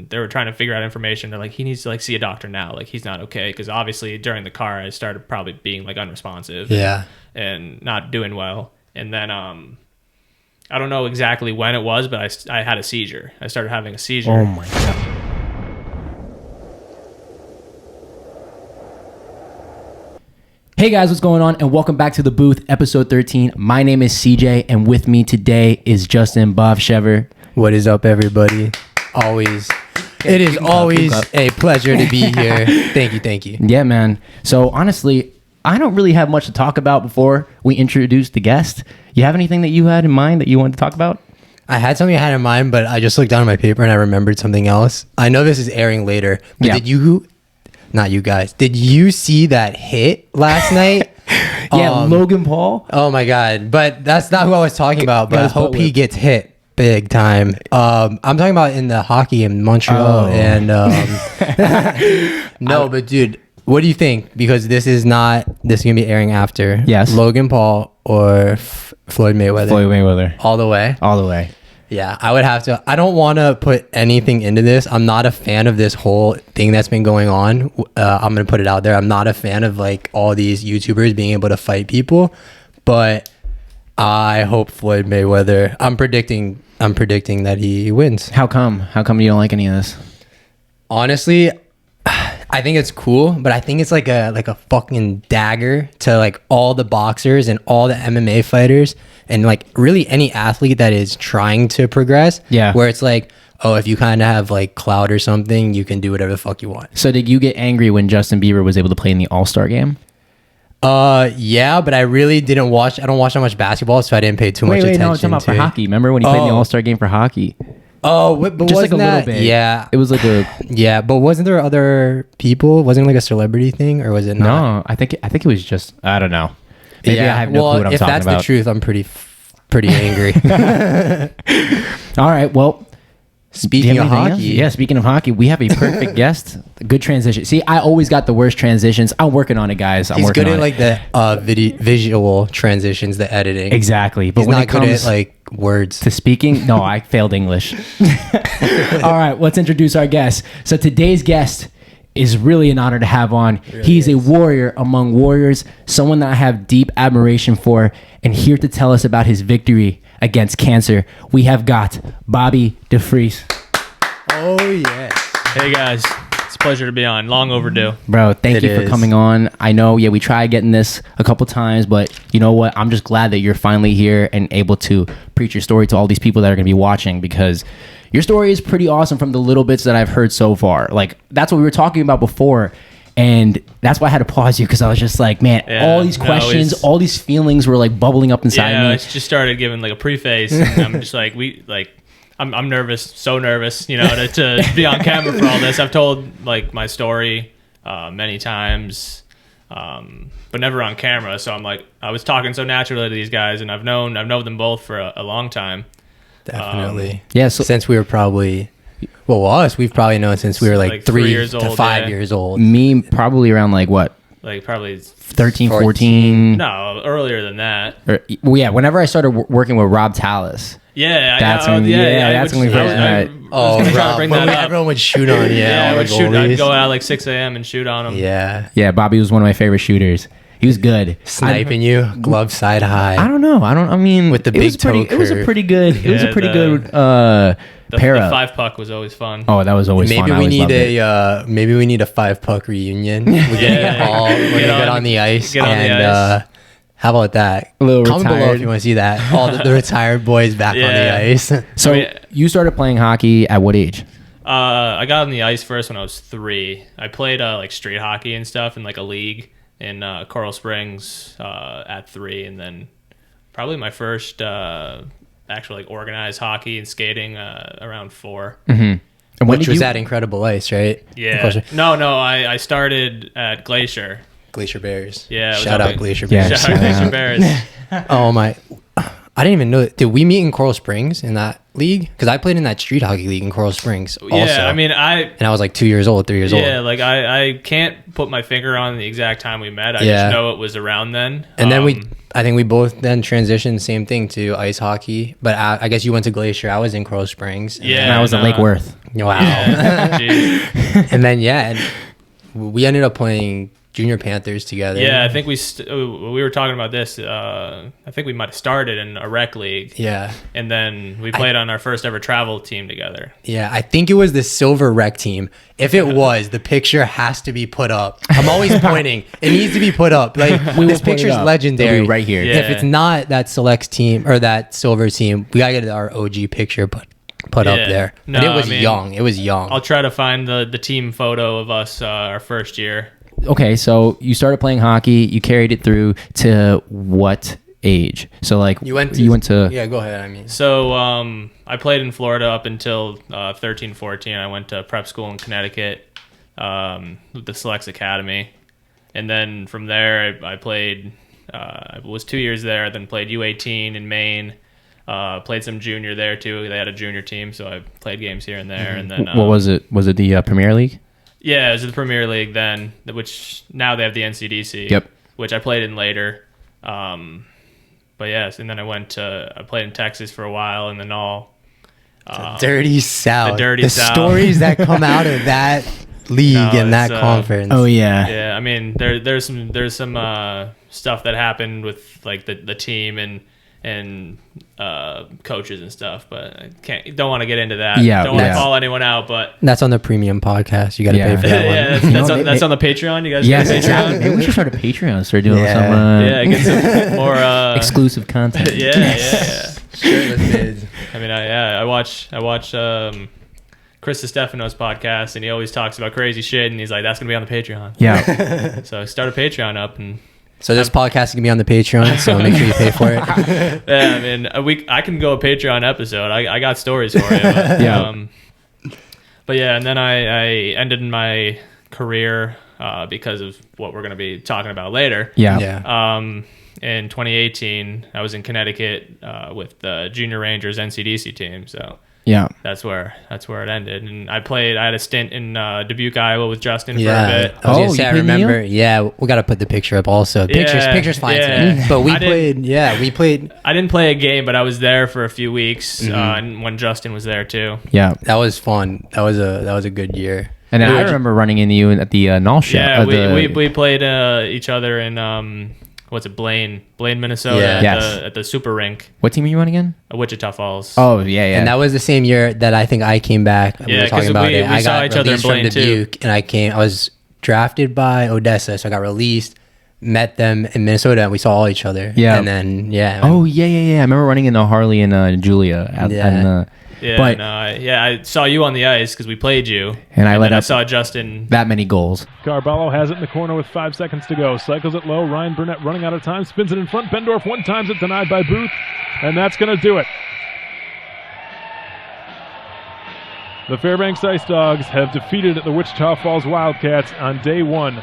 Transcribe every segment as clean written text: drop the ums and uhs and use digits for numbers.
they were trying to figure out information. They're like, he needs to like see a doctor now. Like he's not okay. Cause obviously during the car, I started probably being like unresponsive and not doing well. And then, I don't know exactly when it was, but I had a seizure. I started having a seizure. Oh my God. Hey guys, what's going on? And welcome back to the Boothe, episode 13. My name is CJ, and with me today is Bofshever. What is up, everybody? It is always a pleasure to be here. Thank you. Yeah, man. So honestly, I don't really have much to talk about before we introduce the guest. You have anything that you had in mind that you wanted to talk about? I had something I had in mind, but I just looked down at my paper and I remembered something else. I know this is airing later, but not you guys, did you see that hit last night? Logan Paul. Oh my God. But that's not who I was talking about, but I hope he gets hit big time. I'm talking about in the hockey in Montreal. And but dude, what do you think? Because this is gonna be airing after. Yes. Logan Paul or Floyd Mayweather. All the way. Yeah, I would have to. I don't want to put anything into this. I'm not a fan of this whole thing that's been going on. I'm going to put it out there. I'm not a fan of like all these YouTubers being able to fight people, but I hope Floyd Mayweather, I'm predicting that he wins. How come? How come you don't like any of this? Honestly, I think it's cool, but I think it's like a fucking dagger to like all the boxers and all the MMA fighters and like really any athlete that is trying to progress. Yeah. Where it's like, oh, if you kind of have like clout or something, you can do whatever the fuck you want. So did you get angry when Justin Bieber was able to play in the All-Star game? Yeah, but I really didn't watch. I don't watch that much basketball, so I didn't pay too much attention. No, I'm talking about for hockey. Remember when he played in the All-Star game for hockey? Oh, but just wasn't like a that, little bit. Yeah, it was like a but wasn't there other people? Wasn't it like a celebrity thing, or was it not? No, I think it was just, I don't know. Maybe I have no clue what I'm talking about. If that's the truth, I'm pretty angry. All right, well, speaking of hockey, speaking of hockey, we have a perfect guest. Good transition. See, I always got the worst transitions. I'm working on it, guys. He's good at like the visual transitions, the editing. Exactly, but he's when not it comes good at like words to speaking, no, I failed English. All right, let's introduce our guest. So today's guest is really an honor to have on. He's a warrior among warriors, someone that I have deep admiration for, and here to tell us about his victory against cancer, we have got Bobby DeFriest. Oh yes. Hey guys, it's a pleasure to be on. Long overdue. Bro, thank you for coming on. I know, we tried getting this a couple times, but you know what? I'm just glad that you're finally here and able to preach your story to all these people that are going to be watching, because your story is pretty awesome from the little bits that I've heard so far. Like, that's what we were talking about before. And that's why I had to pause you, because I was just like, man, all these questions, all these feelings were like bubbling up inside me. I just started giving like a preface, and I'm just like, I'm nervous, so nervous, to be on camera for all this. I've told like my story many times, but never on camera. So I'm like, I was talking so naturally to these guys, and I've known them both for a long time. Definitely. So since we were probably, we've probably known since we were like 3 years old, to 5 years old. Me, probably around like what? Like probably 13, 14. No, earlier than that. Whenever I started working with Rob Tallis. That's when we first met. Rob, everyone would shoot on you. I'd go out like 6 a.m. and shoot on him. Yeah, Bobby was one of my favorite shooters. He was good. Sniping you, glove side high. I don't know. I mean, with the big toe curve. It was a pretty good. The 5-puck was always fun. Oh, that was always fun. Maybe we need a 5-puck reunion. We're gonna get on the ice. How about that? A little Comment retired. below if you want to see that. All the retired boys back on the ice. So you started playing hockey at what age? I got on the ice first when I was 3. I played like street hockey and stuff in like a league in Coral Springs at 3, and then probably my first actual like organized hockey and skating around 4. Mm-hmm. Which was at Incredible Ice, right? Yeah. No, I started at Glacier Bears. Yeah. Shout out Glacier Bears. Shout out Glacier Bears. Oh my. I didn't even know. Did we meet in Coral Springs in that league? Because I played in that street hockey league in Coral Springs also. Yeah, I mean, and I was like 2 years old, 3 years old. Yeah, like I can't put my finger on the exact time we met. I just know it was around then. And then I think we both then transitioned, same thing, to ice hockey. But I guess you went to Glacier. I was in Coral Springs. And I was at Lake Worth. Wow. Yeah, and then, and we ended up playing Junior Panthers together. Yeah, I think we were talking about this. I think we might have started in a rec league. Yeah. And then we played on our first ever travel team together. Yeah, I think it was the silver rec team. If it was, the picture has to be put up. I'm always pointing. It needs to be put up. Like, this picture's legendary. Right here. Yeah. If it's not that selects team or that silver team, we gotta get our OG picture put up there. No, but it was young. It was young. I'll try to find the team photo of us our first year. Okay, so you started playing hockey. You carried it through to what age? So like you went to yeah. Go ahead. I mean, so I played in Florida up until 13, 14. I went to prep school in Connecticut with the Selects Academy, and then from there I played. I was 2 years there. Then played U18 in Maine. Played some junior there too. They had a junior team, so I played games here and there. And then what was it? Was it the Premier League? Yeah, it was the Premier League then, which now they have the NCDC. Yep. Which I played in later. But yes, and then I played in Texas for a while, and then dirty South. The dirty South. Stories that come out of that league and that conference. Oh yeah. Yeah, I mean there's some stuff that happened with like the team and coaches and stuff, but I don't want to get into that. Yeah, don't want to call anyone out, but that's on the premium podcast. You got to pay for that one. That's on the Patreon. You guys get a Patreon. Exactly. Maybe we should start a Patreon. Start doing get some more exclusive content. Yeah. Shirtless vids. I mean, I watch Chris Stefano's podcast, and he always talks about crazy shit, and he's like, that's gonna be on the Patreon. Yeah. So I start a Patreon up and. So this podcast is gonna be on the Patreon, so make sure you pay for it. Yeah, I mean, I can go a Patreon episode. I got stories for you. But, but yeah, and then I ended my career because of what we're gonna be talking about later. Yeah. In 2018, I was in Connecticut with the Junior Rangers NCDC team. So. Yeah, that's where it ended, and I had a stint in Dubuque, Iowa, with Justin for a bit. I remember. Yeah, we got to put the picture up also. Pictures fine today. But we played. I didn't play a game, but I was there for a few weeks, and when Justin was there too. Yeah, that was fun. That was a good year. And I remember running into you at the Null show. Yeah, we played each other in what's it, Blaine, Minnesota, at the Super Rink. What team are you on again? Wichita Falls. Oh, yeah. And that was the same year that I think I came back. We were talking about it. I got released from Dubuque, and I was drafted by Odessa, so I got released, met them in Minnesota, and we saw all each other. Yeah. And then, Oh, yeah. I remember running into Harley and Julia. I saw you on the ice because we played you, and I saw Justin. That many goals. Carballo has it in the corner with 5 seconds to go. Cycles it low. Ryan Burnett running out of time. Spins it in front. Bendorf one times it, denied by Boothe, and that's going to do it. The Fairbanks Ice Dogs have defeated the Wichita Falls Wildcats on day one.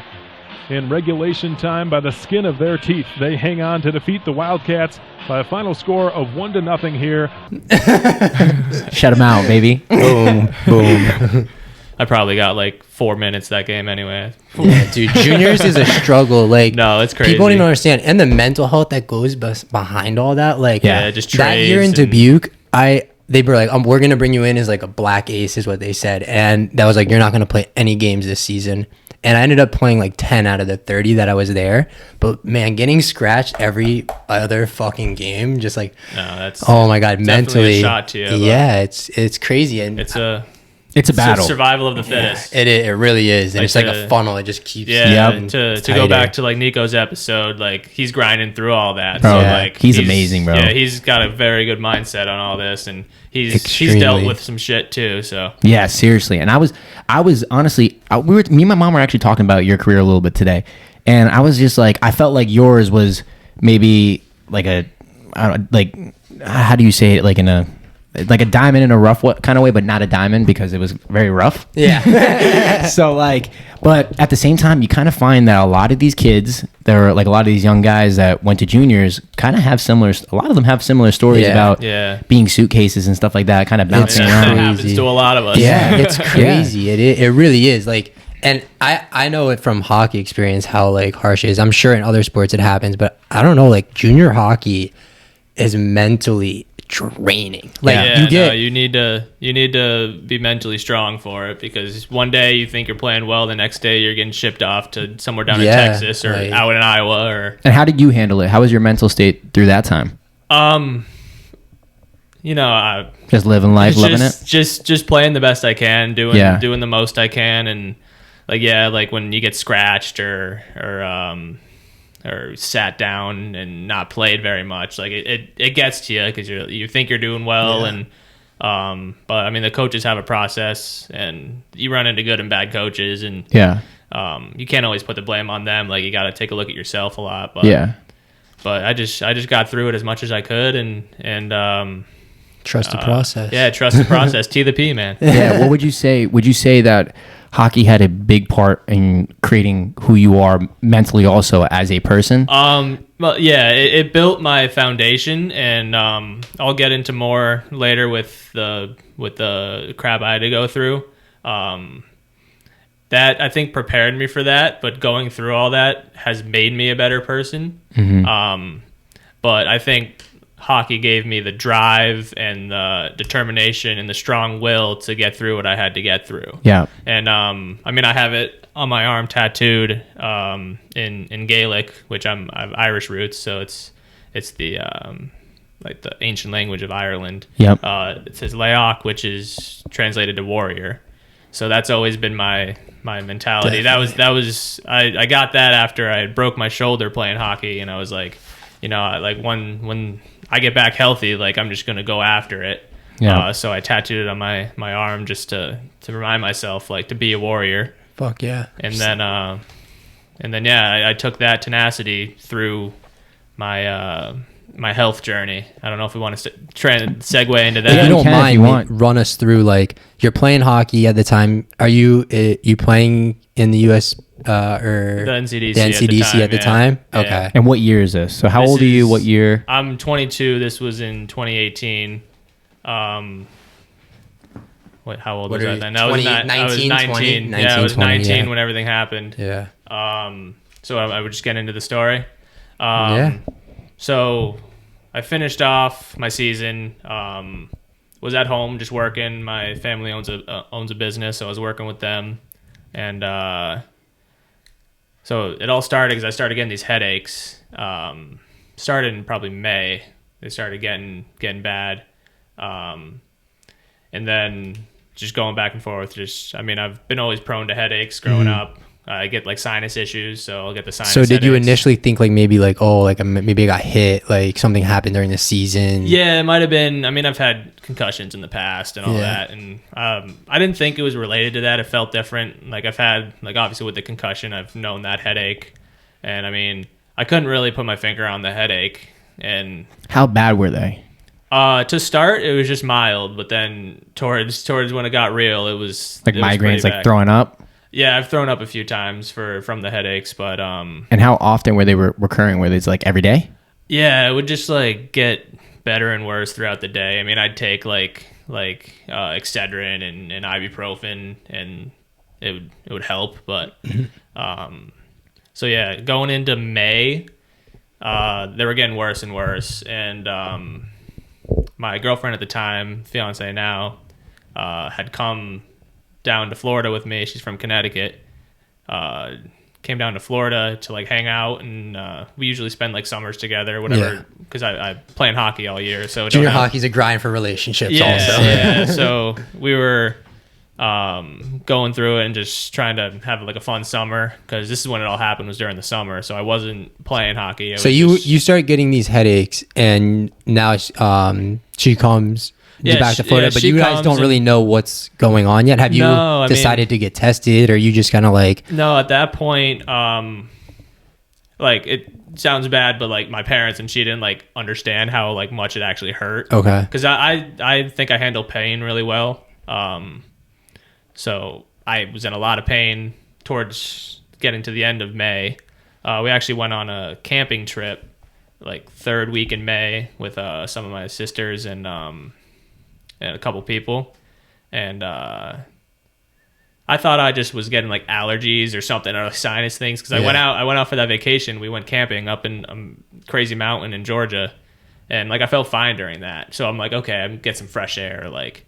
In regulation time, by the skin of their teeth, they hang on to defeat the Wildcats by a final score of 1-0 here. Shut them out, baby. Boom. I probably got like 4 minutes that game anyway. Yeah, dude, juniors is a struggle. Like, no, it's crazy. People don't even understand, and the mental health that goes behind all that. Like, just that year in Dubuque, they were like, we're gonna bring you in as like a black ace, is what they said, and that was like, you're not gonna play any games this season. And I ended up playing like 10 out of the 30 that I was there. But man, getting scratched every other fucking game, just like, oh my God, mentally. A shot to you. Yeah, it's crazy. And it's a battle. Survival of the fittest. Yeah, it really is. And it's like a funnel. It just keeps. Yeah. To go back to like Nico's episode, like he's grinding through all that. Bro, he's amazing, bro. Yeah, he's got a very good mindset on all this, and he's dealt with some shit too. So yeah, seriously. And I was honestly, me and my mom were actually talking about your career a little bit today, and I was just like, I felt like yours was maybe like how do you say it, like a diamond in a rough kind of way, but not a diamond because it was very rough. Yeah. So but at the same time, you kind of find that a lot of these kids, there are like a lot of these young guys that went to juniors, kind of have a lot of them have similar stories about being suitcases and stuff like that, kind of bouncing around. It happens to a lot of us. Yeah, it's crazy. It really is. Like, And I know it from hockey experience how like harsh it is. I'm sure in other sports it happens, but I don't know, like junior hockey is mentally draining. Like you need to be mentally strong for it, because one day you think you're playing well, the next day you're getting shipped off to somewhere down in Texas or out in Iowa. And how did you handle it? How was your mental state through that time? Just living life, loving it. Just playing the best I can, doing the most I can, and like when you get scratched or sat down and not played very much, like it gets to you because you think you're doing well, and but I mean the coaches have a process, and you run into good and bad coaches, and you can't always put the blame on them. Like you got to take a look at yourself a lot. But I just got through it as much as I could, and trust the process. Yeah, trust the process. T the P, man. Yeah. What would you say? Would you say that hockey had a big part in creating who you are mentally, also as a person? Well, yeah, it built my foundation, and I'll get into more later with the crap I had to go through. That I think prepared me for that, but going through all that has made me a better person. Mm-hmm. But I think hockey gave me the drive and the determination and the strong will to get through what I had to get through. Yeah. And I mean, I have it on my arm tattooed in Gaelic, which I have Irish roots, so it's the like the ancient language of Ireland. Yep. It says Laoch, which is translated to warrior. So that's always been my mentality. Definitely. That was I got that after I broke my shoulder playing hockey, and I was like, like when I get back healthy, like I'm just gonna go after it. Yeah. So I tattooed it on my arm just to remind myself, like, to be a warrior. Fuck yeah. And then I took that tenacity through my health journey. I don't know if we want to try and segue into that. If you don't mind, run us through, like, you're playing hockey at the time. Are you playing in the U.S. Or the NCDC, the NCDC at the time? Yeah. Okay. And what year is this? So how old are you? What year? I'm 22. This was in 2018. Wait, how old was I then? I was 19. 20, Yeah, I was 20, 19 yeah. when everything happened. Yeah. So I would just get into the story. Yeah. So I finished off my season. Was at home just working. My family owns a business, so I was working with them, and so it all started because I started getting these headaches. Started in probably May. They started getting bad, and then just going back and forth. I've been always prone to headaches growing up. I get like sinus issues, so I'll get the sinus. So did you headaches. initially think like maybe like, oh, like maybe I got hit, like something happened during the season? Yeah, it might have been. I mean, I've had concussions in the past and all that, and I didn't think it was related to that. It felt different. Like I've had, like obviously with the concussion, I've known that headache, and I mean, I couldn't really put my finger on the headache. And how bad were they? To start, it was just mild, but then towards when it got real, it was like migraines, like throwing up. Yeah, I've thrown up a few times from the headaches, but And how often were they recurring? Were they like every day? Yeah, it would just like get better and worse throughout the day. I mean, I'd take like Excedrin and ibuprofen, and it would help. But so yeah, going into May, they were getting worse and worse, and my girlfriend at the time, fiance now, had come down to Florida with me. She's from Connecticut. Came down to Florida to like hang out, and we usually spend like summers together, whatever, because I playing hockey all year. So junior hockey's a grind for relationships also. Yeah. So we were going through it and just trying to have like a fun summer, because this is when it all happened, was during the summer. So I wasn't playing hockey. So you start getting these headaches, and now she comes back to Florida, but you guys don't really know what's going on yet. Have you decided to get tested, or you just kind of like... No, at that point, like, it sounds bad, but like my parents and she didn't like understand how like much it actually hurt. Okay. Because I think I handle pain really well. So I was in a lot of pain towards getting to the end of May. We actually went on a camping trip like third week in May with some of my sisters and a couple people, and I I thought I just was getting like allergies or something or sinus things because I went out for that vacation. We went camping up in crazy mountain in Georgia, and like I felt fine during that. So I'm like, okay, I'm get some fresh air, like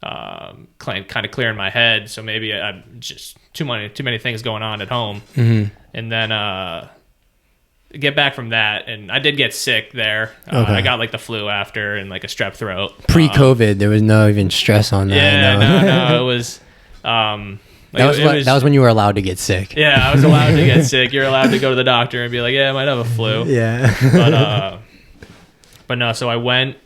kind of clearing my head. So maybe I'm just too many things going on at home, and then get back from that, and I did get sick there. I got like the flu after and like a strep throat. Pre-COVID, there was no even stress on that. Yeah, no, it was. That was when you were allowed to get sick. Yeah, I was allowed to get sick. You're allowed to go to the doctor and be like, yeah, I might have a flu. Yeah. But no, so I went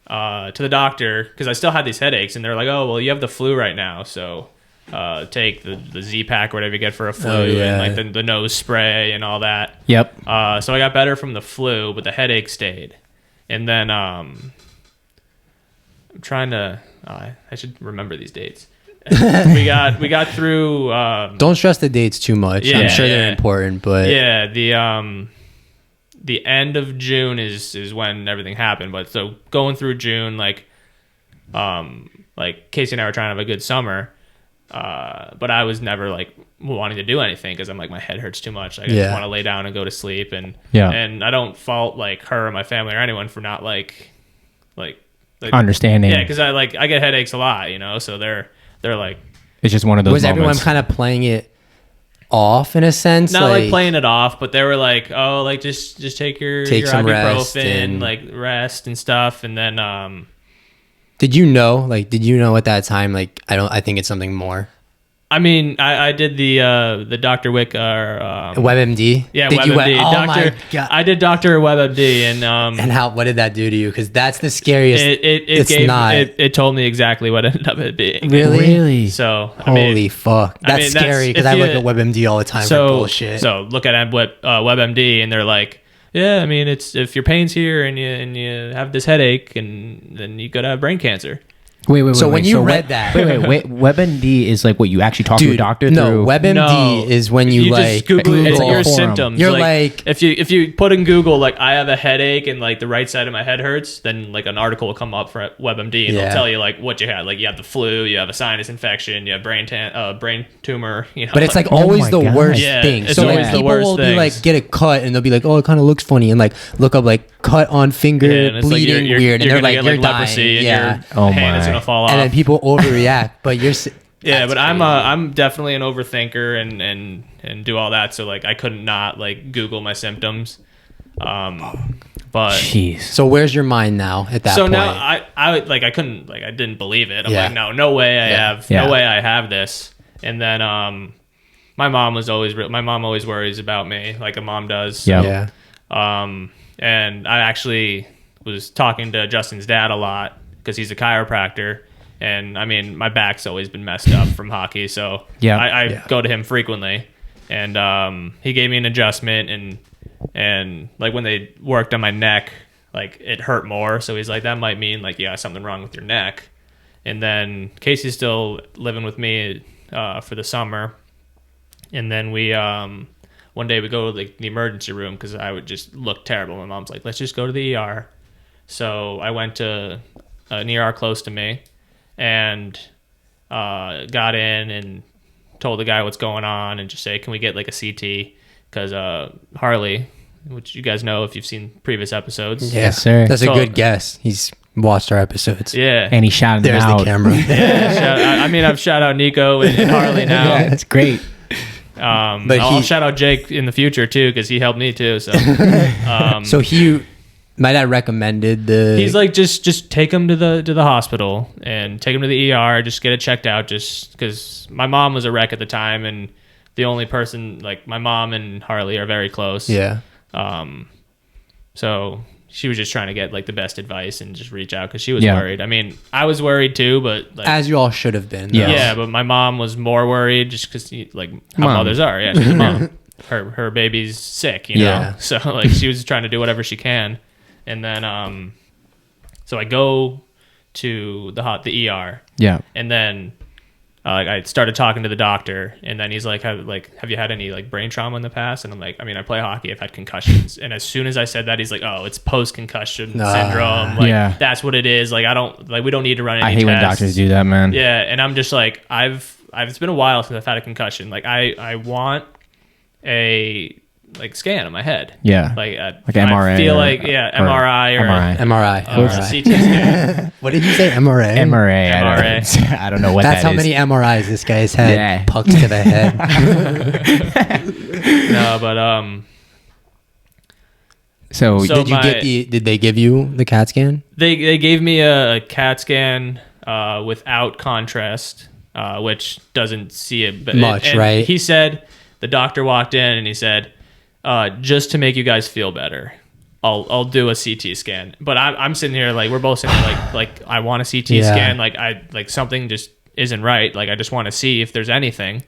to the doctor because I still had these headaches, and they're like, oh, well, you have the flu right now, so take the Z-Pack or whatever you get for a flu, and like the nose spray and all that. Yep. So I got better from the flu, but the headache stayed. And then I'm trying to, I should remember these dates. we got through. Don't stress the dates too much. I'm sure they're important, but the end of June is when everything happened. But so going through June, like Casey and I were trying to have a good summer, but I was never like wanting to do anything because I'm like my head hurts too much. Like, I just want to lay down and go to sleep, and I don't fault like her or my family or anyone for not like understanding. Yeah, because I get headaches a lot, you know. So they're like, it's just one of those was moments. Everyone kind of playing it off in a sense? Not like playing it off, but they were like, oh, like just take your some ibuprofen, like rest and stuff. And then did you know at that time, like I think it's something more? I mean, I did the Dr. Wick WebMD. Yeah, WebMD. My God. I did Dr. WebMD, and what did that do to you? Because that's the scariest. It told me exactly what it ended up being. Really? So holy fuck, that's scary because I look at WebMD all the time for bullshit. So look at WebMD, and they're like, yeah, I mean, it's if your pain's here and you have this headache, and then you could have brain cancer. Wait. So when you read that, wait. WebMD is like what you actually talk to a doctor through. No, WebMD is when you like just Google it's like your symptoms. You're like if you put in Google like I have a headache and like the right side of my head hurts, then like an article will come up for WebMD and they'll tell you like what you had. Like you have the flu, you have a sinus infection, you have brain tumor. You know, but it's like always the worst thing. It's so always people the worst will things. be like get a cut and they'll be like, oh, it kind of looks funny, and like look up like cut on finger bleeding like you're weird, and they're like get, you're leprosy dying. And your hand is gonna fall off. And then people overreact, but you're but I'm definitely an overthinker and do all that, so like I couldn't not like Google my symptoms. But jeez. So where's your mind now at that point? So now I like I couldn't like I didn't believe it. I'm like no way I have this. And then my mom always worries about me like a mom does. So, and I actually was talking to Justin's dad a lot because he's a chiropractor. And I mean, my back's always been messed up from hockey, so I go to him frequently. And he gave me an adjustment, and like when they worked on my neck, like it hurt more. So he's like, that might mean like you got something wrong with your neck. And then Casey's still living with me for the summer. And then we one day we go to like the emergency room because I would just look terrible. My mom's like, let's just go to the ER. So I went to an ER close to me. And got in and told the guy what's going on and just say, can we get like a CT? Because Harley, which you guys know if you've seen previous episodes. Yes, sir. That's a good guess. He's watched our episodes. Yeah. And he shouted There's out. the camera. I've shout out Nico and Harley now. Yeah, that's great. But I'll shout out Jake in the future too because he helped me too. So, my dad recommended he's like just take him to the hospital and take him to the ER, just get it checked out, just because my mom was a wreck at the time, and the only person like my mom and Harley are very close. So she was just trying to get like the best advice and just reach out because she was worried. I mean, I was worried too, but like, as you all should have been. Yeah, but my mom was more worried just because like how mothers are. Yeah, she's a mom. Her baby's sick, you know. So like she was trying to do whatever she can. And then, so I go to the ER. Yeah. And then, I started talking to the doctor, and then he's like, have you had any like brain trauma in the past? And I'm like, I mean, I play hockey. I've had concussions. And as soon as I said that, he's like, oh, it's post-concussion syndrome. Like, that's what it is. Like, we don't need to run any tests. I hate when doctors do that, man. Yeah. And I'm just like, I've it's been a while since I've had a concussion. Like I want a scan on my head. Yeah. Like MRI. I feel MRI or MRI. CT scan. What did you say? MRI. MRI. I don't know what That's that how is. many MRIs this guy's had pucked to the head. No, but So did they give you the CAT scan? They gave me a CAT scan without contrast, which doesn't see it much, right? He said, the doctor walked in and he said, just to make you guys feel better, I'll do a CT scan. But I'm sitting here we're both sitting here like I want a CT scan. Like something just isn't right. Like I just want to see if there's anything.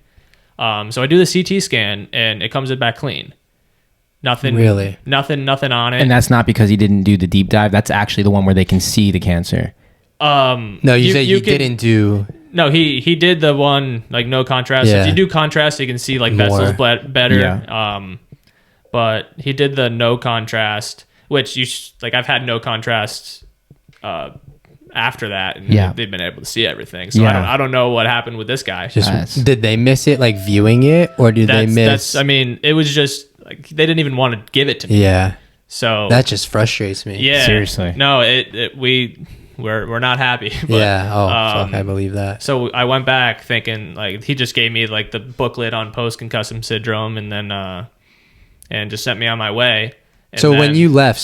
So I do the CT scan and it comes back clean. Nothing really. Nothing on it. And that's not because he didn't do the deep dive. That's actually the one where they can see the cancer. No, you said you didn't do. No, he did the one no contrast. Yeah. If you do contrast, you can see vessels better. Yeah. But he did the no contrast, which I've had no contrast after that, and they've been able to see everything. So I don't know what happened with this guy. Did they miss it viewing it, or did they miss? It was just they didn't even want to give it to me. Yeah. So that just frustrates me. Yeah. Seriously. No, we're not happy. But, yeah. Oh, fuck, I believe that. So I went back thinking he just gave me the booklet on post-concussive syndrome, and then and just sent me on my way. And so when you left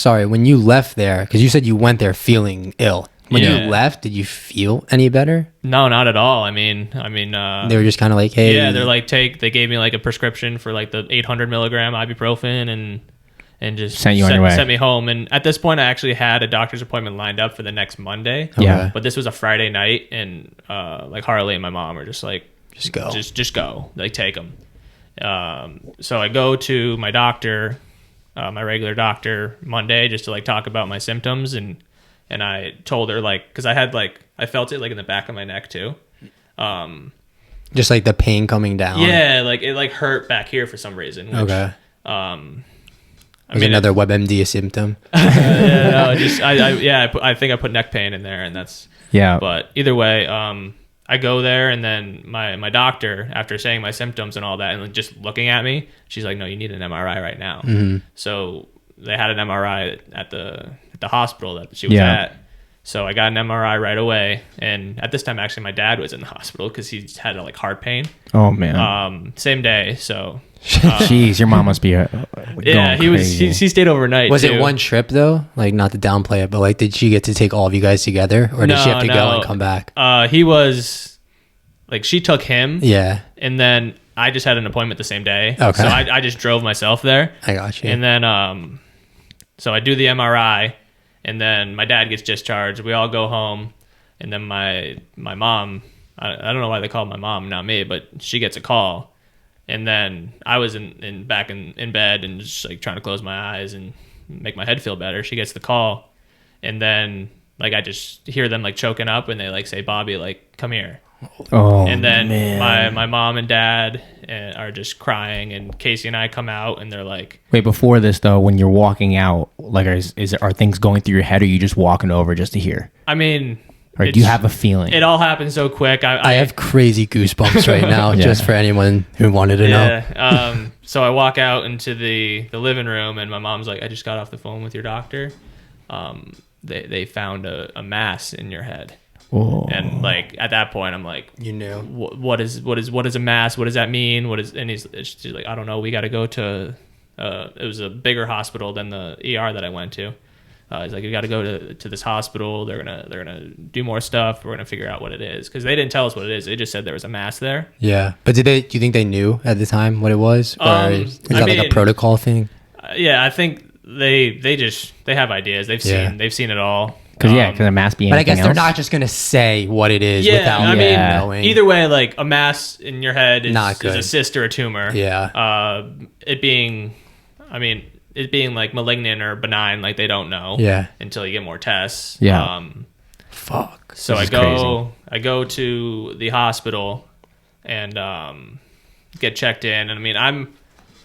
there, because you said you went there feeling ill. When you left, did you feel any better? No, not at all. I mean, they were just kind of hey. Yeah, they're they gave me a prescription for the 800 milligram ibuprofen and just sent me home. And at this point, I actually had a doctor's appointment lined up for the next Monday. Yeah. But this was a Friday night, and Harley and my mom were just just go. Just go. Take them. So I go to my doctor, my regular doctor, Monday, just to talk about my symptoms, and I told her because I had I felt it in the back of my neck too. Just the pain coming down. Yeah, it hurt back here for some reason. Which, okay. Another WebMD symptom. I think I put neck pain in there, and that's But either way, I go there, and then my doctor, after saying my symptoms and all that, and just looking at me, she's like, "No, you need an MRI right now." Mm-hmm. So they had an MRI at the hospital that she was at. So I got an MRI right away, and at this time, actually, my dad was in the hospital because he had heart pain. Oh man! Same day, so. Jeez, your mom must be he stayed overnight. Was it one trip though? Not to downplay it, but did she get to take all of you guys together, or did she have to go and come back? He was she took him. Yeah, and then I just had an appointment the same day. Okay, so I just drove myself there. I got you. And then so I do the MRI, and then my dad gets discharged. We all go home, and then my mom. I don't know why they called my mom, not me, but she gets a call. And then I was back in bed and just trying to close my eyes and make my head feel better. She gets the call, and then I just hear them choking up, and they say, "Bobby, come here." Oh, and then man. my mom and dad are just crying, and Casey and I come out, and they're like, "Wait, before this though, when you're walking out, are things going through your head, or are you just walking over just to hear?" I mean. Or do you have a feeling? It all happened so quick. I have crazy goosebumps right now, just for anyone who wanted to know. So I walk out into the living room, and my mom's like, "I just got off the phone with your doctor. They found a mass in your head." Whoa. And at that point, I'm like, "You knew what is a mass? What does that mean? What is?" And she's like, "I don't know. We got to go to." It was a bigger hospital than the ER that I went to. He's like, "You got to go to this hospital. They're gonna do more stuff. We're gonna figure out what it is," because they didn't tell us what it is. They just said there was a mass there. Yeah, but do you think they knew at the time what it was, or is that a protocol thing? Yeah, I think they have ideas. They've seen it all. Because a mass be anything but I guess else? they're not just gonna say what it is without knowing. Either way, a mass in your head is a cyst or a tumor. Yeah. It being malignant or benign, they don't know. Yeah. Until you get more tests. Yeah. Fuck. So I go to the hospital and get checked in, and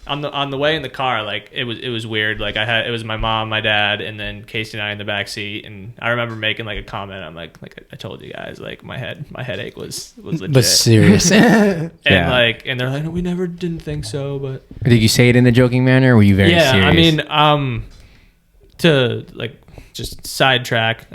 on the way in the car, like it was weird. Like it was my mom, my dad, and then Casey and I in the back seat. And I remember making like a comment. I'm like I told you guys, like my headache was legit. But serious. And and they're like, no, we never didn't think so. But did you say it in a joking manner, or were you very serious? I mean, to like just sidetrack.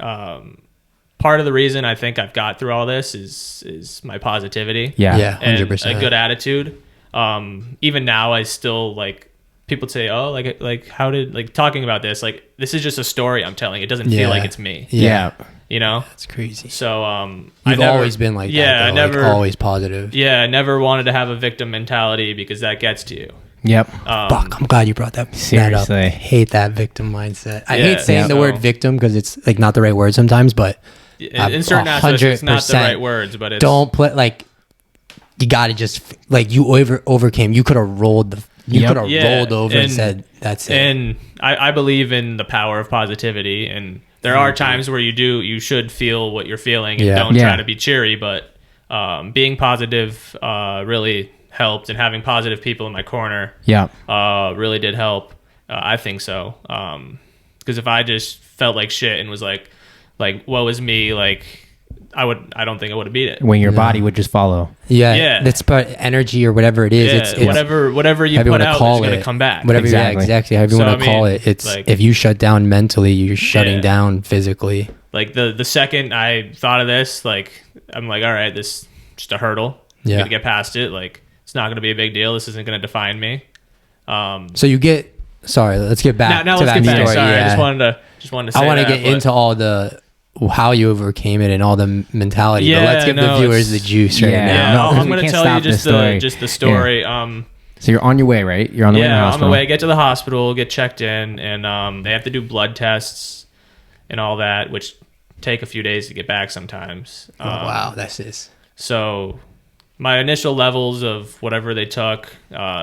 Part of the reason I think I've got through all this is my positivity. Yeah, 100%. And a good attitude. Even now I still like people say, oh, like how did, like, talking about this, like this is just a story I'm telling. It doesn't feel like it's me. Yeah. You know? That's crazy. So You've always been like that. Yeah, I never, like, always positive. Yeah, I never wanted to have a victim mentality because that gets to you. Yep. Fuck, I'm glad you brought that up. I hate that victim mindset. I hate saying the word victim because it's like not the right word sometimes, but in certain aspects it's not the right words, but it's, don't play like, you gotta just, like, you overcame. You could have rolled rolled over and said that's it. And I believe in the power of positivity, and there are times where you should feel what you're feeling and don't try to be cheery, but being positive really helped, and having positive people in my corner really did help. I think so, because if I just felt like shit and was like woe is me, like I don't think I would have beat it. When your body would just follow. Yeah. That's part energy or whatever it is. It's whatever you put out is going to come back. Whatever, exactly. However you want to call it. It's like, if you shut down mentally, you're shutting down physically. Like the second I thought of this, like I'm like, all right, this is just a hurdle. I'm gonna get past it. Like it's not gonna be a big deal. This isn't gonna define me. So you get. Sorry, let's get back to that story. Sorry, I just wanted to say I want to get into all the how you overcame it and all the mentality. But let's give the viewers the juice right now. I'm going to tell you just the story. Yeah. So you're on your way, right? You're on the way to the hospital. On the way. Get to the hospital, get checked in, and they have to do blood tests and all that, which take a few days to get back sometimes. Wow, that's this. So my initial levels of whatever they took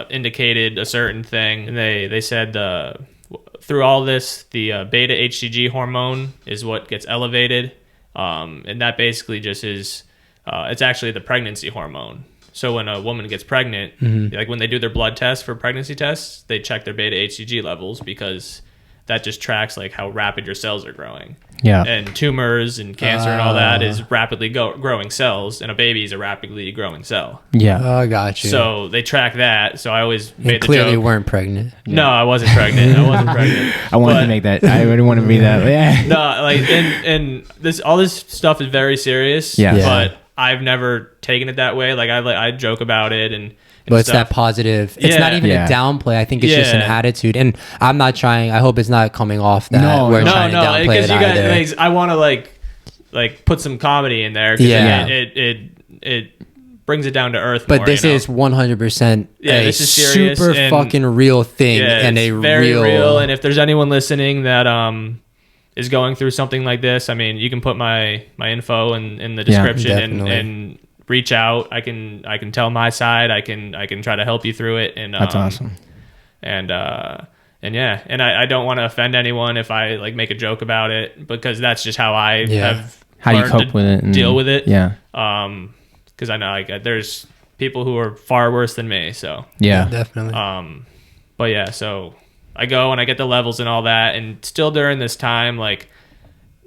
indicated a certain thing, and they said through all this, the beta HCG hormone is what gets elevated, and that basically just is it's actually the pregnancy hormone. So when a woman gets pregnant, like when they do their blood tests for pregnancy tests, they check their beta HCG levels because that just tracks like how rapid your cells are growing. Yeah. And tumors and cancer and all that is rapidly growing cells, and a baby is a rapidly growing cell. Yeah. Oh, I got you. So they track that. So I always made the clearly joke. Weren't pregnant. No, I wasn't pregnant. I wanted to make that. I didn't want to be that. Yeah. No, like and all this stuff is very serious. Yeah. But I've never taken it that way. Like I joke about it and but it's that positive. It's not even a downplay. I think it's just an attitude. And I'm not trying. I hope it's not coming off that we're trying to downplay it either. Like, I want to like put some comedy in there. It brings it down to earth. But more, this is 100% this is serious super fucking real thing, and it's very real. And if there's anyone listening that is going through something like this, I mean, you can put my info in the description and reach out. I can tell my side. I can try to help you through it. And that's awesome. And I don't want to offend anyone if I like make a joke about it, because that's just how I have how you cope with it and deal with it. Yeah. Because I know like there's people who are far worse than me. So yeah, definitely. But yeah, so I go and I get the levels and all that, and still during this time, like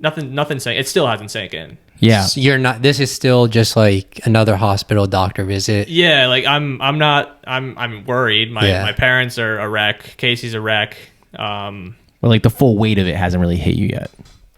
nothing sank. It still hasn't sank in. Yeah. So you're not. This is still just like another hospital doctor visit. Yeah, like I'm worried. My parents are a wreck. Casey's a wreck. Well, like the full weight of it hasn't really hit you yet.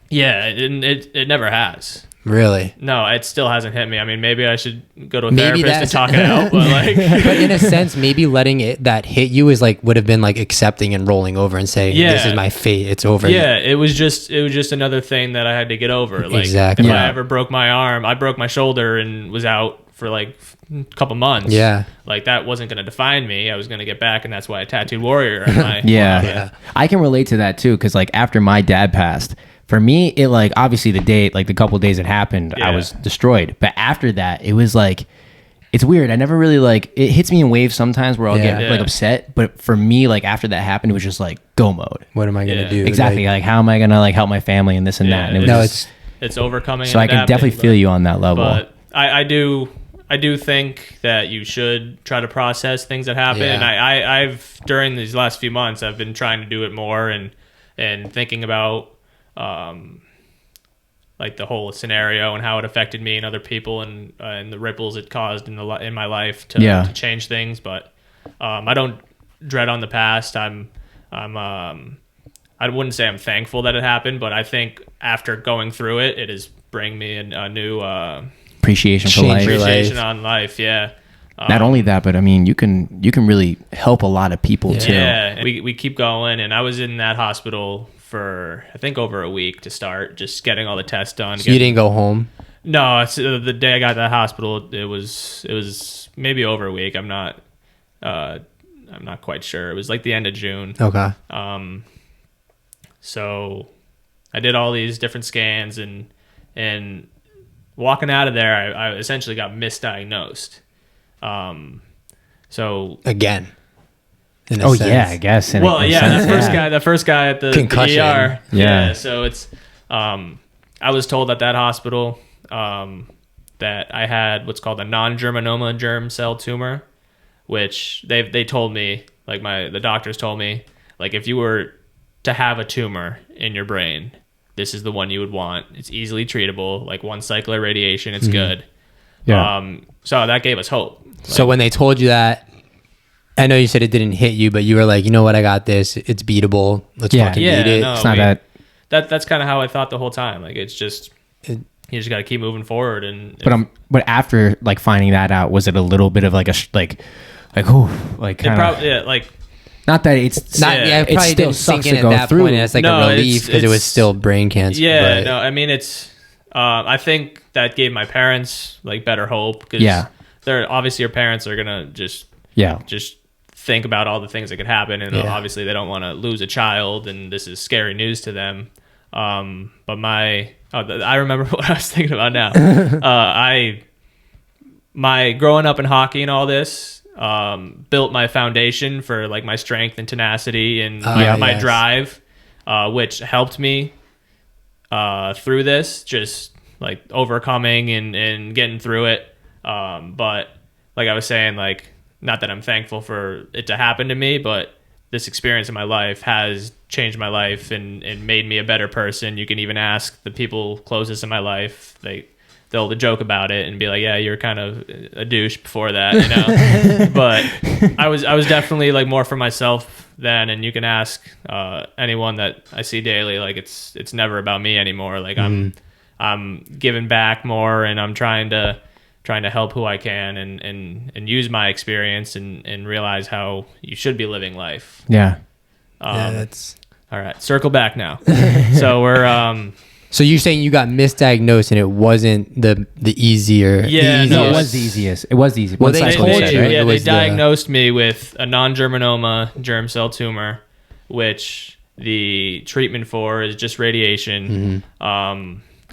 Yeah, it never has. Really? No, it still hasn't hit me. I mean, maybe I should go to a therapist to talk it out. But like, but in a sense, maybe letting that hit you is like would have been like accepting and rolling over and saying, "This is my fate. It's over." Yeah, it was just another thing that I had to get over. Like, exactly. If I ever broke my arm, I broke my shoulder and was out for like a couple months. Yeah, like that wasn't going to define me. I was going to get back, and that's why I tattooed Warrior. On my, yeah, I can relate to that too, because like after my dad passed. For me, it like obviously the couple days it happened, I was destroyed. But after that, it was like, it's weird. I never really like, it hits me in waves sometimes where I'll get like upset. But for me, like after that happened, it was just like go mode. What am I going to do? Exactly. Like how am I going to like help my family and this and that? And it's overcoming. So I can definitely feel you on that level. But I do I do think that you should try to process things that happen. Yeah. And I've during these last few months, I've been trying to do it more and thinking about like the whole scenario and how it affected me and other people and the ripples it caused in my life to change things. But I don't dread on the past. I wouldn't say I'm thankful that it happened, but I think after going through it, it is bring me a new appreciation for life. Appreciation on life, yeah. Not only that, but I mean, you can really help a lot of people too. Yeah, we keep going, and I was in that hospital for I think over a week to start, just getting all the tests done. So you didn't go home? No, it's, the day I got to the hospital, it was maybe over a week. I'm not quite sure. It was like the end of June. Okay. So I did all these different scans and walking out of there, I essentially got misdiagnosed. So again. Oh sense. Yeah, I guess. The first guy at the concussion. ER. Yeah. So it's, I was told at that hospital, that I had what's called a non-germinoma germ cell tumor, which they told me, like the doctors told me, like if you were to have a tumor in your brain, this is the one you would want. It's easily treatable, like one cycle of radiation, it's good. Yeah. So that gave us hope. So when they told you that, I know you said it didn't hit you, but you were like, you know what, I got this. It's beatable. Let's fucking beat it. No, it's not that's kind of how I thought the whole time. Like it's just you just got to keep moving forward. But after like finding that out, was it a little bit of like not that it's not. Yeah, it probably didn't sink in at that point. It's like a relief because it was still brain cancer. Yeah, no, I mean it's. I think that gave my parents like better hope because they're obviously your parents are gonna just think about all the things that could happen, and obviously they don't want to lose a child, and this is scary news to them. But I remember what I was thinking about now. My growing up in hockey and all this. Built my foundation for like my strength and tenacity and my drive, which helped me through this, just like overcoming and getting through it. But like I was saying, like not that I'm thankful for it to happen to me, but this experience in my life has changed my life and made me a better person. You can even ask the people closest in my life, they'll joke about it and be like, yeah, you're kind of a douche before that, you know. But I was definitely like more for myself then, and you can ask anyone that I see daily, like it's never about me anymore. Like I'm giving back more, and I'm trying to help who I can and use my experience and realize how you should be living life. Yeah. That's all right. Circle back now. So we're So you're saying you got misdiagnosed and it wasn't the easier? Yeah, no, it was the easiest. It was the easiest. Well, they told you. Right? Yeah, they diagnosed me with a non-germinoma germ cell tumor, which the treatment for is just radiation.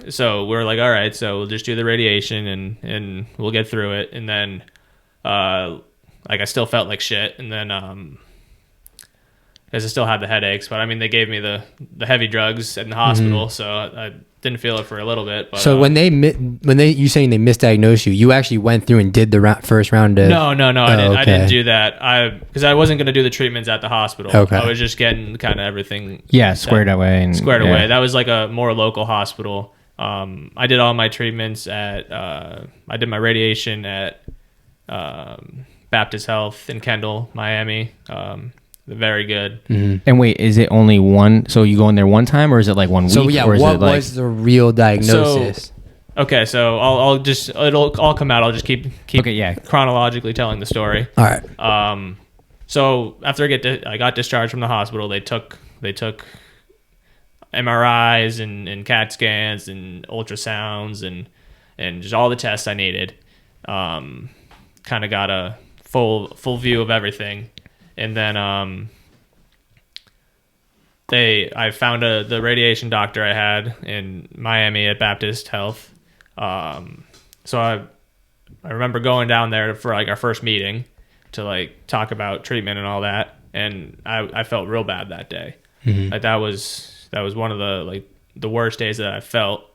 So we're like, all right, so we'll just do the radiation and we'll get through it. And then, like I still felt like shit. And then, because I still had the headaches, but I mean, they gave me the heavy drugs in the hospital, so I didn't feel it for a little bit. But, so when you saying they misdiagnosed you, you actually went through and did the first round of... No, I didn't do that. Because I wasn't going to do the treatments at the hospital. Okay. I was just getting kind of everything squared away. Squared away. That was like a more local hospital. I did all my treatments I did my radiation at Baptist Health in Kendall, Miami. Very good. And wait, is it only one? So you go in there one time, or is it like 1 week? So yeah, what was the real diagnosis? So I'll just it'll all come out. I'll just keep chronologically telling the story. All right. So after I got discharged from the hospital, they took MRIs and CAT scans and ultrasounds and just all the tests I needed. Kind of got a full view of everything. And then I found the radiation doctor I had in Miami at Baptist Health. So I remember going down there for like our first meeting to like talk about treatment and all that, and I felt real bad that day. Like that was one of the worst days that I felt.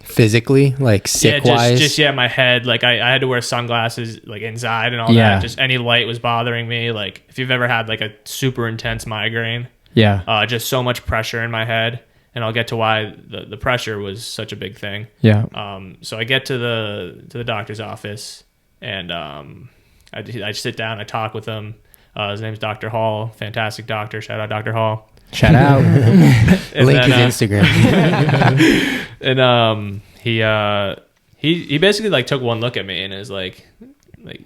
physically, like sick wise. Just my head. Like I had to wear sunglasses like inside and all that. Just any light was bothering me. Like if you've ever had like a super intense migraine, just so much pressure in my head. And I'll get to why the pressure was such a big thing. So I get to the doctor's office, and I sit down, I talk with him. His name's Dr. Hall, fantastic doctor. Shout out Dr. Hall. Shout out. Link his Instagram. And he basically like took one look at me and is like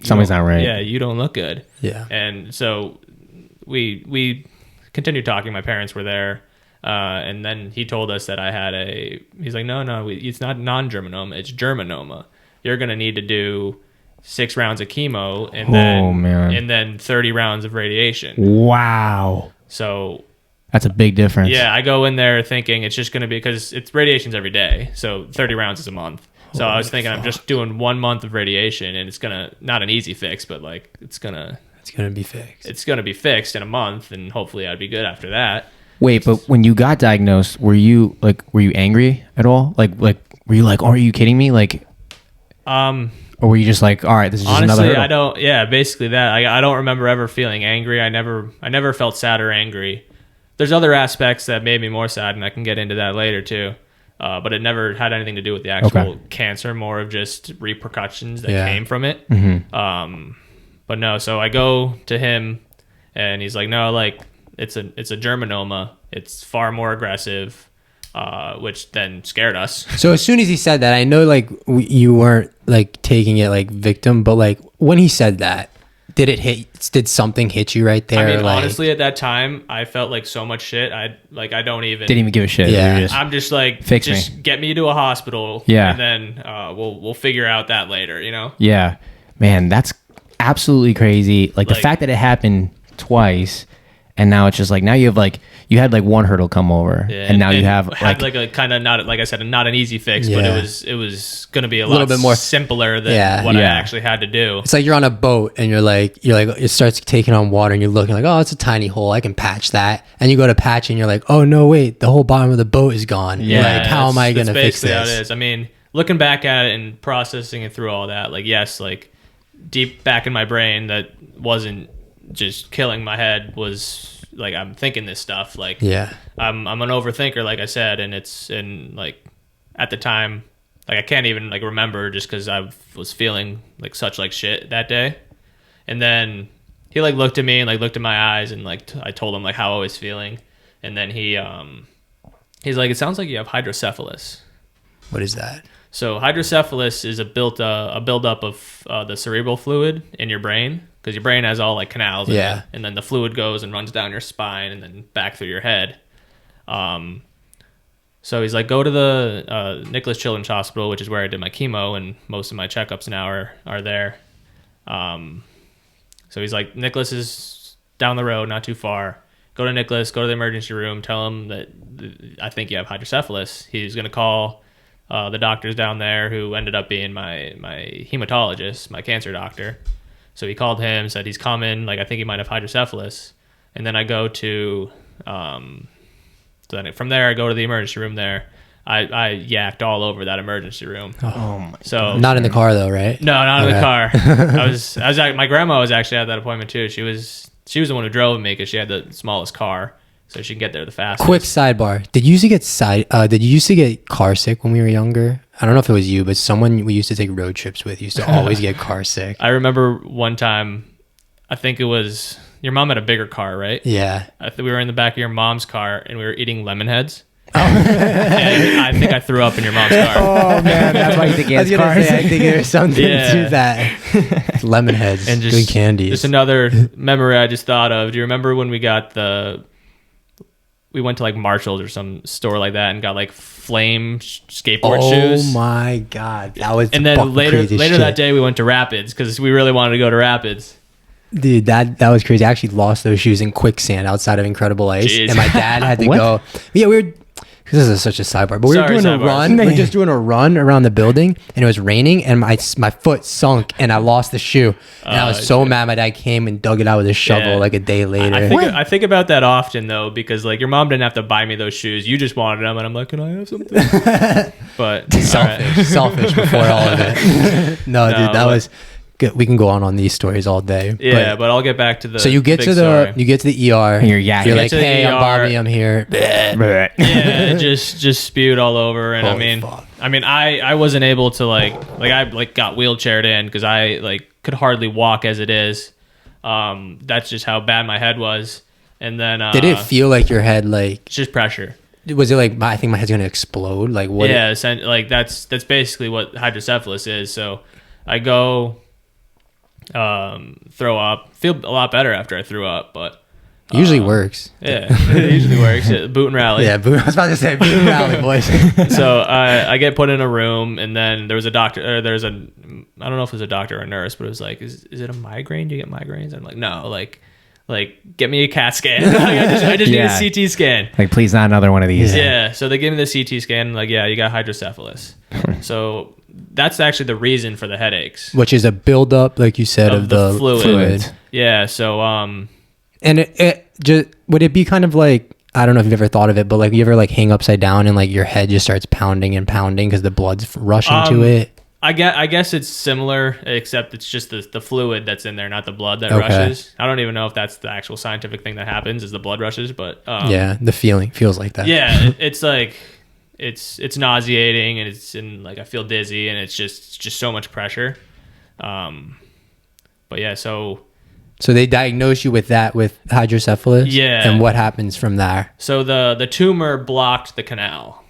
something's not right. Yeah, you don't look good. Yeah. And so we continued talking. My parents were there. And then he told us that I had he's like, no, it's not non-germinoma, it's germinoma. You're going to need to do 6 rounds of chemo and then 30 rounds of radiation. Wow. So that's a big difference. Yeah. I go in there thinking it's just going to be, because it's radiation's every day. So 30 rounds is a month. So I was thinking I'm just doing 1 month of radiation, and it's going to, not an easy fix, but like, it's going to be fixed. It's going to be fixed in a month, and hopefully I'd be good after that. Wait, but when you got diagnosed, were you angry at all? Like were you like, oh, are you kidding me? Like, or were you just like, all right, this is just honestly, another hurdle? basically that. I don't remember ever feeling angry. I never felt sad or angry. There's other aspects that made me more sad, and I can get into that later too. But it never had anything to do with the actual cancer, more of just repercussions that came from it. Mm-hmm. But no, so I go to him, and he's like, no, like, it's a germinoma. It's far more aggressive, which then scared us. So as soon as he said that, I know like you weren't like taking it like victim, but like when he said that, did something hit you right there? I mean, like, honestly, at that time, I felt like so much shit. I didn't even give a shit. Yeah. I'm just like, get me to a hospital. Yeah. And then we'll figure out that later, you know? Yeah. Man, that's absolutely crazy. Like the fact that it happened twice. And now it's just like, now you had like one hurdle come over, and now you have like a kind of, not, like I said, not an easy fix, but it was going to be a little bit more simpler than what I actually had to do. It's like you're on a boat, and you're like it starts taking on water, and you're looking like, oh, it's a tiny hole, I can patch that, and you go to patch, and you're like, oh no, wait, the whole bottom of the boat is gone. Yeah, like, how am I going to fix this? How it is. I mean, looking back at it and processing it through all that, like, yes, like deep back in my brain, that wasn't just killing my head, was like, I'm thinking this stuff, like, I'm an overthinker, like I said, and like at the time, like I can't even like remember, just because I was feeling like such like shit that day. And then he like looked at me and like looked at my eyes, and like I told him like how I was feeling, and then he's like, it sounds like you have hydrocephalus. What is that? So hydrocephalus is a buildup of the cerebral fluid in your brain, because your brain has all like canals in it, and then the fluid goes and runs down your spine and then back through your head. So he's like, go to the Nicholas Children's Hospital, which is where I did my chemo, and most of my checkups now are there. So he's like, Nicholas is down the road, not too far. Go to Nicholas, go to the emergency room, tell him that I think you have hydrocephalus. He's going to call the doctors down there, who ended up being my hematologist, my cancer doctor. So he called him, said he's coming, like, I think he might have hydrocephalus. And then I go to, so then from there I go to the emergency room there. I yacked all over that emergency room. Oh my! So not in the car though, right? No, not in the car. My grandma was actually at that appointment too. She was the one who drove me, because she had the smallest car, so she can get there the fastest. Quick sidebar: Did you used to get car sick when we were younger? I don't know if it was you, but someone we used to take road trips with used to always get car sick. I remember one time, I think it was your mom had a bigger car, right? Yeah. We were in the back of your mom's car, and we were eating lemon heads. Oh. And I think I threw up in your mom's car. Oh man, that's why you think he has cars. I think there's something to that. Lemon heads and just good candies. Just another memory I just thought of. Do you remember when we went to like Marshall's or some store like that and got like flame skateboard shoes? Oh my god, that was. And then later that day we went to Rapids, because we really wanted to go to Rapids. Dude, that was crazy. I actually lost those shoes in quicksand outside of Incredible Ice. Jeez. And my dad had to go. Yeah, This is such a sidebar, but we were doing sidebars. a run. We were just doing a run around the building, and it was raining, and my foot sunk, and I lost the shoe. And I was so mad. My dad came and dug it out with a shovel like a day later. I think about that often though, because like your mom didn't have to buy me those shoes. You just wanted them, and I'm like, can I have something? But selfish before all of it. No, dude, that was good. We can go on these stories all day. Yeah, but I'll get back to the. So you get to the ER. You're like, hey, I'm Bobby. I'm here. Yeah, just spewed all over, and I wasn't able to I got wheelchaired in because I could hardly walk as it is. That's just how bad my head was. And then did it feel like your head just pressure? Was it like I think my head's gonna explode? Like what? Yeah, that's basically what hydrocephalus is. So I go throw up, feel a lot better after I threw up, but usually works. Yeah, it usually works. Boot and rally. Yeah, I was about to say boot and rally, boys. So I get put in a room, and then there was a doctor. I don't know if it was a doctor or a nurse, but it was like, is it a migraine? Do you get migraines? I'm like, no, like get me a CAT scan. I just need a CT scan. Like, please, not another one of these. Yeah. So they gave me the CT scan. Like, yeah, you got hydrocephalus. So that's actually the reason for the headaches, which is a buildup, like you said, of the fluid. Yeah. So and it just would it be kind of like, I don't know if you've ever thought of it, but like you ever like hang upside down and like your head just starts pounding and pounding because the blood's rushing to it? I guess it's similar, except it's just the fluid that's in there, not the blood that rushes. I don't even know if that's the actual scientific thing that happens, is the blood rushes, but yeah, the feeling feels like that. Yeah, it's like it's nauseating, and I feel dizzy, and it's just so much pressure. But yeah, so they diagnose you with hydrocephalus. Yeah, and what happens from there? So the tumor blocked the canal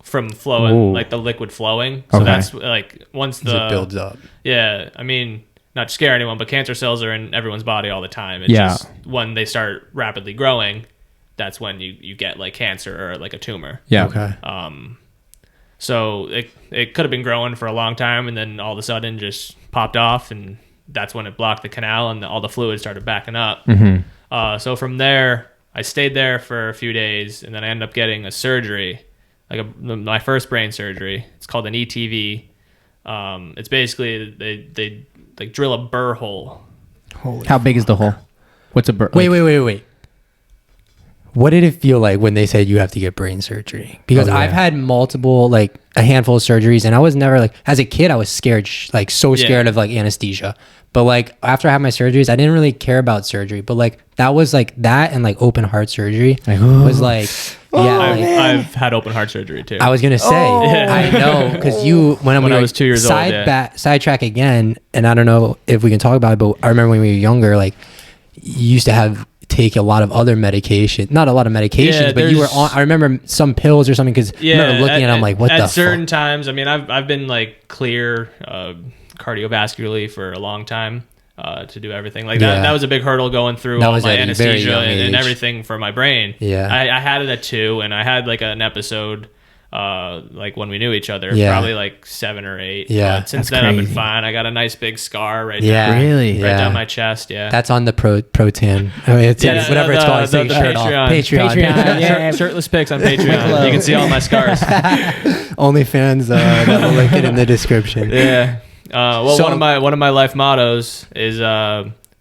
from flowing, like the liquid flowing. So that's like once it builds up. Yeah, I mean, not to scare anyone, but cancer cells are in everyone's body all the time. It's just when they start rapidly growing, that's when you get like cancer or like a tumor. Yeah. Okay. So it could have been growing for a long time, and then all of a sudden just popped off, and that's when it blocked the canal, and all the fluid started backing up. Mm-hmm. So from there, I stayed there for a few days, and then I ended up getting a surgery. My first brain surgery. It's called an ETV. It's basically they like drill a burr hole. How big is the hole? What's a burr? Wait. What did it feel like when they said you have to get brain surgery? Because I've had multiple, like a handful of surgeries, and I was never like, as a kid, I was scared, scared of like anesthesia. But like after I had my surgeries, I didn't really care about surgery. But like that was like that, and like open heart surgery was like, I've had open heart surgery too. I was gonna say, I know, because when I was 2 years old. Sidetrack again, and I don't know if we can talk about it, but I remember when we were younger, like you used to take a lot of other medication, not a lot of medications, but you were on, I remember some pills or something, because I remember looking at I'm like, what the fuck? At certain times, I mean, I've been like clear cardiovascularly for a long time to do everything like that. That was a big hurdle going through all my anesthesia and everything for my brain. I had it at 2, and I had like an episode like when we knew each other, probably like 7 or 8. But since then I've been fine. I got a nice big scar right down, right down my chest. That's on the protein. I mean, it's whatever it's called. Take your shirt off. Patreon. Shirtless pics on Patreon. You can see all my scars. OnlyFans. I'll link it in the description. One of my life mottos is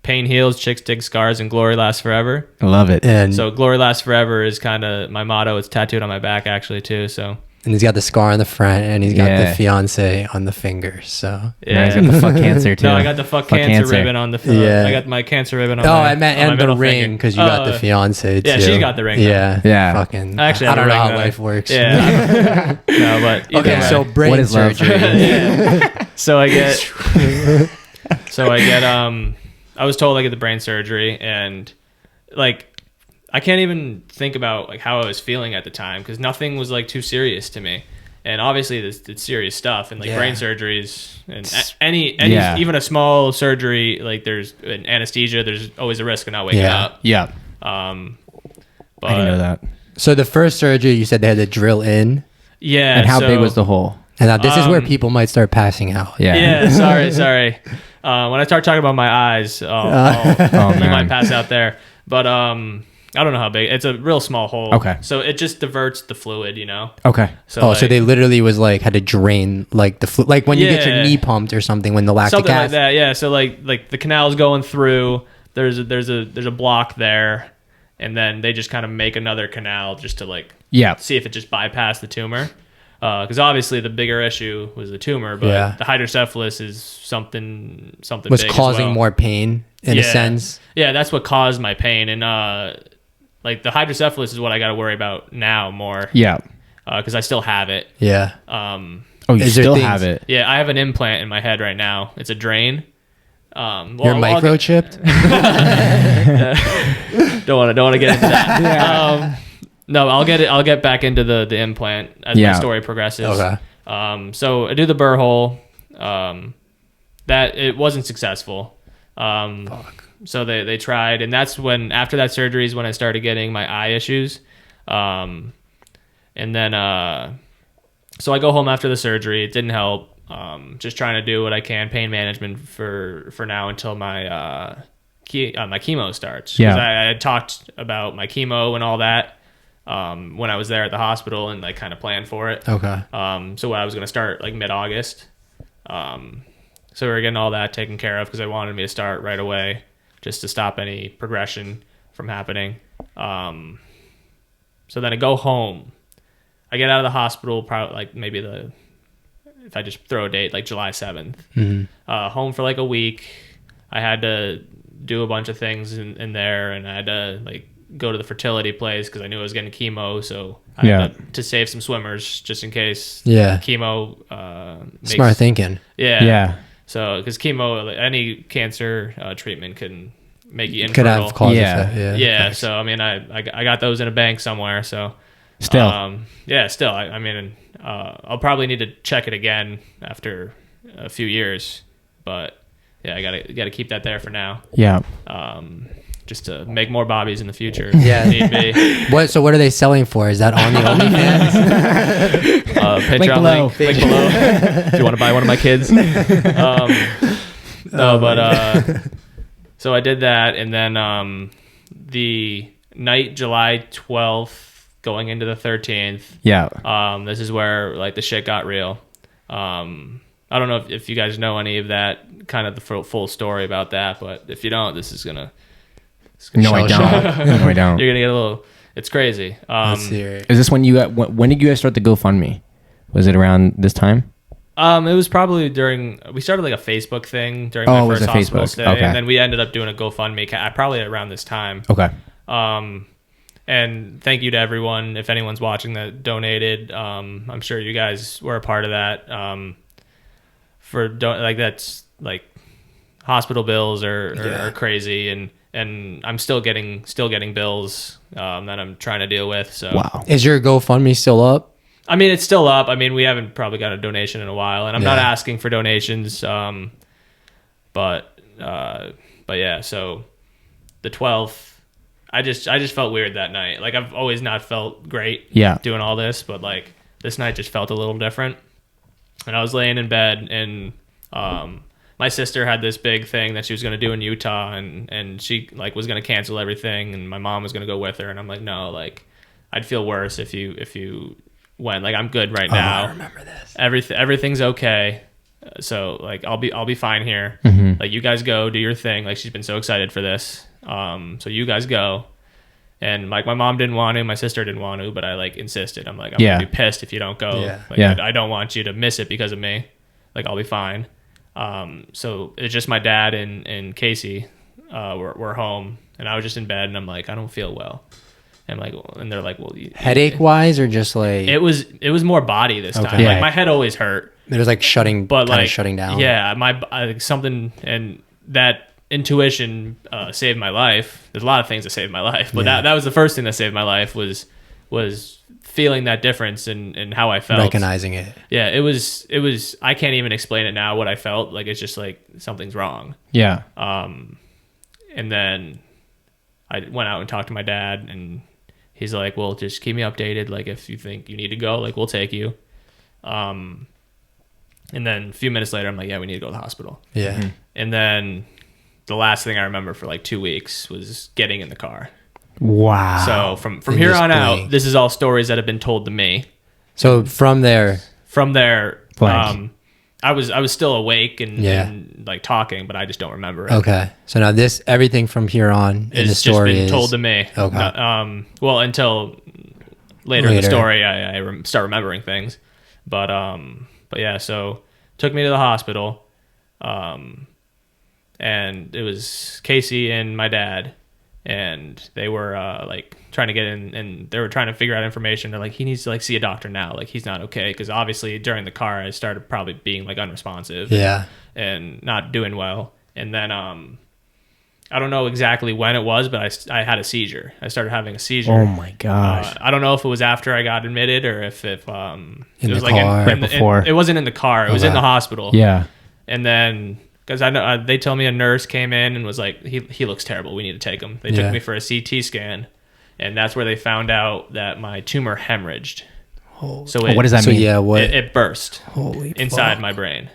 pain heals, chicks dig scars, and glory lasts forever. I love it. And so glory lasts forever is kind of my motto. It's tattooed on my back actually too. So. And he's got the scar on the front, and he's got the fiance on the finger. So he's got the fuck cancer too. No, I got the fuck cancer ribbon on the. I got my cancer ribbon on. I meant and the ring, because you got the fiance too. Yeah, she got the ring. Yeah. Fucking. Actually, I don't know how life works. Yeah. No, but okay. So brain surgery. So I get. I was told I get the brain surgery, and like. I can't even think about like how I was feeling at the time, because nothing was like too serious to me, and obviously it's serious stuff, and like brain surgeries and any even a small surgery, like there's an anesthesia, there's always a risk of not waking up. But I didn't know that. So the first surgery, you said they had to drill in. Yeah. And how big was the hole? And now this is where people might start passing out. Yeah. Sorry. When I start talking about my eyes, you might pass out there. But I don't know how big. It's a real small hole. Okay. So it just diverts the fluid, you know. Okay. So so they literally was like had to drain like the fluid, like when you get your knee pumped or something when the lactic something acid. like that. Yeah. So like the canal's going through. There's a block there, and then they just kind of make another canal just to like see if it just bypassed the tumor. Because obviously the bigger issue was the tumor, but the hydrocephalus is something was big causing as well. more pain in a sense. Yeah, that's what caused my pain, and like the hydrocephalus is what I got to worry about now more. Yeah, because I still have it. Yeah. You still have it? Yeah, I have an implant in my head right now. It's a drain. You're microchipped. Don't want to get into that. No, I'll get back into the implant as my story progresses. Okay. So I do the burr hole. That it wasn't successul. So they tried, and that's when after that surgery is when I started getting my eye issues. And then so I go home after the surgery. It didn't help. Just trying to do what I can, pain management for now until my my chemo starts. Yeah. I had talked about my chemo and all that when I was there at the hospital and like kind of planned for it. Okay. So I was going to start like mid-August. So we were getting all that taken care of because I wanted me to start right away just to stop any progression from happening. So then I go home. I get out of the hospital probably like maybe if I just throw a date, like July 7th. Mm-hmm. Home for like a week. I had to do a bunch of things in there, and I had to like go to the fertility place because I knew I was getting chemo, so I had to save some swimmers just in case. Yeah. Chemo. Smart thinking. Yeah. Yeah. So because chemo, any cancer treatment can make you Could infertile. have causes Yeah. So I mean, I got those in a bank somewhere. So still. Still. I mean, I'll probably need to check it again after a few years, but yeah, I gotta keep that there for now. Yeah. Just to make more Bobbies in the future. Yeah. If need be. So what are they selling for? Is that on the OnlyFans? Link below. Link below. If you want to buy one of my kids. So I did that, and then the night July 12th going into the 13th. Yeah. This is where like the shit got real. I don't know if you guys know any of that, kind of the full story about that, but if you don't, this is gonna. No, I don't. No, I don't. You're gonna get a little. It's crazy. Is this when you when did you guys start the GoFundMe? Was it around this time? It was probably we started like a Facebook thing during my first hospital stay, and then we ended up doing a GoFundMe probably around this time. Okay. And thank you to everyone, if anyone's watching, that donated. I'm sure you guys were a part of that. That's like hospital bills are crazy, and I'm still getting bills that I'm trying to deal with. So wow. Is your GoFundMe still up? I mean, it's still up. I mean, we haven't probably got a donation in a while, and I'm not asking for donations. But yeah. So the 12th, I just felt weird that night. Like I've always not felt great. Doing all this, but like this night just felt a little different. And I was laying in bed, and my sister had this big thing that she was going to do in Utah, and she like was going to cancel everything, and my mom was going to go with her, and I'm like, no, like I'd feel worse if you went. Like I'm good right now. I remember this. Everything's okay. So like I'll be fine here. Mm-hmm. Like you guys go do your thing. Like she's been so excited for this. So you guys go. And like my mom didn't want to, my sister didn't want to, but I like insisted. I'm like, I'm gonna be pissed if you don't go. Yeah. I don't want you to miss it because of me. Like I'll be fine. So it's just my dad and Casey were home, and I was just in bed, and I'm like, I don't feel well. And like, and they're like, well, headache wise or just like it was more body this time. Yeah. Like my head always hurt. It was like shutting down. Yeah, something, and that intuition saved my life. There's a lot of things that saved my life, but that was the first thing that saved my life was feeling that difference in how I felt, recognizing it. Yeah, it was I can't even explain it now what I felt. Like it's just like something's wrong. Yeah. And then I went out and talked to my dad, and he's like, well, just keep me updated. Like if you think you need to go, like we'll take you. And then a few minutes later, I'm like, yeah, we need to go to the hospital. Yeah. Mm-hmm. And then the last thing I remember for like 2 weeks was getting in the car. Wow. So from here on out, this is all stories that have been told to me. So from there, I was still awake and like talking, but I just don't remember it. Okay. So now everything from here on in the story just been told to me. Okay. Well, until later in the story, I start remembering things. But yeah, so took me to the hospital. And it was Casey and my dad, and they were like trying to get in, and they were trying to figure out information. They're like, he needs to like see a doctor now. Like, he's not okay. Because obviously during the car, I started probably being like unresponsive. Yeah. And not doing well. And then I don't know exactly when it was, but I had a seizure. I started having a seizure. Oh my gosh. I don't know if it was after I got admitted or if it was the like car. Right before. it wasn't in the car. It was in the hospital. Yeah. And then, because I know they tell me a nurse came in and was like, he looks terrible. We need to take him. They took me for a CT scan, and that's where they found out that my tumor hemorrhaged. So what does that mean? It burst inside my brain.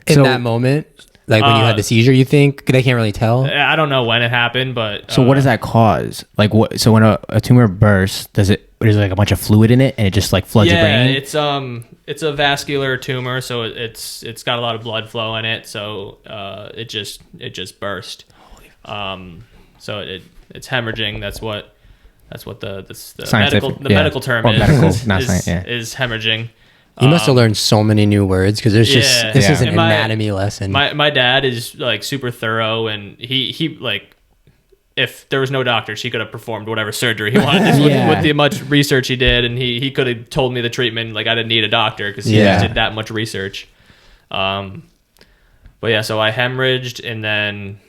In that moment, like when you had the seizure, you think they can't really tell? I don't know when it happened, but so what does that cause? Like what? So when a tumor bursts, there's like a bunch of fluid in it and it just like floods your brain? It's a vascular tumor, so it's got a lot of blood flow in it, so it just burst. So it's hemorrhaging. That's what the medical term is hemorrhaging. You must have learned so many new words, because this is an anatomy lesson. My dad is like super thorough, and he like, if there was no doctor, he could have performed whatever surgery he wanted with the much research he did, and he could have told me the treatment. Like, I didn't need a doctor because he just did that much research. But yeah, so I hemorrhaged, and then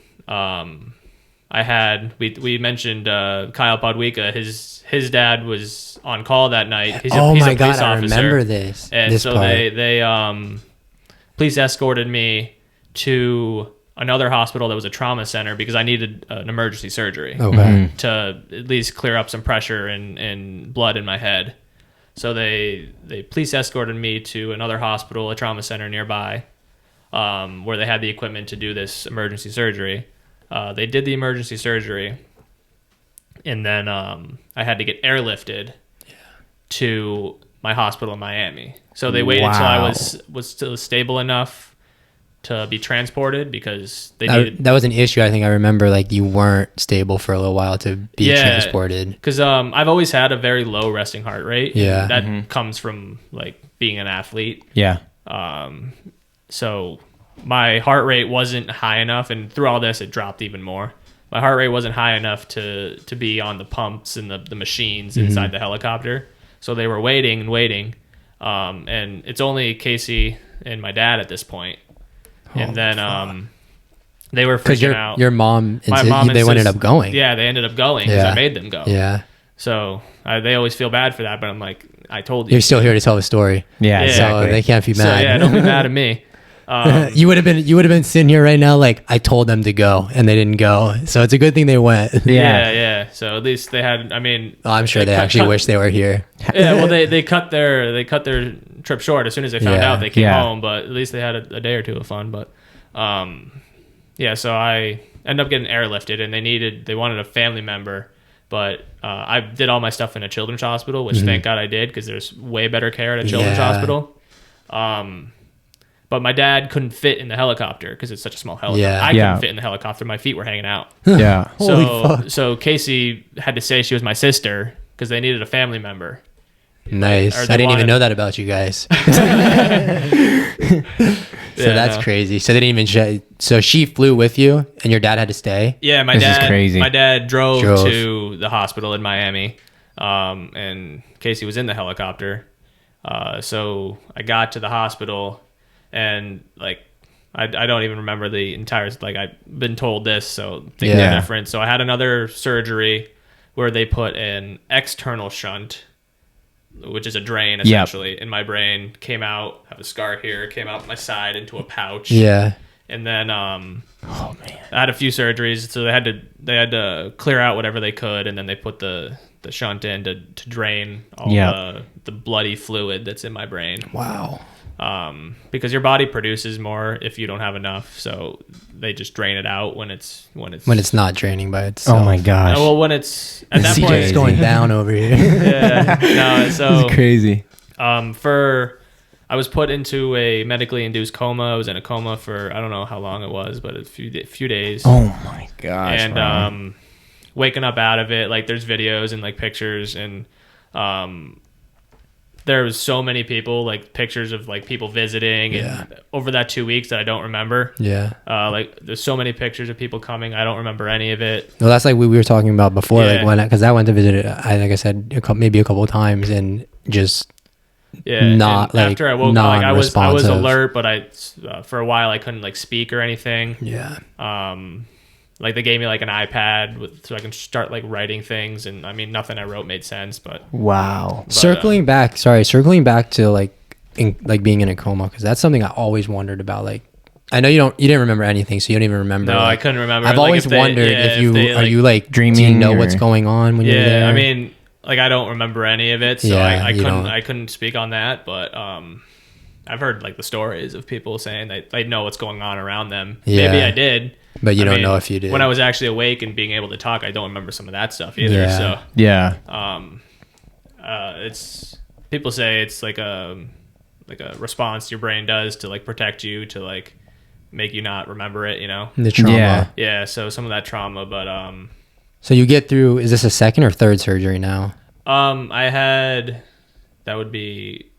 we mentioned Kyle Podwika. His dad was on call that night. He's a police officer. I remember this. And this so part. they police escorted me to another hospital that was a trauma center because I needed an emergency surgery to at least clear up some pressure and blood in my head. So they police escorted me to another hospital, a trauma center nearby, where they had the equipment to do this emergency surgery. They did the emergency surgery, and then I had to get airlifted to my hospital in Miami. So they waited till I was still stable enough to be transported, because that was an issue. I think I remember, like, you weren't stable for a little while to be transported. Because I've always had a very low resting heart rate. Yeah, that comes from like being an athlete. Yeah. So my heart rate wasn't high enough, and through all this, it dropped even more. My heart rate wasn't high enough to be on the pumps and the machines inside the helicopter. So they were waiting, and it's only Casey and my dad at this point. And then they were freaking out. Your mom, my mom they ended up going. Yeah, they ended up going because I made them go. Yeah. So they always feel bad for that, but I'm like, I told you. You're still here to tell the story. Yeah, exactly. So they can't be mad. So yeah, don't be mad at me. You would have been sitting here right now like, I told them to go and they didn't go, so it's a good thing they went. Yeah. So at least they had. I mean, I'm sure they actually wish they were here. Yeah, well, they cut their trip short as soon as they found out they came home, but at least they had a day or two of fun. But so I ended up getting airlifted, and they wanted a family member, but I did all my stuff in a children's hospital, which thank God I did, because there's way better care at a children's hospital. But my dad couldn't fit in the helicopter because it's such a small helicopter. I couldn't fit in the helicopter. My feet were hanging out. Yeah. So Casey had to say she was my sister because they needed a family member. Nice. I didn't even know that about you guys. That's crazy. So they didn't even so she flew with you and your dad had to stay? Yeah, my dad drove to the hospital in Miami, and Casey was in the helicopter. So I got to the hospital, and like I don't even remember the entire, like, I've been told this, so things are different. So I had another surgery where they put an external shunt, which is a drain essentially, in my brain. Came out, have a scar here, came out my side into a pouch. Yeah. And then I had a few surgeries, so they had to clear out whatever they could, and then they put the shunt in to drain all the bloody fluid that's in my brain. Wow. because your body produces more if you don't have enough. So they just drain it out when it's not draining by itself. Oh my gosh. Well, when it's at that point, it's going down over here. Yeah, no, so this is crazy. I was put into a medically induced coma. I was in a coma for I don't know how long it was, but a few days. Oh my gosh. And waking up out of it, like there's videos and like pictures, and there was so many people, like pictures of like people visiting and over that 2 weeks that I don't remember. Yeah. Like there's so many pictures of people coming. I don't remember any of it. No, that's like we were talking about before, because I went to visit it, like I said, maybe a couple of times, and just not like after I woke up, like I was alert, but I for a while I couldn't like speak or anything. Yeah. Like they gave me like an iPad so I can start like writing things, and I mean nothing I wrote made sense, but wow. Circling back to like being in a coma, because that's something I always wondered about. Like I know you didn't remember anything, so you don't even remember. No, like, I couldn't remember. I've always wondered if are you like dreaming, do you know what's going on when you're there? I mean, like I don't remember any of it, so I couldn't speak on that, but I've heard like the stories of people saying that they know what's going on around them. Yeah. Maybe I did, but you don't know if you did. When I was actually awake and being able to talk, I don't remember some of that stuff either. Yeah. So it's people say it's like a response your brain does to like protect you, to like make you not remember it, you know? The trauma. Yeah, so some of that trauma, but so you get through, is this a second or third surgery now? I had, that would be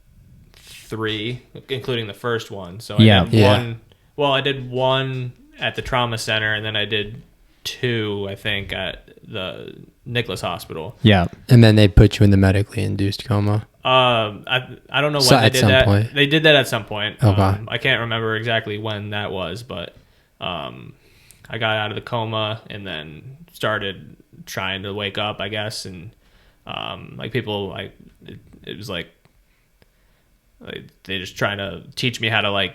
3, including the first one. So I did one. Well, I did 1 at the trauma center, and then I did 2, I think, at the Nicholas Hospital. Yeah. And then they put you in the medically induced coma. I don't know when they did that. Point. They did that at some point. Okay. I can't remember exactly when that was, but I got out of the coma and then started trying to wake up, I guess, and like people, like it was like they just trying to teach me how to like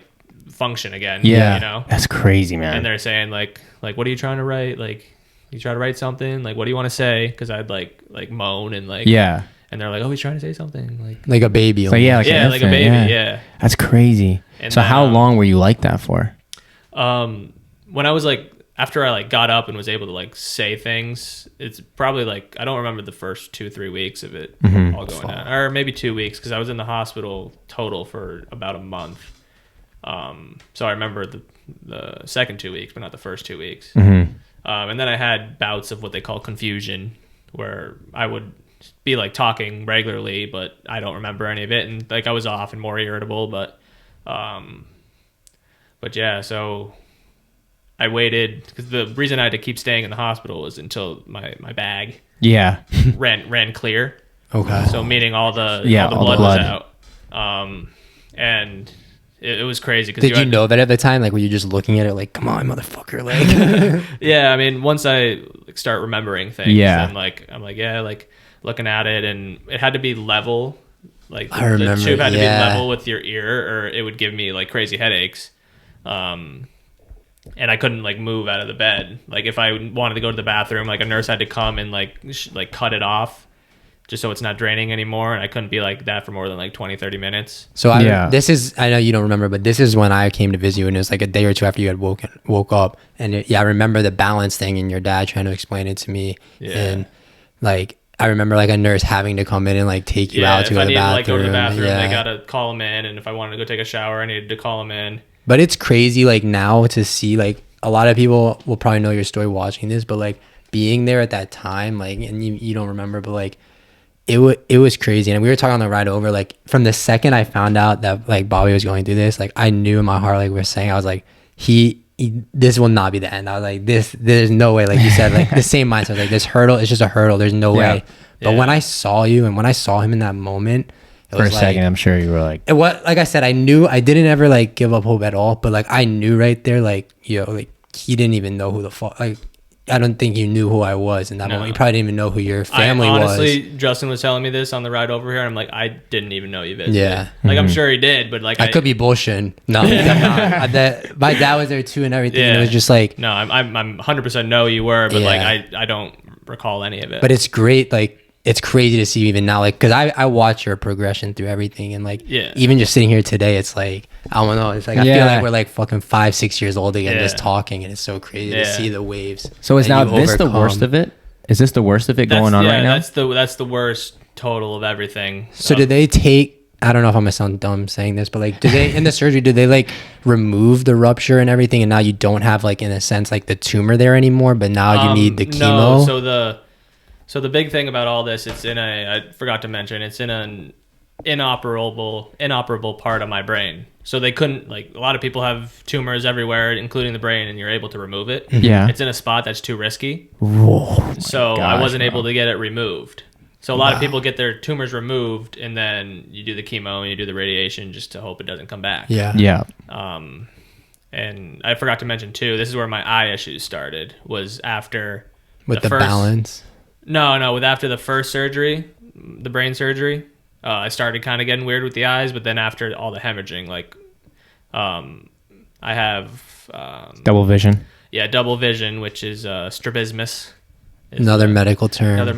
function again. Yeah, you know, that's crazy, man. And they're saying like what are you trying to write? Like you try to write something. Like what do you want to say? Because I'd like moan and like and they're like, oh, he's trying to say something like a baby. So, like a baby. Yeah, that's crazy. And so then, how long were you like that for? When I was like, after I like got up and was able to like say things, it's probably like, I don't remember the first 2-3 weeks of it all going on, or maybe 2 weeks, because I was in the hospital total for about a month. So I remember the second 2 weeks, but not the first 2 weeks. And then I had bouts of what they call confusion, where I would be like talking regularly, but I don't remember any of it, and like I was off and more irritable. But yeah, so I waited, because the reason I had to keep staying in the hospital was until my bag ran clear. Okay. So meaning all the blood was out. And it was crazy. Did you know that at the time? Like, were you just looking at it like, come on, motherfucker? Like, yeah, I mean, once I start remembering things, then like I'm like, yeah, like looking at it, and it had to be level. Like the tube had to be level with your ear, or it would give me like crazy headaches. And I couldn't like move out of the bed. Like if I wanted to go to the bathroom, like a nurse had to come and like cut it off, just so it's not draining anymore. And I couldn't be like that for more than like 20-30 minutes. So this is, I know you don't remember, but this is when I came to visit you, and it was like a day or two after you had woke up. And I remember the balance thing and your dad trying to explain it to me. Yeah. And like, I remember like a nurse having to come in and like take you out to the bathroom. If I needed to like go to the bathroom, they gotta call him in. And if I wanted to go take a shower, I needed to call him in. But it's crazy like now to see, like a lot of people will probably know your story watching this, but like being there at that time, like, and you don't remember, but like it was crazy. And we were talking on the ride over, like from the second I found out that like Bobby was going through this, like I knew in my heart, like we were saying, I was like, this will not be the end. I was like, there's no way. Like you said, like the same mindset, like this hurdle is just a hurdle. There's no way. But when I saw you and when I saw him in that moment, for a second, I'm sure you were like, like I said, I knew, I didn't ever like give up hope at all, but like I knew right there, like, like he didn't even know who the fuck, like I don't think he knew who I was in that moment. He probably didn't even know who your family was. Honestly, Justin was telling me this on the ride over here, and I'm like, I didn't even know you visited. Yeah. Like I'm sure he did, but like I could be bullshitting. No, my dad was there too and everything. And it was just like, no, I'm 100% know you were, but like I don't recall any of it. But it's great, like it's crazy to see even now, like, because I watch your progression through everything, and like Yeah. even just sitting here today, it's like I don't know, it's like I feel like we're like fucking 5-6 years old again, just talking, and it's so crazy to see the waves. So is now this the worst of it? Is this the worst of it going on right now? That's the worst total of everything. So do they take? I don't know if I'm gonna sound dumb saying this, but like, do they in the surgery, do they like remove the rupture and everything, and now you don't have like, in a sense, like the tumor there anymore, but now you need the chemo? No, so the big thing about all this, I forgot to mention, it's in an inoperable part of my brain. So they couldn't, like, a lot of people have tumors everywhere, including the brain, and you're able to remove it. Yeah. It's in a spot that's too risky. So I wasn't able to get it removed. So a lot of people get their tumors removed, and then you do the chemo and you do the radiation just to hope it doesn't come back. Yeah. And I forgot to mention too, this is where my eye issues started, was after with the balance. No, with after the first surgery, the brain surgery, I started kind of getting weird with the eyes, but then after all the hemorrhaging, like, I have double vision. Yeah, double vision, which is strabismus. Another medical term.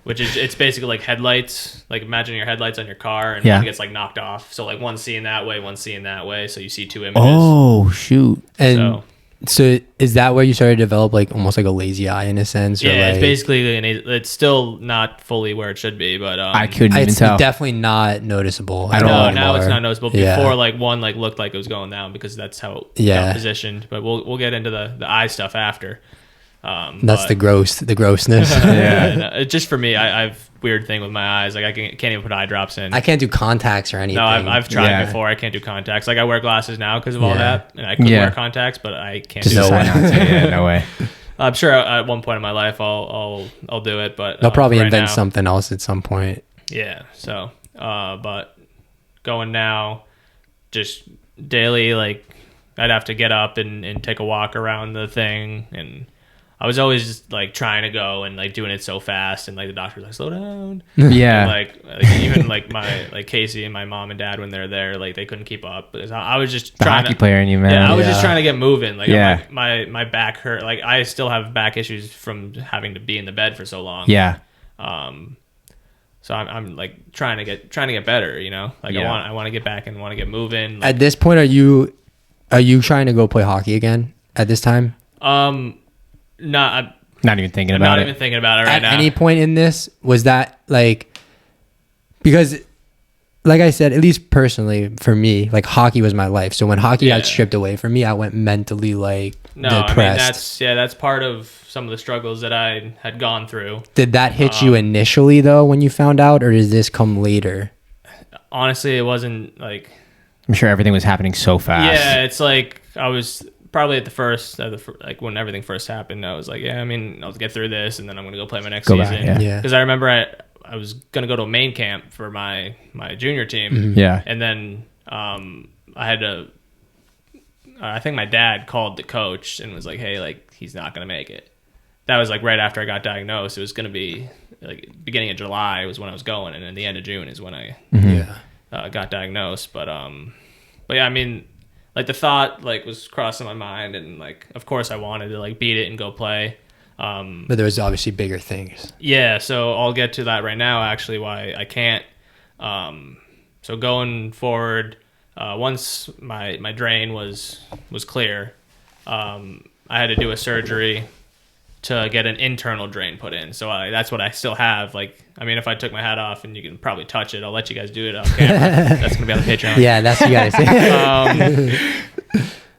Which is, it's basically like headlights. Like, imagine your headlights on your car, and one gets like knocked off. So like one's seeing that way, one's seeing that way. So you see two images. Oh shoot! And so is that where you started to develop like almost like a lazy eye in a sense? Or yeah, like, it's basically it's still not fully where it should be, but I couldn't even tell. It's definitely not noticeable. Now it's not noticeable. Before, like, one like looked like it was going down because that's how it got positioned. But we'll get into the eye stuff after. That's the grossness. Just for me, I have weird thing with my eyes. Like, I can't even put eye drops in. I can't do contacts or anything. No, I've tried before. I can't do contacts. Like, I wear glasses now because of all that, and I could wear contacts, but I can't. Just do that. No way. I'm sure at one point in my life I'll do it, but they'll probably invent something else at some point. Yeah. So, but going now, just daily, like, I'd have to get up and take a walk around the thing, and I was always just like trying to go and like doing it so fast, and like the doctor was like, slow down. Yeah. And, like even like my like Casey and my mom and dad, when they're there, like they couldn't keep up because I was just the hockey player in you, man. Yeah, I was just trying to get moving. Like, my back hurt. Like, I still have back issues from having to be in the bed for so long. Yeah. So I'm like trying to get better, you know? Like, I want to get back and want to get moving. Like, at this point, are you trying to go play hockey again at this time? Not even thinking about it. Not even thinking about it right now. At any point in this, was that like, because like I said, at least personally for me, like, hockey was my life. So when hockey got stripped away from me, I went mentally like depressed. I mean, that's part of some of the struggles that I had gone through. Did that hit you initially though when you found out, or did this come later? Honestly, it wasn't like, I'm sure everything was happening so fast. Yeah, it's like I was probably at the first, like when everything first happened, I was like, yeah, I mean, I'll get through this, and then I'm gonna go play my next season. Because I remember I was gonna go to a main camp for my junior team. Mm-hmm. Yeah, and then I had to. I think my dad called the coach and was like, hey, like, he's not gonna make it. That was like right after I got diagnosed. It was gonna be like beginning of July was when I was going, and then the end of June is when I got diagnosed. But yeah, I mean, like, the thought like was crossing my mind, and like, of course I wanted to like beat it and go play. But there was obviously bigger things. Yeah, so I'll get to that right now, actually, why I can't. So going forward, once my drain was clear, I had to do a surgery to get an internal drain put in. So that's what I still have. Like, I mean, if I took my hat off, and you can probably touch it, I'll let you guys do it on camera. That's gonna be on the Patreon. Yeah, that's you guys.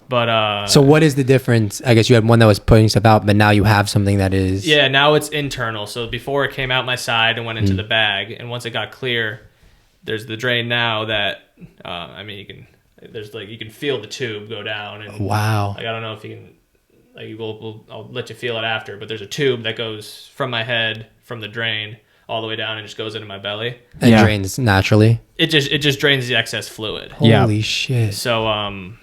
But so what is the difference? I guess you had one that was putting stuff out, but now you have something that is. Yeah, now it's internal. So before it came out my side and went into the bag, and once it got clear, there's the drain now that I mean, you can feel the tube go down. And wow. Like, I don't know if you can. Like, I'll let you feel it after, but there's a tube that goes from my head, from the drain, all the way down, and just goes into my belly. And drains naturally. It just drains the excess fluid. Holy shit! So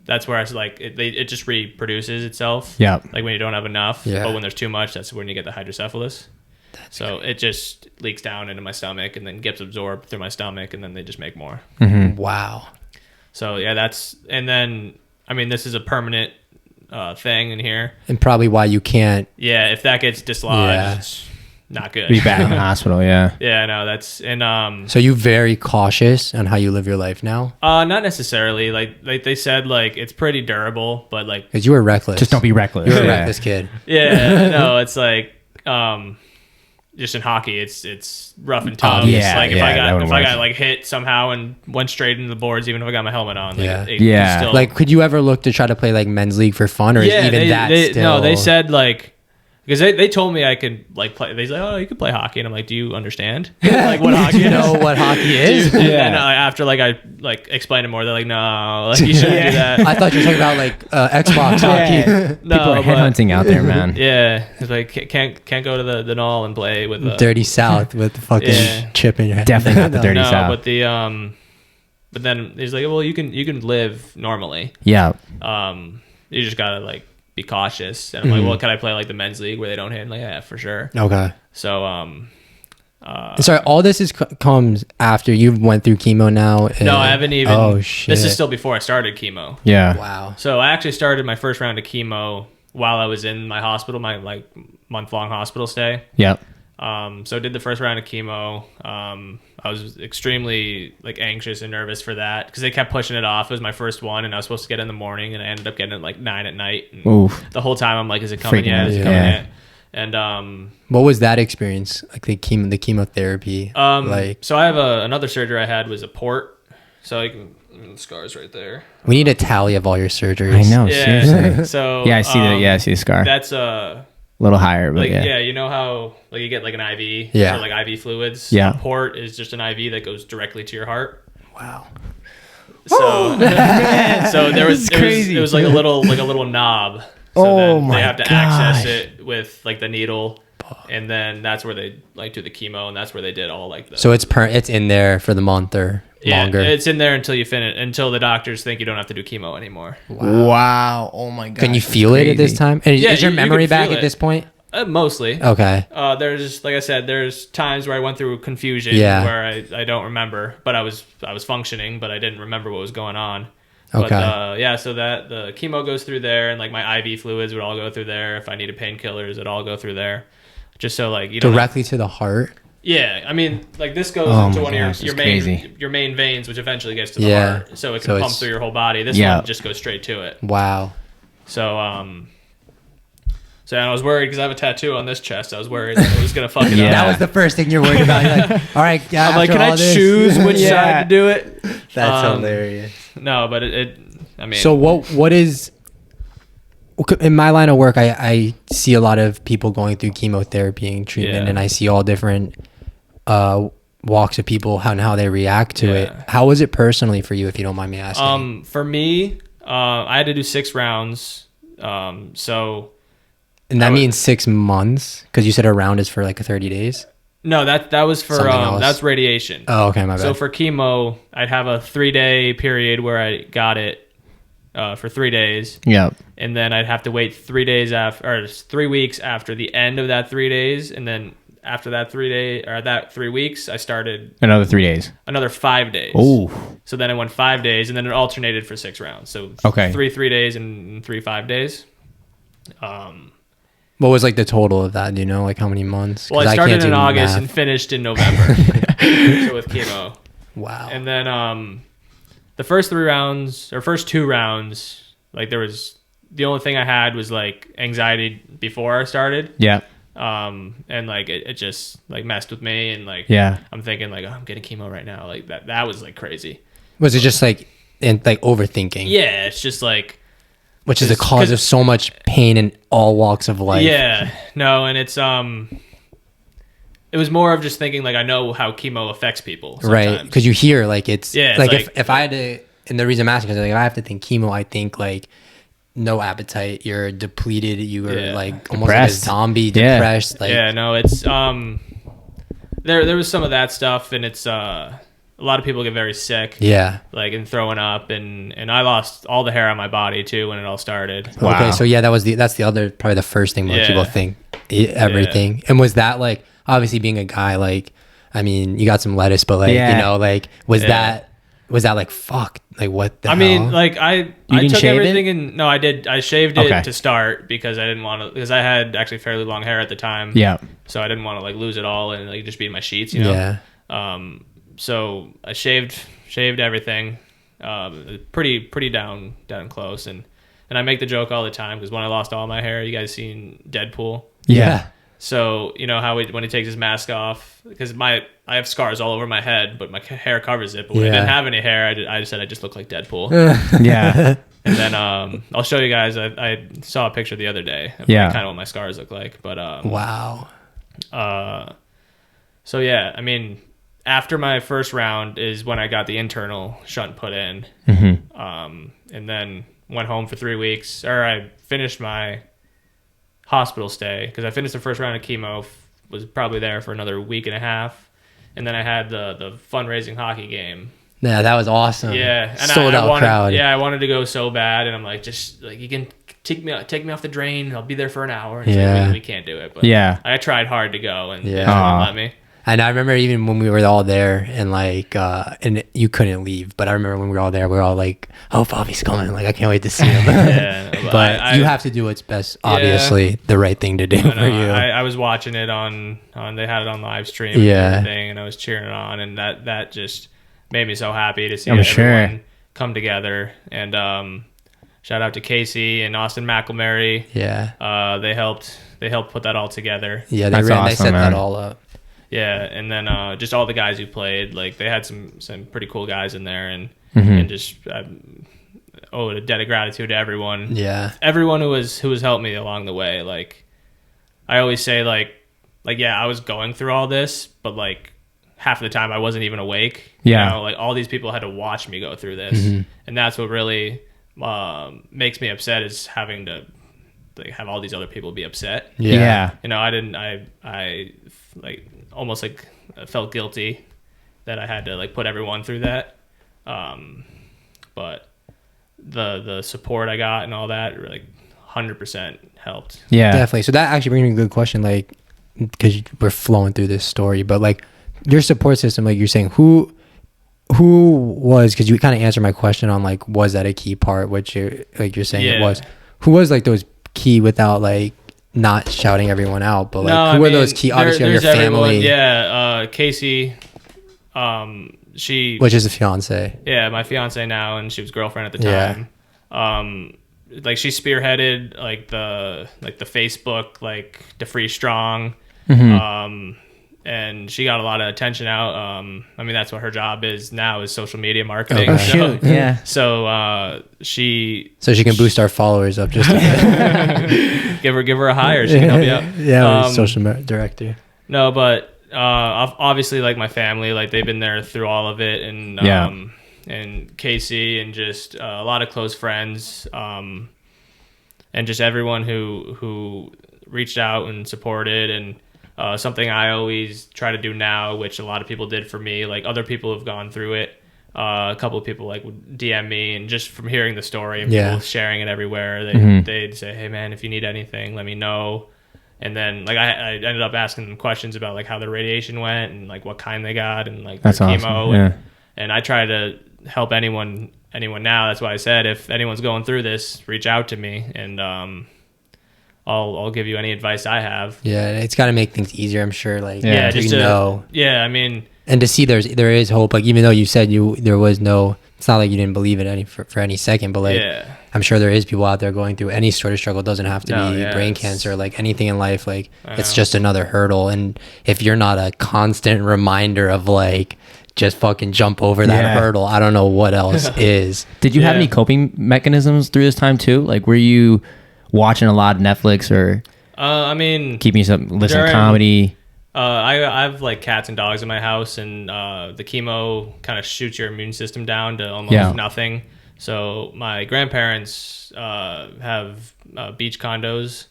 that's where it's like it just reproduces itself. Yeah. Like when you don't have enough. Yeah. But when there's too much, that's when you get the hydrocephalus. So it just leaks down into my stomach and then gets absorbed through my stomach, and then they just make more. Mm-hmm. Wow. So yeah, and then I mean, this is a permanent thing in here, and probably why you can't. Yeah, if that gets dislodged, not good. Be back in the hospital, yeah. Yeah, no, that's and So you very cautious on how you live your life now? Not necessarily. Like they said, like it's pretty durable, but like because you were reckless. Just don't be reckless. You're a reckless kid. Yeah, no, it's like just in hockey, it's rough and tough. Like if I got like hit somehow and went straight into the boards, even if I got my helmet on. Like, still, like could you ever look to try to play like men's league for fun, or is even still? No, they said like. Because they told me I could like play. They said, "Oh, you could play hockey," and I'm like, "Do you understand like what hockey? You know what hockey is?" And then after like I like explained it more, they're like, "No, like you shouldn't do that." I thought you were talking about like Xbox hockey. No, people are headhunting out there, man. Yeah, it's like can't go to the null and play with the Dirty South with the fucking chip in your head. Definitely not the Dirty South. But the but then he's like, "Well, you can live normally." Yeah. You just gotta like. Be cautious, and I'm like, well, can I play like the men's league where they don't hit? And like, yeah, for sure. Okay. So, sorry, all this comes after you went through chemo now. No, I haven't even. Oh shit! This is still before I started chemo. Yeah. Wow. So I actually started my first round of chemo while I was in my hospital, my like month-long hospital stay. Yep. So I did the first round of chemo. I was extremely like anxious and nervous for that because they kept pushing it off. It was my first one, and I was supposed to get it in the morning, and I ended up getting it like 9 at night. The whole time I'm like, "Is it coming yet? Is it coming yet?" And what was that experience like? The chemotherapy. So I have another surgery I had was a port. So I can the scars right there. We need a tally of all your surgeries. I know. Yeah. Seriously. So I see that. Yeah, I see the scar. That's a little higher, but like, you know how like you get like an IV for like IV fluids? Yeah. A port is just an IV that goes directly to your heart. Wow. So so there was it was like a little knob. So then they have to access it with like the needle, and then that's where they like do the chemo, and that's where they did all like the. So it's in there for the month or longer. It's in there until you finish, until the doctors think you don't have to do chemo anymore. Wow. Oh my god. Can you feel it at this time? And is your memory back at this point? Mostly. Okay. There's like I said, there's times where I went through confusion where I don't remember, but I was functioning, but I didn't remember what was going on. Okay. But so that the chemo goes through there, and like my IV fluids would all go through there. If I needed painkillers, it'd all go through there. Just so like you don't directly to the heart. Yeah, I mean, like this goes into one of your main veins, which eventually gets to the heart, so it can pump through your whole body. This one just goes straight to it. Wow. So I was worried because I have a tattoo on this chest. I was worried that it was gonna fuck it up. That was the first thing you're worried about. You're like, all right, I'm like, can I choose which side to do it? That's hilarious. No, but it. I mean, so what is? In my line of work, I see a lot of people going through chemotherapy and treatment, and I see all different walks of people and how they react to it. How was it personally for you, if you don't mind me asking? For me, I had to do 6 rounds. So. And that means 6 months, because you said a round is for like 30 days. No, that was for that's radiation. Oh, okay, my bad. So for chemo, I'd have a 3-day period where I got it for 3 days. Yeah. And then I'd have to wait 3 days after, or 3 weeks after the end of that 3 days, and then after that 3 weeks, I started another 3 days, another 5 days. Oh. So then I went 5 days, and then it alternated for 6 rounds. So 3 days and 3 5 days. What was like the total of that? Do you know like how many months? Well, I started in August and finished in November. So with chemo. Wow. And then the first 3 rounds or first 2 rounds, like there was the only thing I had was like anxiety before I started. Yeah. And like it just like messed with me, and like I'm thinking like, oh, I'm getting chemo right now. Like that was like crazy. Was it just like overthinking? Yeah, it's just like. Which is the cause of so much pain in all walks of life. Yeah, no, and it's it was more of just thinking like I know how chemo affects people, sometimes. Right? Because you hear like it's like it's if I had to, and the reason I'm asking is like if I have to think chemo, I think like no appetite, you're depleted, you are like almost like a zombie, depressed. Like no, it's there was some of that stuff, and it's a lot of people get very sick. Yeah. Like, and throwing up, and I lost all the hair on my body too when it all started. Wow. Okay, so that's the other, probably the first thing most people think, everything. And was that like, obviously being a guy, like, I mean, you got some lettuce, but like, you know, like, was that was that like, fuck, like what the hell? mean, like I took everything and no, I did. I shaved it to start because I didn't want to, because I had actually fairly long hair at the time. Yeah. So I didn't want to like lose it all and like just be in my sheets, you know? Yeah. So I shaved everything, pretty down close. And I make the joke all the time because when I lost all my hair, you guys seen Deadpool? Yeah. So you know how when he takes his mask off, because I have scars all over my head, but my hair covers it. But when I didn't have any hair, I said I just look like Deadpool. Yeah. And then I'll show you guys. I saw a picture the other day of kind of what my scars look like. But wow. So yeah, I mean, after my first round is when I got the internal shunt put in, and then went home for 3 weeks. Or I finished my hospital stay because I finished the first round of chemo, was probably there for another week and a half, and then I had the fundraising hockey game. Yeah, that was awesome. Yeah, and sold out crowd. Yeah, I wanted to go so bad, and I'm like, just like, you can take me off the drain. I'll be there for an hour. And like, we can't do it, but I tried hard to go, and they wouldn't let me. And I remember even when we were all there and like, and you couldn't leave, but I remember when we were all there, we were all like, oh, Bobby's coming. Like, I can't wait to see him. But you have to do what's best, obviously, the right thing to do for you. I was watching it on, they had it on live stream and everything, and I was cheering it on, and that just made me so happy to see everyone come together. And shout out to Casey and Austin McElmary. Yeah. They helped put that all together. Yeah, they set that all up. Yeah, and then just all the guys who played, like they had some pretty cool guys in there, and just owe a debt of gratitude to everyone. Yeah, everyone who has helped me along the way. Like I always say, like yeah, I was going through all this, but like half of the time I wasn't even awake. Yeah, you know, like all these people had to watch me go through this, and that's what really makes me upset, is having to like have all these other people be upset. Yeah. You know, I like almost like I felt guilty that I had to like put everyone through that. But the support I got and all that like 100% helped. Yeah, definitely. So that actually brings me a good question, like, because we're flowing through this story, but like your support system, like you're saying, who was, because you kind of answered my question on like, was that a key part, which you're saying it was. Who was like those key, without like not shouting everyone out, but like who were those key? Obviously, your family. Casey, she, which is a fiance. Yeah, my fiance now, and she was girlfriend at the time. Yeah. Like she spearheaded like the Facebook like DeFriest Strong. And she got a lot of attention out. I mean, that's what her job is now, is social media marketing. Oh, shoot. Yeah. So she can boost our followers up just a bit. give her a hire. She can help you out. Yeah, social director. No, but obviously, like my family, like they've been there through all of it, and and Casey, and just a lot of close friends, and just everyone who reached out and supported. And something I always try to do now, which a lot of people did for me, like other people have gone through it. A couple of people like would DM me, and just from hearing the story and people sharing it everywhere, they'd say, "Hey man, if you need anything, let me know." And then like I ended up asking them questions about like how the radiation went and like what kind they got and like their chemo. Yeah. And I try to help anyone now. That's why I said, if anyone's going through this, reach out to me, and I'll give you any advice I have. Yeah, it's got to make things easier, I'm sure. Like, just to know. Yeah, I mean, and to see there is hope. Like, even though you said there was no, it's not like you didn't believe it for any second, but like, I'm sure there is people out there going through any sort of struggle. It doesn't have to be brain cancer, like anything in life. Like, it's just another hurdle. And if you're not a constant reminder of like, just fucking jump over that hurdle, I don't know what else is. Did you have any coping mechanisms through this time too? Like, were you watching a lot of Netflix, or I mean, keeping yourself listening to comedy? I have like cats and dogs in my house, and the chemo kind of shoots your immune system down to almost nothing. So my grandparents have beach condos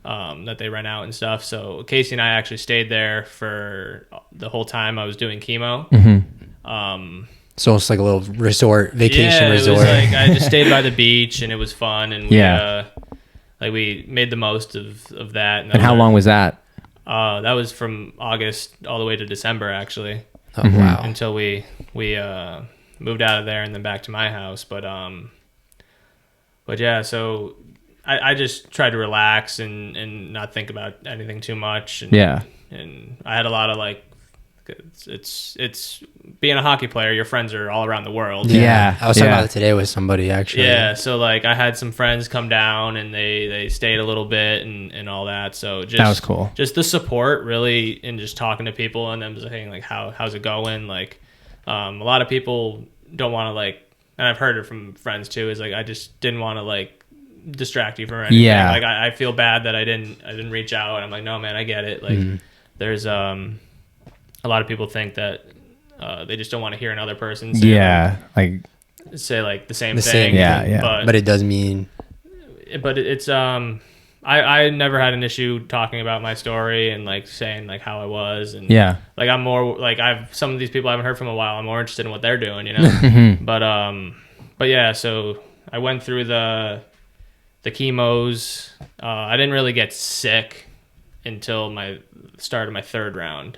that they rent out and stuff. So Casey and I actually stayed there for the whole time I was doing chemo. So it's like a little vacation resort. It was like I just stayed by the beach, and it was fun, and we made the most of that. And how long was that? That was from August all the way to December, actually. Oh wow! Until we moved out of there and then back to my house. But yeah, so I just tried to relax and not think about anything too much. And, and I had a lot of like, it's being a hockey player, your friends are all around the world. I was talking about it today with somebody actually. So like I had some friends come down and they stayed a little bit and all that. So just that was cool. Just the support really, and just talking to people and them saying like how's it going. Like a lot of people don't want to like, and I've heard it from friends too, is like I just didn't want to like distract you from anything. Like I feel bad that I didn't reach out, and I'm like, no man, I get it. Like there's a lot of people think that they just don't want to hear another person say say like the same thing. But it does mean. But it's I never had an issue talking about my story and like saying like how I was, and like I'm more like some of these people I haven't heard from in a while. I'm more interested in what they're doing, you know. But yeah, so I went through the chemos. I didn't really get sick until my start of my third round.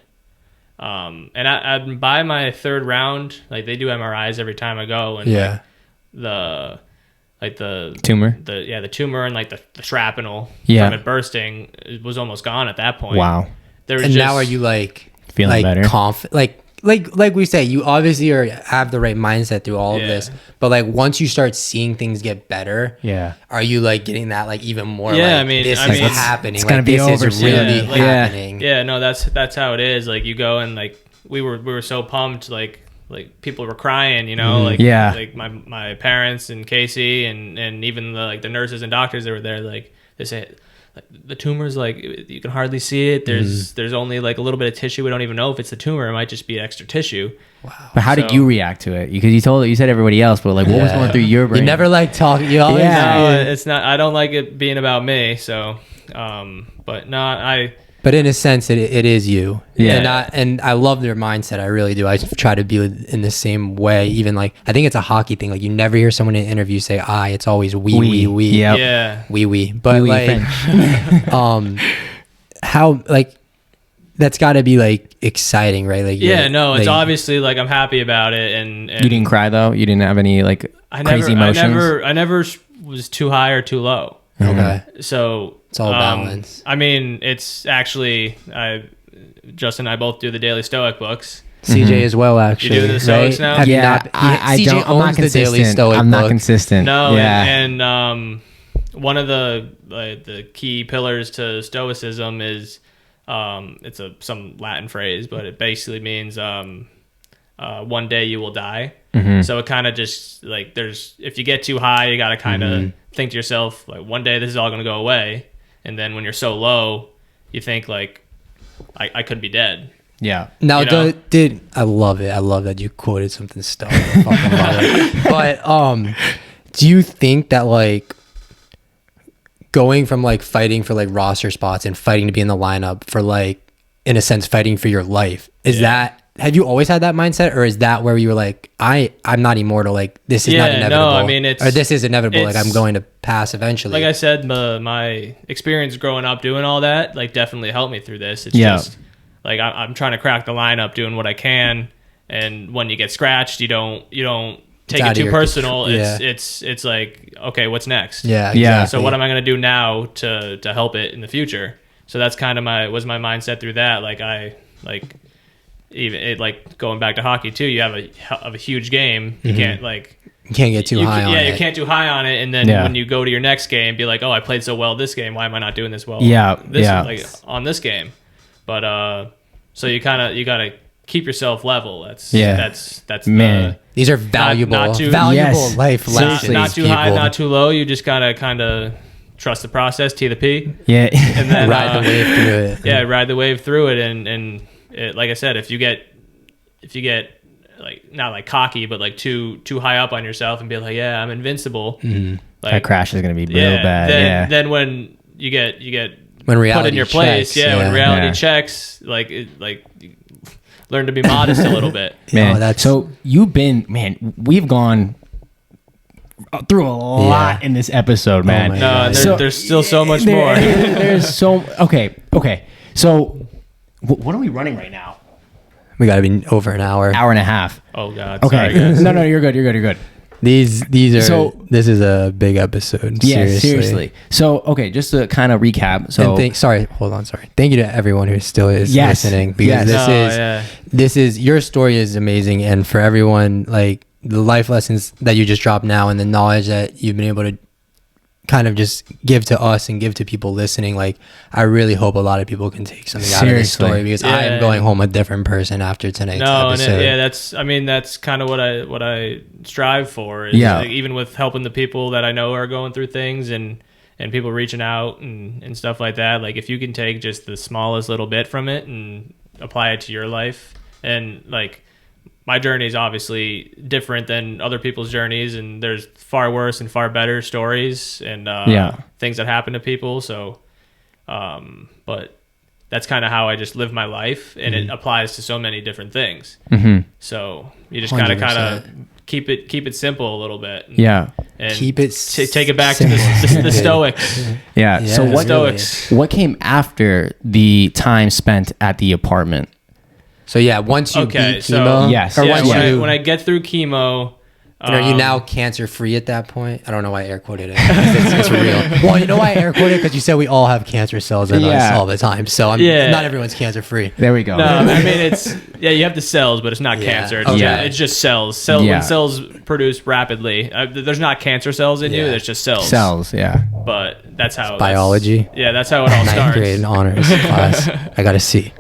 And I by my third round, like they do MRIs every time I go, and the tumor, the tumor and like the shrapnel from it bursting was almost gone at that point. Wow. Now are you like feeling better? Like we say, you obviously have the right mindset through all of this, but like once you start seeing things get better, are you like getting that like even more? Yeah, like, this is happening. It's gonna be over. Is really happening. Yeah, no, that's how it is. Like you go and like we were so pumped, like people were crying, you know, like my parents and Casey and even the nurses and doctors that were there, like they said. The tumor's like you can hardly see it. There's only like a little bit of tissue. We don't even know if it's the tumor. It might just be extra tissue. Wow. But how did you react to it? Because you said everybody else, but like what was going through your brain? You never like talk. You always no, it's not. I don't like it being about me. So, but no, But in a sense, it is you. Yeah. And I love their mindset. I really do. I try to be in the same way. Even like, I think it's a hockey thing. Like you never hear someone in an interview say I. It's always we. Yep. Yeah. We. But like, how like that's got to be like exciting, right? Like it's obviously like I'm happy about it. And you didn't cry though. You didn't have any like crazy emotions. I never was too high or too low. Okay. So it's all balance. I mean, it's actually Justin and I both do the Daily Stoic books. CJ as well, actually. You do the Stoics now? I don't. I'm not consistent. The Daily Stoic I'm not consistent. No, and one of the key pillars to Stoicism is it's some Latin phrase, but it basically means one day you will die. So it kind of just like if you get too high, you got to kind of think to yourself like one day this is all going to go away, and then when you're so low, you think like I could be dead. Yeah. Now, I love it. I love that you quoted something Stoic. I fucking love it. But do you think that like going from like fighting for like roster spots and fighting to be in the lineup for like in a sense fighting for your life is that? Have you always had that mindset, or is that where you were like, I'm not immortal, like this is not inevitable? No, I mean this is inevitable, like I'm going to pass eventually. Like I said, my experience growing up doing all that, like definitely helped me through this. It's just like I'm trying to crack the lineup, doing what I can, and when you get scratched, you don't take it too personal. It's like, okay, what's next? Yeah, exactly. So what am I going to do now to help it in the future? So that's kind of my mindset through that. Like even it, like going back to hockey too, you have a huge game. You can't get too high on it. You can't too high on it, and then when you go to your next game, be like, oh, I played so well this game. Why am I not doing this well? Like on this game. But so you gotta keep yourself level. That's man. These are valuable life lessons. Not too high, not too low. You just gotta kind of trust the process, T the P. Yeah, and then ride the wave through it. Yeah, ride the wave through it, and it, like I said, if you get like not like cocky, but like too high up on yourself and be like, yeah, I'm invincible. Like, that crash is gonna be real bad. Then when you get when reality put in your checks, place, when reality checks, like learn to be modest a little bit. Man, so we've gone through a lot in this episode, man. There's still so much more. There's so okay. So what are we running right now? We got to be over an hour. Hour and a half. Oh God. Okay. Sorry, No, you're good. These are this is a big episode. Yeah, seriously. So okay, just to kind of recap. So hold on. Thank you to everyone who still is listening, because this is your story is amazing, and for everyone, like the life lessons that you just dropped now and the knowledge that you've been able to kind of just give to us and give to people listening, like I really hope a lot of people can take something out of this story, because I am going home a different person after tonight's episode. That's kind of what I strive for. Is like, even with helping the people that I know are going through things and people reaching out and stuff like that. Like if you can take just the smallest little bit from it and apply it to your life, and like my journey is obviously different than other people's journeys, and there's far worse and far better stories and things that happen to people. So, but that's kind of how I just live my life, and it applies to so many different things. So you just gotta kind of keep it simple a little bit. And keep it take it back simple. To the Stoics. Yeah. So what came after the time spent at the apartment? So once you beat chemo, when I get through chemo, are you now cancer free at that point? I don't know why I air quoted it. It's real. Well, you know why I air quoted it? Because you said we all have cancer cells in us all the time. So not everyone's cancer free. There we go. No, I mean it's you have the cells, but it's not cancer. It's just cells. When cells produce rapidly, there's not cancer cells in you. There's just cells. Cells, yeah. But that's how biology. That's how it all starts. 9th grade honors class. I got a C.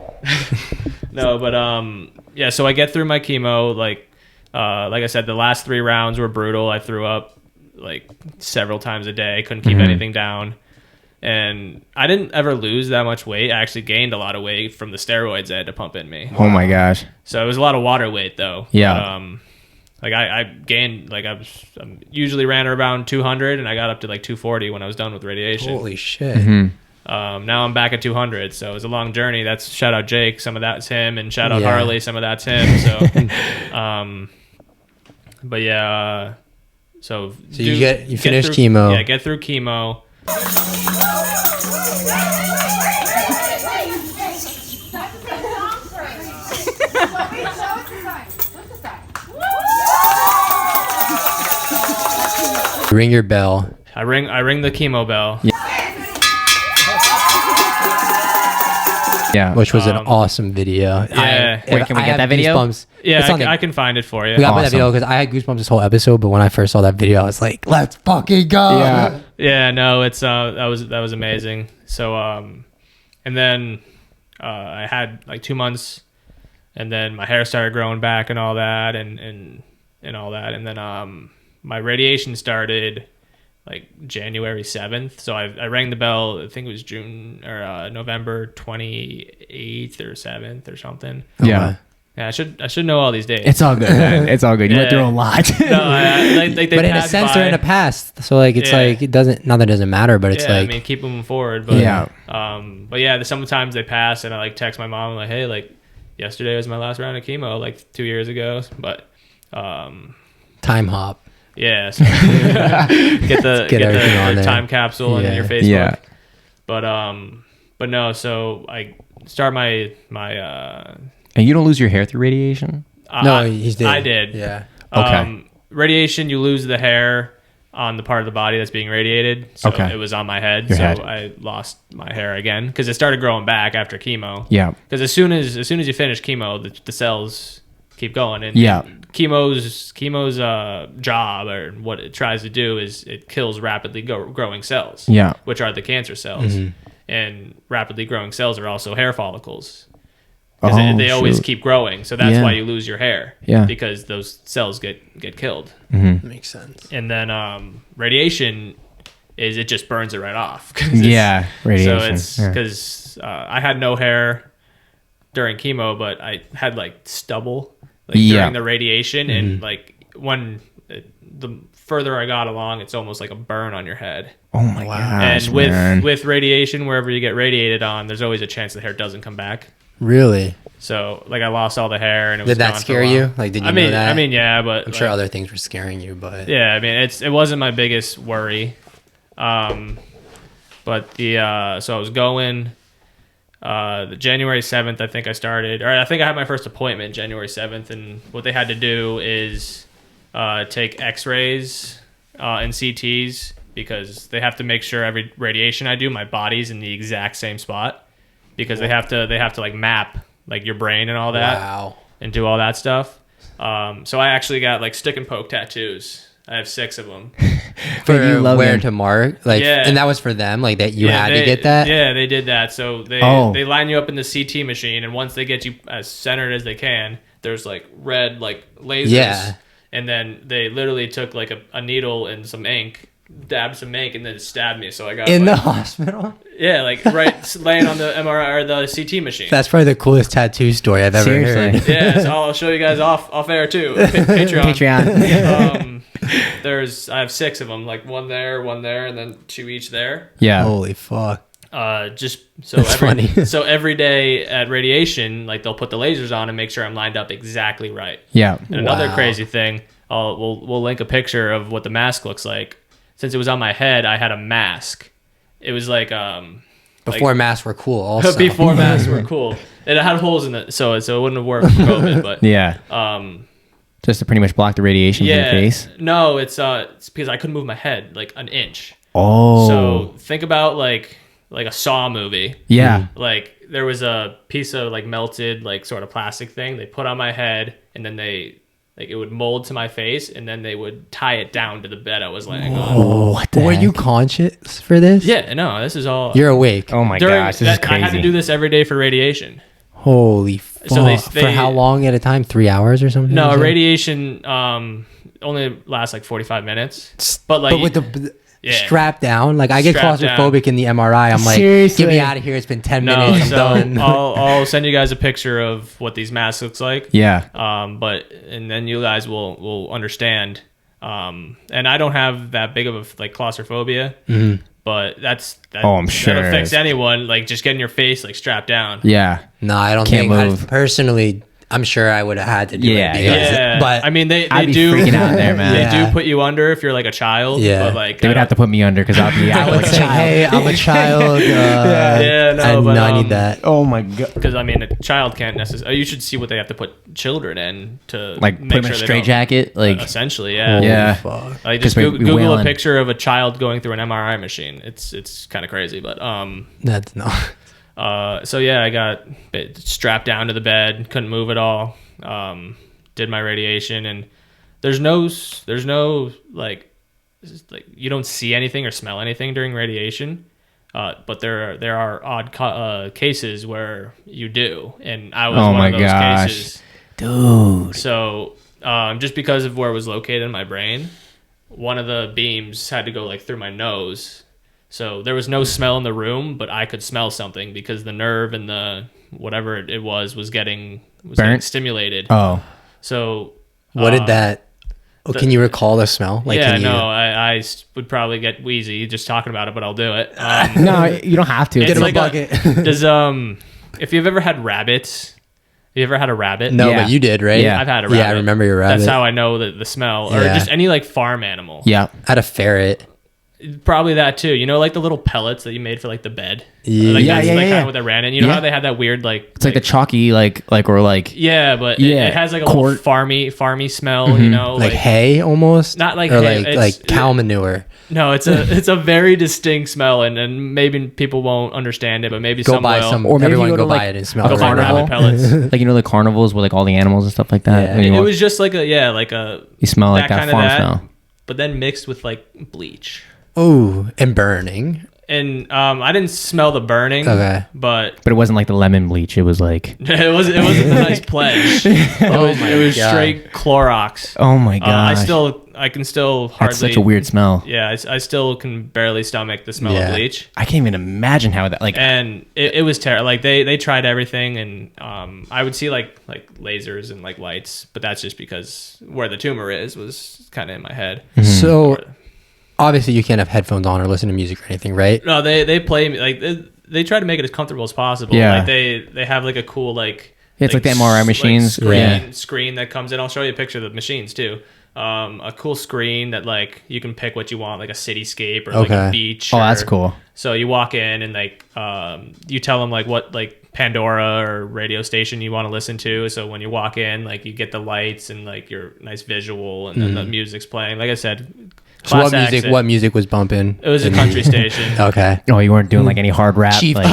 No, but so I get through my chemo, like I said, the last 3 rounds were brutal. I threw up like several times a day, couldn't keep anything down. And I didn't ever lose that much weight. I actually gained a lot of weight from the steroids I had to pump in me. Oh my gosh. So it was a lot of water weight though. Yeah. But, I gained, like I usually ran around 200, and I got up to like 240 when I was done with radiation. Holy shit. Now I'm back at 200, so it was a long journey. That's shout out Jake, some of that's him, and shout out Harley, some of that's him. So, but so you finish chemo. Yeah, get through chemo. Ring your bell. I ring the chemo bell. Yeah, which was an awesome video. Yeah, wait, can we get that video? Goosebumps. Yeah, I can find it for you. We got that video because I had goosebumps this whole episode. But when I first saw that video, I was like, "Let's fucking go!" Yeah. No, it's that was amazing. So, and then I had like 2 months, and then my hair started growing back and all that, and all that, and then my radiation started like January 7th. So I rang the bell, I think it was June or November 28th or 7th or something. Yeah. Yeah, I should know all these dates. It's all good, man. It's all good. You went through a lot. No, they but in a sense, they're in the past. So like, it's like, it doesn't, not that it doesn't matter, but it's like, I mean, keep moving forward. But, sometimes they pass, and I like text my mom, like, hey, like yesterday was my last round of chemo, like 2 years ago. But, time hop. Yeah, so get the time capsule in your Facebook. Yeah. But no, so I start my and you don't lose your hair through radiation? No, he did. I did. Yeah. Okay. Radiation, you lose the hair on the part of the body that's being radiated. So it was on my head. I lost my hair again because it started growing back after chemo. Yeah. Because as soon as you finish chemo, the cells keep going. And chemo's job, or what it tries to do, is it kills rapidly growing cells. Yeah. Which are the cancer cells. Mm-hmm. And rapidly growing cells are also hair follicles. Because they always keep growing. So that's why you lose your hair. Yeah. Because those cells get killed. Mm-hmm. Makes sense. And then radiation it just burns it right off. Radiation. So it's because I had no hair during chemo, but I had like stubble during the radiation. Mm-hmm. And like the further I got along, it's almost like a burn on your head. Oh my gosh. And with radiation, wherever you get radiated on, there's always a chance the hair doesn't come back. Really? So like I lost all the hair, and it was did that gone scare you? Like, did you know that? I mean, yeah, but I'm sure other things were scaring you, but yeah, I mean, it wasn't my biggest worry. But so I was going. The January 7th, I think I started, or I think I had my first appointment January 7th, and what they had to do is take X-rays and CTs, because they have to make sure every radiation I do, my body's in the exact same spot, because they have to like map like your brain and all that, and do all that stuff. So I actually got like stick and poke tattoos. I have 6 of them. For where to mark, like, and that was for them, like that you had to get that. Yeah, they did that. So they line you up in the CT machine, and once they get you as centered as they can, there's like red like lasers. Yeah. And then they literally took like a needle and some ink, dabbed some ink, and then stabbed me. So I got in the hospital. Yeah, like right laying on the MRI or the CT machine. That's probably the coolest tattoo story I've ever heard. Yeah, so I'll show you guys off air too. Patreon. I have 6 of them, like one there, and then 2 each there. Yeah. Holy fuck. Just so funny. So every day at radiation, like they'll put the lasers on and make sure I'm lined up exactly right. Yeah. And another crazy thing, we'll link a picture of what the mask looks like. Since it was on my head, I had a mask. It was like before masks were cool. Also, before masks were cool. It had holes in it, so it wouldn't have worked for COVID. But yeah, just to pretty much block the radiation from your face. No, it's because I couldn't move my head like an inch. Oh, so think about like a Saw movie. Yeah, like there was a piece of like melted like sort of plastic thing they put on my head, and then it would mold to my face, and then they would tie it down to the bed I was laying on. Oh, what the heck? Were you conscious for this? Yeah, no, this is all... You're awake. Oh my gosh, this is crazy. I had to do this every day for radiation. Holy fuck. So they for how long at a time? 3 hours or something? No, radiation only lasts like 45 minutes. But with the... strapped down, like I get claustrophobic in the MRI. I'm like, seriously? Get me out of here. It's been 10 minutes. I'm done. I'll send you guys a picture of what these masks looks like. Yeah. And then you guys will understand. And I don't have that big of a like claustrophobia, but I'm sure that affects anyone. Like just getting your face like strapped down. Yeah. No, I don't think. Personally, I'm sure I would have had to do it. Yeah. But I mean, they do freaking out there, man. They do put you under if you're like a child. Yeah. But like they would have to put me under because I'll be out. Like, hey, I'm a child. I need that. Oh my god. Because I mean, a child can't necessarily. You should see what they have to put children in to like make put them sure in a straight-jacket, like essentially, yeah. Yeah. Like just Google a picture of a child going through an MRI machine. It's kind of crazy, but that's not. So yeah, I got strapped down to the bed, couldn't move at all. Did my radiation, and there's no like you don't see anything or smell anything during radiation, but there are odd cases where you do, and I was one of those cases, dude. So just because of where it was located in my brain, one of the beams had to go like through my nose. So there was no smell in the room, but I could smell something because the nerve and the whatever it was getting stimulated. Oh, so what did that? Can you recall the smell? Like, I would probably get wheezy just talking about it, but I'll do it. No, you don't have to. Get him a bucket. If you've ever had rabbits. You ever had a rabbit? No, but you did, right? Yeah, I've had a rabbit. Yeah, I remember your rabbit. That's how I know the smell, or just any like farm animal. Yeah, I had a ferret. Probably that too. You know, like the little pellets that you made for like the bed. Yeah, like, that's kind of what they ran in. You know how they had that weird like it's like the chalky like yeah, but it has like a little farmy smell. You know, like hay almost. Not like or hay, like cow manure. No, it's a very distinct smell, and maybe people won't understand it, but maybe go buy some, or maybe everyone go buy it and smell it. Rabbit pellets, like the carnivals with like all the animals and stuff like that. Yeah. It was just like you smell like that farm smell, but then mixed with like bleach. Oh, and burning. And I didn't smell the burning. Okay. But it wasn't like the lemon bleach. It was like it wasn't a nice pledge. It was straight Clorox. Oh my god. I can still hardly. That's such a weird smell. Yeah, I still can barely stomach the smell of bleach. I can't even imagine how that like. And it was terrible. Like they tried everything, and I would see like lasers and like lights, but that's just because where the tumor was kind of in my head. Mm-hmm. So. Obviously, you can't have headphones on or listen to music or anything, right? No, they play like they try to make it as comfortable as possible. Yeah. Like they have like a cool like it's like the MRI machines screen that comes in. I'll show you a picture of the machines too. a cool screen that like you can pick what you want, like a cityscape or like a beach. Oh, that's cool. So you walk in and like you tell them like what like Pandora or radio station you want to listen to. So when you walk in, like you get the lights and like your nice visual, and then the music's playing. Like I said. So what music was bumping? It was a country station. Okay. Oh, you weren't doing like any hard rap? Chief like,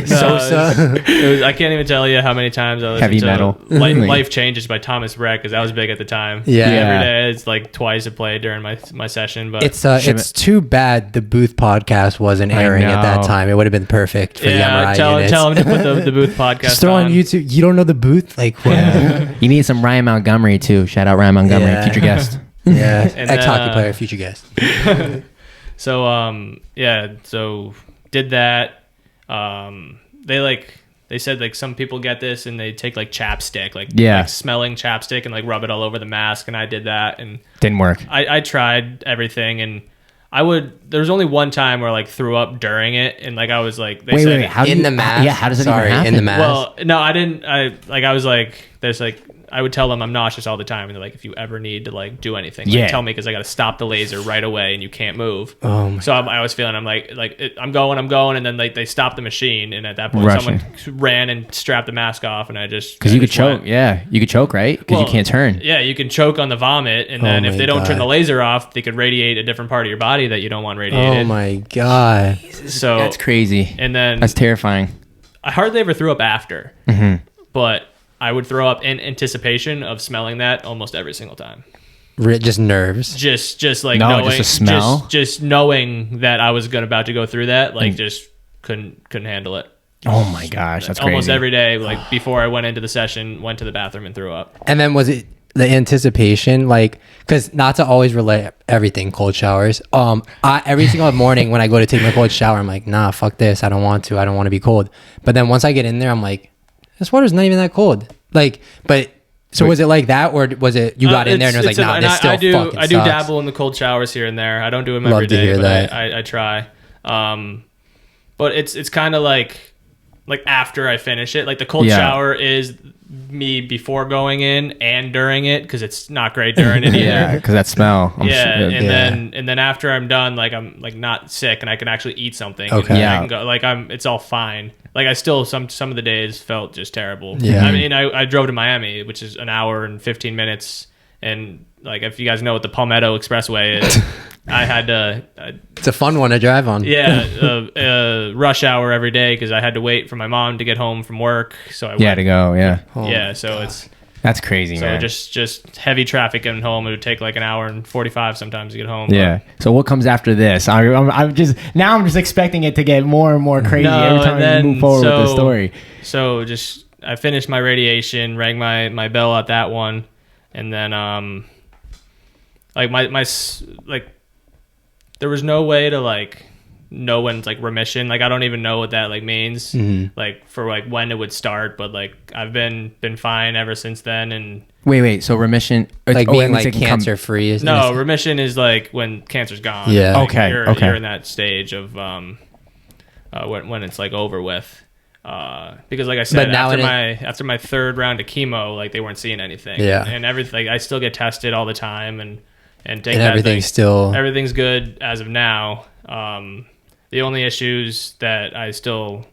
Sosa. I can't even tell you how many times I listened Heavy to metal. Life Changes by Thomas Rhett, because that was big at the time. Yeah. Every day. It's like twice it played during my session. But it's too bad the Boothe podcast wasn't airing at that time. It would have been perfect for the MRI units. Tell him to put the Boothe podcast Just throw on YouTube. You don't know the Boothe? Like, what? Yeah. You need some Ryan Montgomery too. Shout out Ryan Montgomery, future guest. Yeah, ex-hockey player, future guest. So so did that. They said like some people get this and they take like chapstick, like smelling chapstick and like rub it all over the mask, and I did that and didn't work. I tried everything, and there was only one time where I like threw up during it, and like I was like wait, how in the mask? Yeah, how does it even happen? In the mask? Well, no, I didn't. I was like, there's like, I would tell them I'm nauseous all the time, and they're like, if you ever need to like do anything, like, tell me, because I got to stop the laser right away, and you can't move. So I was feeling, I'm like I'm going, and then like they stopped the machine, and at that point someone ran and strapped the mask off, and I just because you could choke. Yeah, you could choke, right? Because you can't turn. Yeah, you can choke on the vomit, and then if they don't turn the laser off, they could radiate a different part of your body that you don't want radiated. Oh my god! So that's crazy. And then that's terrifying. I hardly ever threw up after, but I would throw up in anticipation of smelling that almost every single time. Just nerves. Just like knowing, just a smell. Just knowing that I was about to go through that, like just couldn't handle it. Oh my gosh, that's crazy. Almost every day, like before I went into the session, went to the bathroom and threw up. And then was it the anticipation, like, because not to always relate everything cold showers. Every single morning when I go to take my cold shower, I'm like, nah, fuck this. I don't want to be cold. But then once I get in there, I'm like, this water's not even that cold. Like, but so was it like that, or was it you got in there and it was like, nah, this still fucking sucks? I do dabble in the cold showers here and there. I don't do them every day, but I try. But it's kind of like after I finish it, like the cold shower is me before going in and during it, because it's not great during it either. Yeah, because that smell. And then after I'm done, like I'm like not sick and I can actually eat something. Okay. And I can go, like it's all fine. Like I still some of the days felt just terrible. Yeah. I mean, I drove to Miami, which is an hour and 15 minutes, and like if you guys know what the Palmetto Expressway is, I had to. It's a fun one to drive on. Yeah, rush hour every day because I had to wait for my mom to get home from work. So I to go. Yeah. Oh yeah. So that's crazy, man. So just heavy traffic getting home. It would take like an hour and 45 sometimes to get home. Yeah. So what comes after this? I'm just expecting it to get more and more crazy every time you move forward with the story. So I finished my radiation, rang my bell at that one, and then like my there was no way to like know when it's like remission. Like I don't even know what that like means, like for like when it would start, but like I've been fine ever since then. And wait, so remission, like being like cancer free? No, remission is like when cancer's gone. Yeah. Like okay. You're in that stage of when it's like over with. Because like I said, after my third round of chemo, like they weren't seeing anything. Yeah. And everything, I still get tested all the time, and take everything's good as of now. The only issues that I still,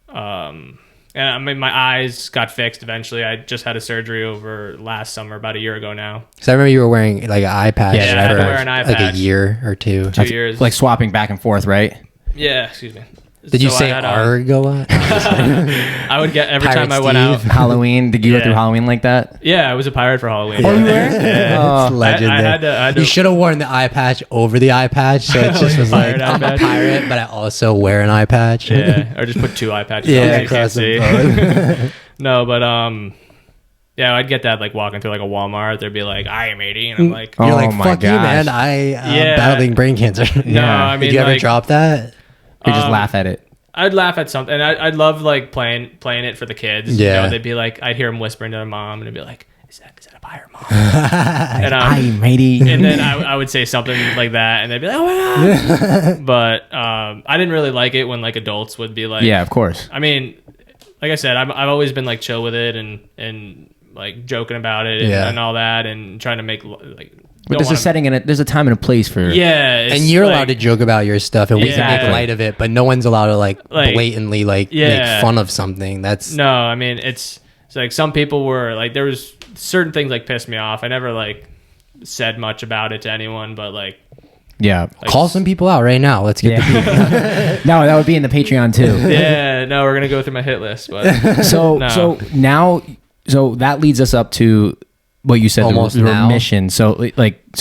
and I mean, my eyes got fixed eventually. I just had a surgery over last summer, about a year ago now. So I remember you were wearing like an eye patch. Yeah, I had to wear an eye patch. Like a year or two. 2 years. Like swapping back and forth, right? Yeah, excuse me. Did you say Argo? I would get every time I went out. Halloween. Did you go through Halloween like that? Yeah, I was a pirate for Halloween. Oh, you were? Yeah. It's legendary. I had to, you should have worn the eye patch over the eye patch, so it just was like, I'm a pirate, but I also wear an eye patch. Yeah, or just put two eye patches on so you can't see. No, but yeah, I'd get that like walking through like a Walmart. They'd be like, "I am 80," and I'm like, "You're like, fuck you, man! I am battling brain cancer." No, I mean, did you ever drop that? You just laugh at it. I'd laugh at something. I'd love like playing it for the kids. Yeah, you know, they'd be like, I'd hear them whispering to their mom, and it'd be like, "Is that a pirate, mom?" And I'm 80. And then I would say something like that, and they'd be like, "Oh my god!" But I didn't really like it when like adults would be like, "Yeah, of course." I mean, like I said, I've always been like chill with it, and like joking about it and all that, and trying to make like. But there's a setting in it. There's a time and a place for. Yeah, and you're allowed to joke about your stuff, and we can make light of it, but no one's allowed to like blatantly make fun of something. That's no. I mean, it's like some people were like, there was certain things like pissed me off. I never like said much about it to anyone, but like. Yeah, like, call some people out right now. Let's get the No, that would be in the Patreon too. Yeah, no, we're gonna go through my hit list, but so that leads us up to what you said, almost the remission. So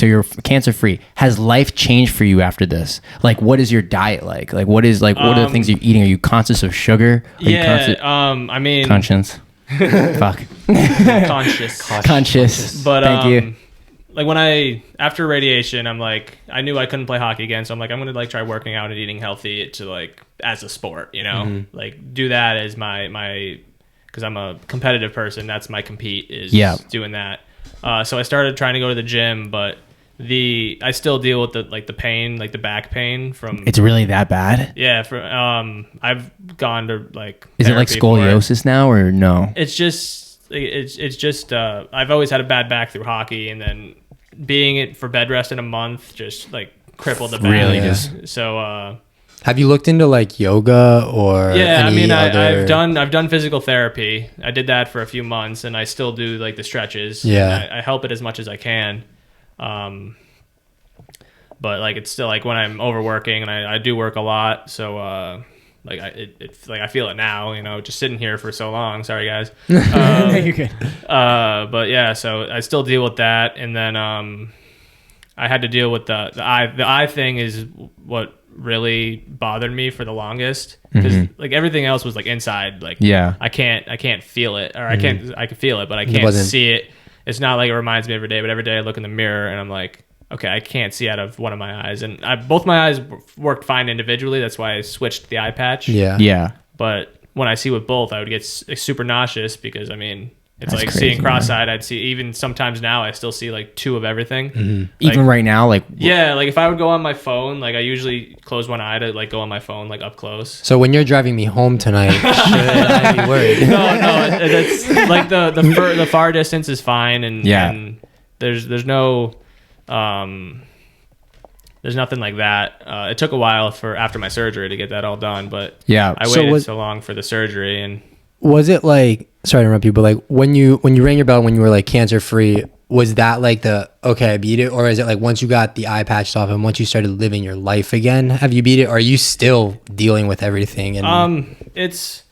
you're cancer free. Has life changed for you after this? Like, what is your diet like? Like, what are the things you're eating? Are you conscious of sugar? I mean, conscience. Fuck. Conscious. But thank you. Like after radiation, I knew I couldn't play hockey again, so I'm like, I'm gonna like try working out and eating healthy to like as a sport, you know, like do that as my because I'm a competitive person. That's my compete is doing that. So I started trying to go to the gym, but I still deal with the pain, like the back pain from. It's really that bad? Yeah. I've gone to like. Is it like scoliosis now or no? It's just I've always had a bad back through hockey, and then being it for bed rest in a month just like crippled the back. Really just so. Have you looked into like yoga or? Yeah, I mean, I've done physical therapy. I did that for a few months, and I still do like the stretches. Yeah, I help it as much as I can. But like it's still like when I'm overworking, and I do work a lot, so like I feel it now, you know, just sitting here for so long. Sorry guys. You're good. But yeah, so I still deal with that, and then I had to deal with the eye thing is what really bothered me for the longest, because like everything else was like inside, like I can't feel it, or I can feel it, but I can't see it. It's not like it reminds me every day, but every day I look in the mirror and I'm like, okay, I can't see out of one of my eyes, and both my eyes worked fine individually. That's why I switched the eye patch. Yeah. But when I see with both, I would get super nauseous, because I mean, it's That's like crazy, seeing cross-eyed. I'd see, even sometimes now, I still see like two of everything. Like, even right now, like like if I would go on my phone, like I usually close one eye to like go on my phone like up close. So when you're driving me home tonight, should I be worried? No, it's like the far distance is fine, and there's no there's nothing like that. It took a while after my surgery to get that all done, but I waited so long for the surgery. And was it like, sorry to interrupt you, but like when you rang your bell when you were like cancer free, was that like okay, I beat it? Or is it like once you got the eye patched off and once you started living your life again, have you beat it? Or are you still dealing with everything? And it's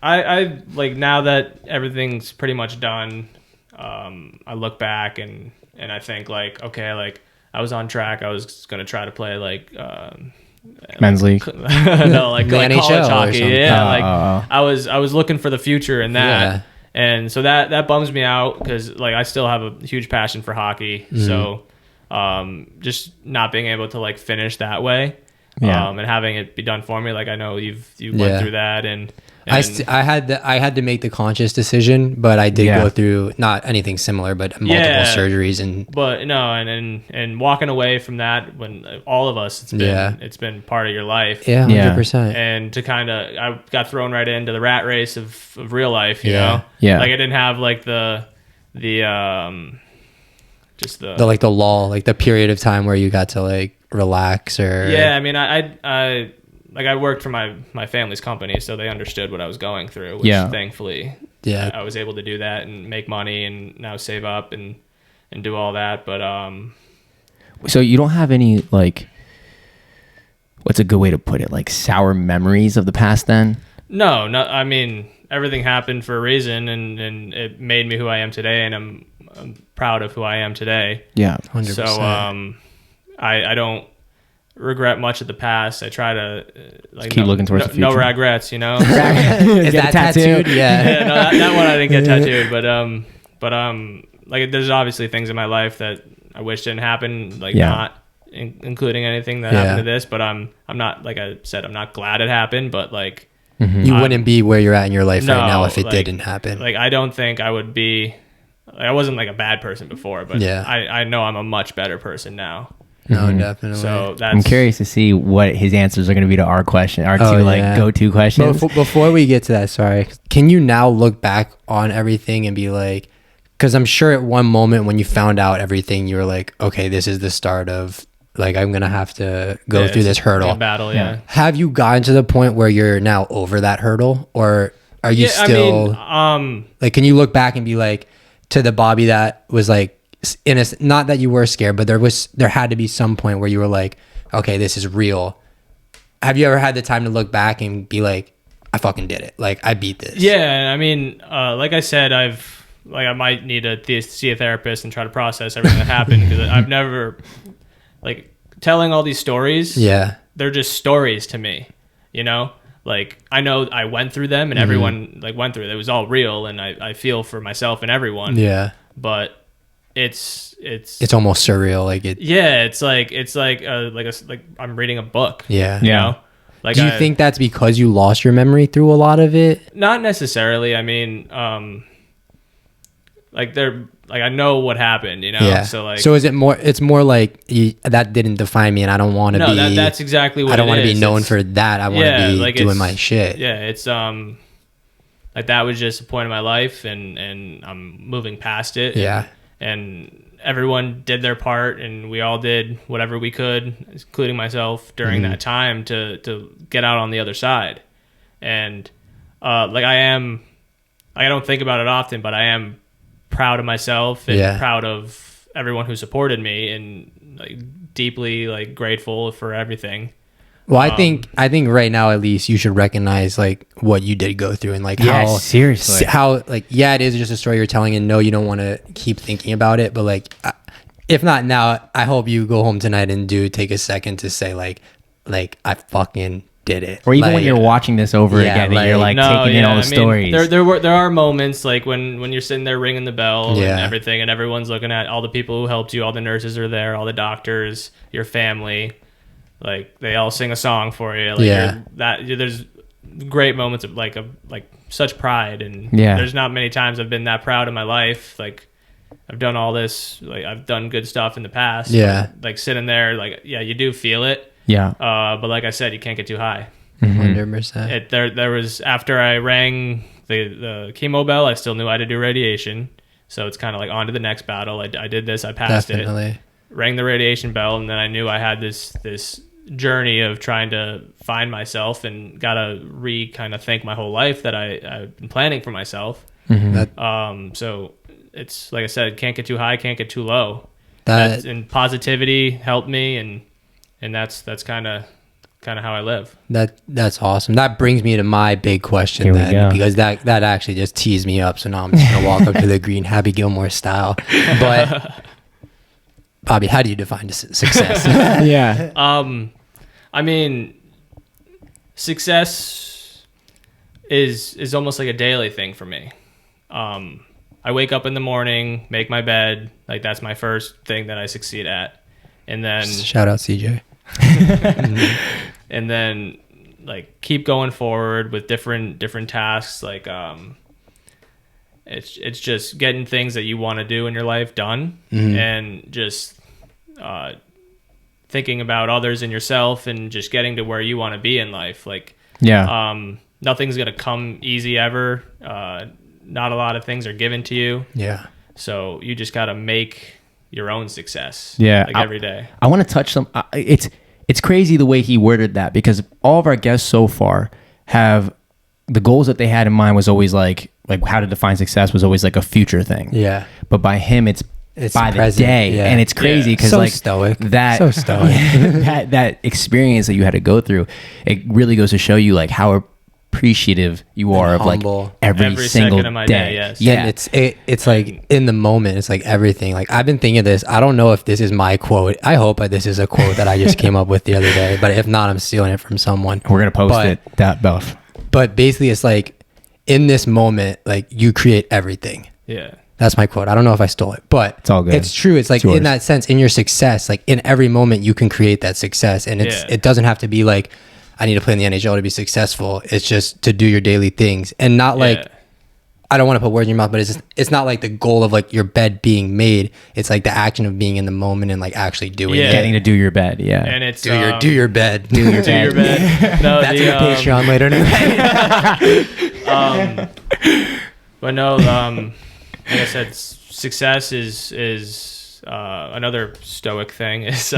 I like, now that everything's pretty much done, I look back and I think like, okay, like I was on track. I was gonna try to play like men's league. No, like college hockey. Yeah, I was looking for the future in that. Yeah. And so that bums me out, because like I still have a huge passion for hockey. So just not being able to like finish that way, and having it be done for me, like I know you went through that, and I had to make the conscious decision, but I did go through not anything similar, but multiple surgeries and walking away from that, when all of us, it's been part of your life. 100%. And to kind of, I got thrown right into the rat race of real life, you know? Yeah. Like I didn't have like the like the lull, like the period of time where you got to like relax or. Yeah. I mean, I worked for my family's company, so they understood what I was going through, which thankfully I was able to do that and make money and now save up and do all that. But so you don't have any, like, what's a good way to put it, like sour memories of the past then? No, I mean, everything happened for a reason, and it made me who I am today, and I'm proud of who I am today. Yeah, 100%. So I don't regret much of the past. I try to like keep looking towards the future. No regrets, you know. Is that tattooed? Yeah. No, that one I didn't get tattooed, but like there's obviously things in my life that I wish didn't happen, like not including anything that happened to this. But I'm not, like I said, I'm not glad it happened, but like you wouldn't be where you're at in your life right now if it didn't happen. Like I don't think I would be. Like, I wasn't like a bad person before, but I know I'm a much better person now. No, definitely. So I'm curious to see what his answers are going to be to our question, our two go-to questions. Before we get to that, sorry, can you now look back on everything and be like, because I'm sure at one moment when you found out everything, you were like, okay, this is the start of like, I'm going to have to go through this hurdle. Battle, yeah. Have you gotten to the point where you're now over that hurdle, or are you still, like, can you look back and be like, to the Bobby that was like, not that you were scared, but there had to be some point where you were like, okay, this is real. Have you ever had the time to look back and be like, I fucking did it, like I beat this? Yeah, I mean, like I said, I might need to see a therapist and try to process everything that happened, because I've never, like, telling all these stories, they're just stories to me, you know? Like, I know I went through them, and everyone like went through it. It was all real, and I feel for myself and everyone. Yeah. But it's almost surreal. Like it. Yeah, it's like I'm reading a book. Yeah. You know? Like, do you think that's because you lost your memory through a lot of it? Not necessarily. I mean, like I know what happened, you know? Yeah. So is it more, it's more like that didn't define me, and I don't want to be. That's exactly what it is. I don't want to be known for that. I want to be like doing my shit. Yeah. It's, like that was just a point in my life, and I'm moving past it. Yeah. And everyone did their part, and we all did whatever we could, including myself, during that time to get out on the other side. And, like I don't think about it often, but I am proud of myself and proud of everyone who supported me, and like deeply like grateful for everything. Well, I think right now at least you should recognize like what you did go through, and like how like it is just a story you're telling, and no, you don't want to keep thinking about it, but like if not now, I hope you go home tonight and take a second to say like I fucking did it. Or even when you're watching this over again, and you're like taking in all the stories. There are moments like when you're sitting there ringing the bell and everything, and everyone's looking at all the people who helped you, all the nurses are there, all the doctors, your family, like they all sing a song for you. Like there's great moments of like such pride, and there's not many times I've been that proud in my life. Like I've done all this, like I've done good stuff in the past. Yeah. But, like sitting there, like you do feel it. Yeah. But like I said, you can't get too high. 100%. There was, after I rang the chemo bell, I still knew I had to do radiation. So it's kind of like on to the next battle. I did this. I passed it. Rang the radiation bell, and then I knew I had this journey of trying to find myself, and got to kind of think my whole life that I've been planning for myself. So it's like I said, can't get too high, can't get too low. And positivity helped me, and that's kind of how I live. That's awesome. That brings me to my big question then, because that actually just teased me up. So now I'm just gonna walk up to the green, Happy Gilmore style. But Bobby, how do you define success? I mean, success is almost like a daily thing for me. I wake up in the morning, make my bed, like that's my first thing that I succeed at, and then shout out CJ. And then like keep going forward with different tasks. Like it's just getting things that you want to do in your life done, and just thinking about others and yourself, and just getting to where you want to be in life. Like nothing's gonna come easy ever. Not a lot of things are given to you. Yeah. So you just gotta make your own success. Yeah. Like every day. I want to touch some. It's crazy the way he worded that, because all of our guests so far have the goals that they had in mind was always like how to define success was always like a future thing. Yeah. But by him, it's by the day, and it's crazy because so stoic. So stoic. that experience that you had to go through, it really goes to show you like how appreciative you are of humble. Like every single second of my day. Yes. Yeah, and it's like in the moment, it's like everything. Like I've been thinking of this. I don't know if this is my quote. I hope that this is a quote that I just came up with the other day. But if not, I'm stealing it from someone. We're gonna post it. That Buff. But basically, it's like in this moment, like you create everything. Yeah. That's my quote. I don't know if I stole it, but it's all good. It's true. It's like in that sense, in your success, like in every moment, you can create that success, and it doesn't have to be like, I need to play in the NHL to be successful. It's just to do your daily things, and not like I don't want to put words in your mouth, but it's not like the goal of like your bed being made. It's like the action of being in the moment and like actually doing it. Getting to do your bed. Yeah. And it's do your bed. Do your bed. No, that's your Patreon later. But no, like I said, success is another stoic thing. Is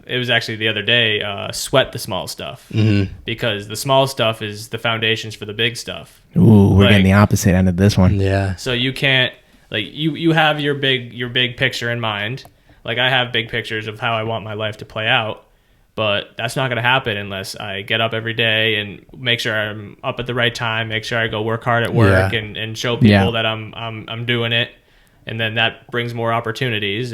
it was actually the other day, sweat the small stuff, because the small stuff is the foundations for the big stuff. Ooh, we're getting the opposite end of this one. Yeah. So you can't, like, you have your big picture in mind. Like, I have big pictures of how I want my life to play out, but that's not going to happen unless I get up every day and make sure I'm up at the right time, make sure I go work hard at work and show people that I'm doing it. And then that brings more opportunities.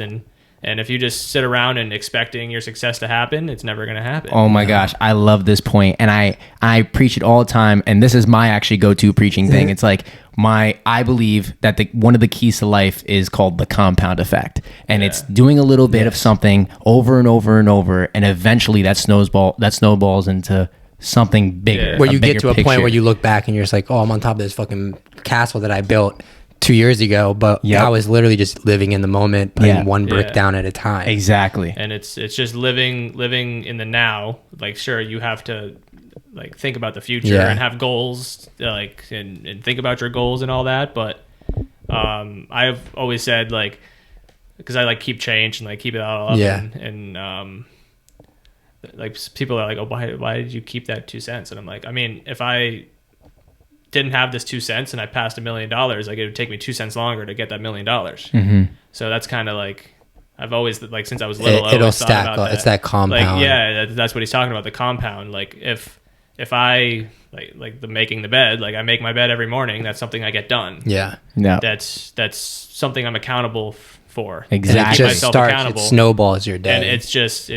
And if you just sit around and expecting your success to happen, it's never going to happen. Oh my gosh, I love this point, and I preach it all the time. And this is my actually go-to preaching thing. It's like I believe that one of the keys to life is called the compound effect, and it's doing a little bit of something over and over and over, and eventually that snowballs into something bigger. Where you get to a point where you look back and you're just like, oh, I'm on top of this fucking castle that I built 2 years ago, but I was literally just living in the moment, putting one brick down at a time. Exactly. And it's just living in the now. Like, sure, you have to like think about the future and have goals, like and think about your goals and all that. But I've always said, like, because I like keep change and like keep it all up. And like people are like, oh, why did you keep that 2 cents? And I'm like, I mean, if I didn't have this 2 cents and I passed $1 million, like, it would take me 2 cents longer to get that $1 million. So that's kind of like, I've always, like, since I was little, it'll stack up. It's that compound. Like, that's what he's talking about, the compound. Like, if I like the making the bed, like, I make my bed every morning, that's something I get done. That's something I'm accountable for. Exactly. And it just starts, it snowballs your day. And it's just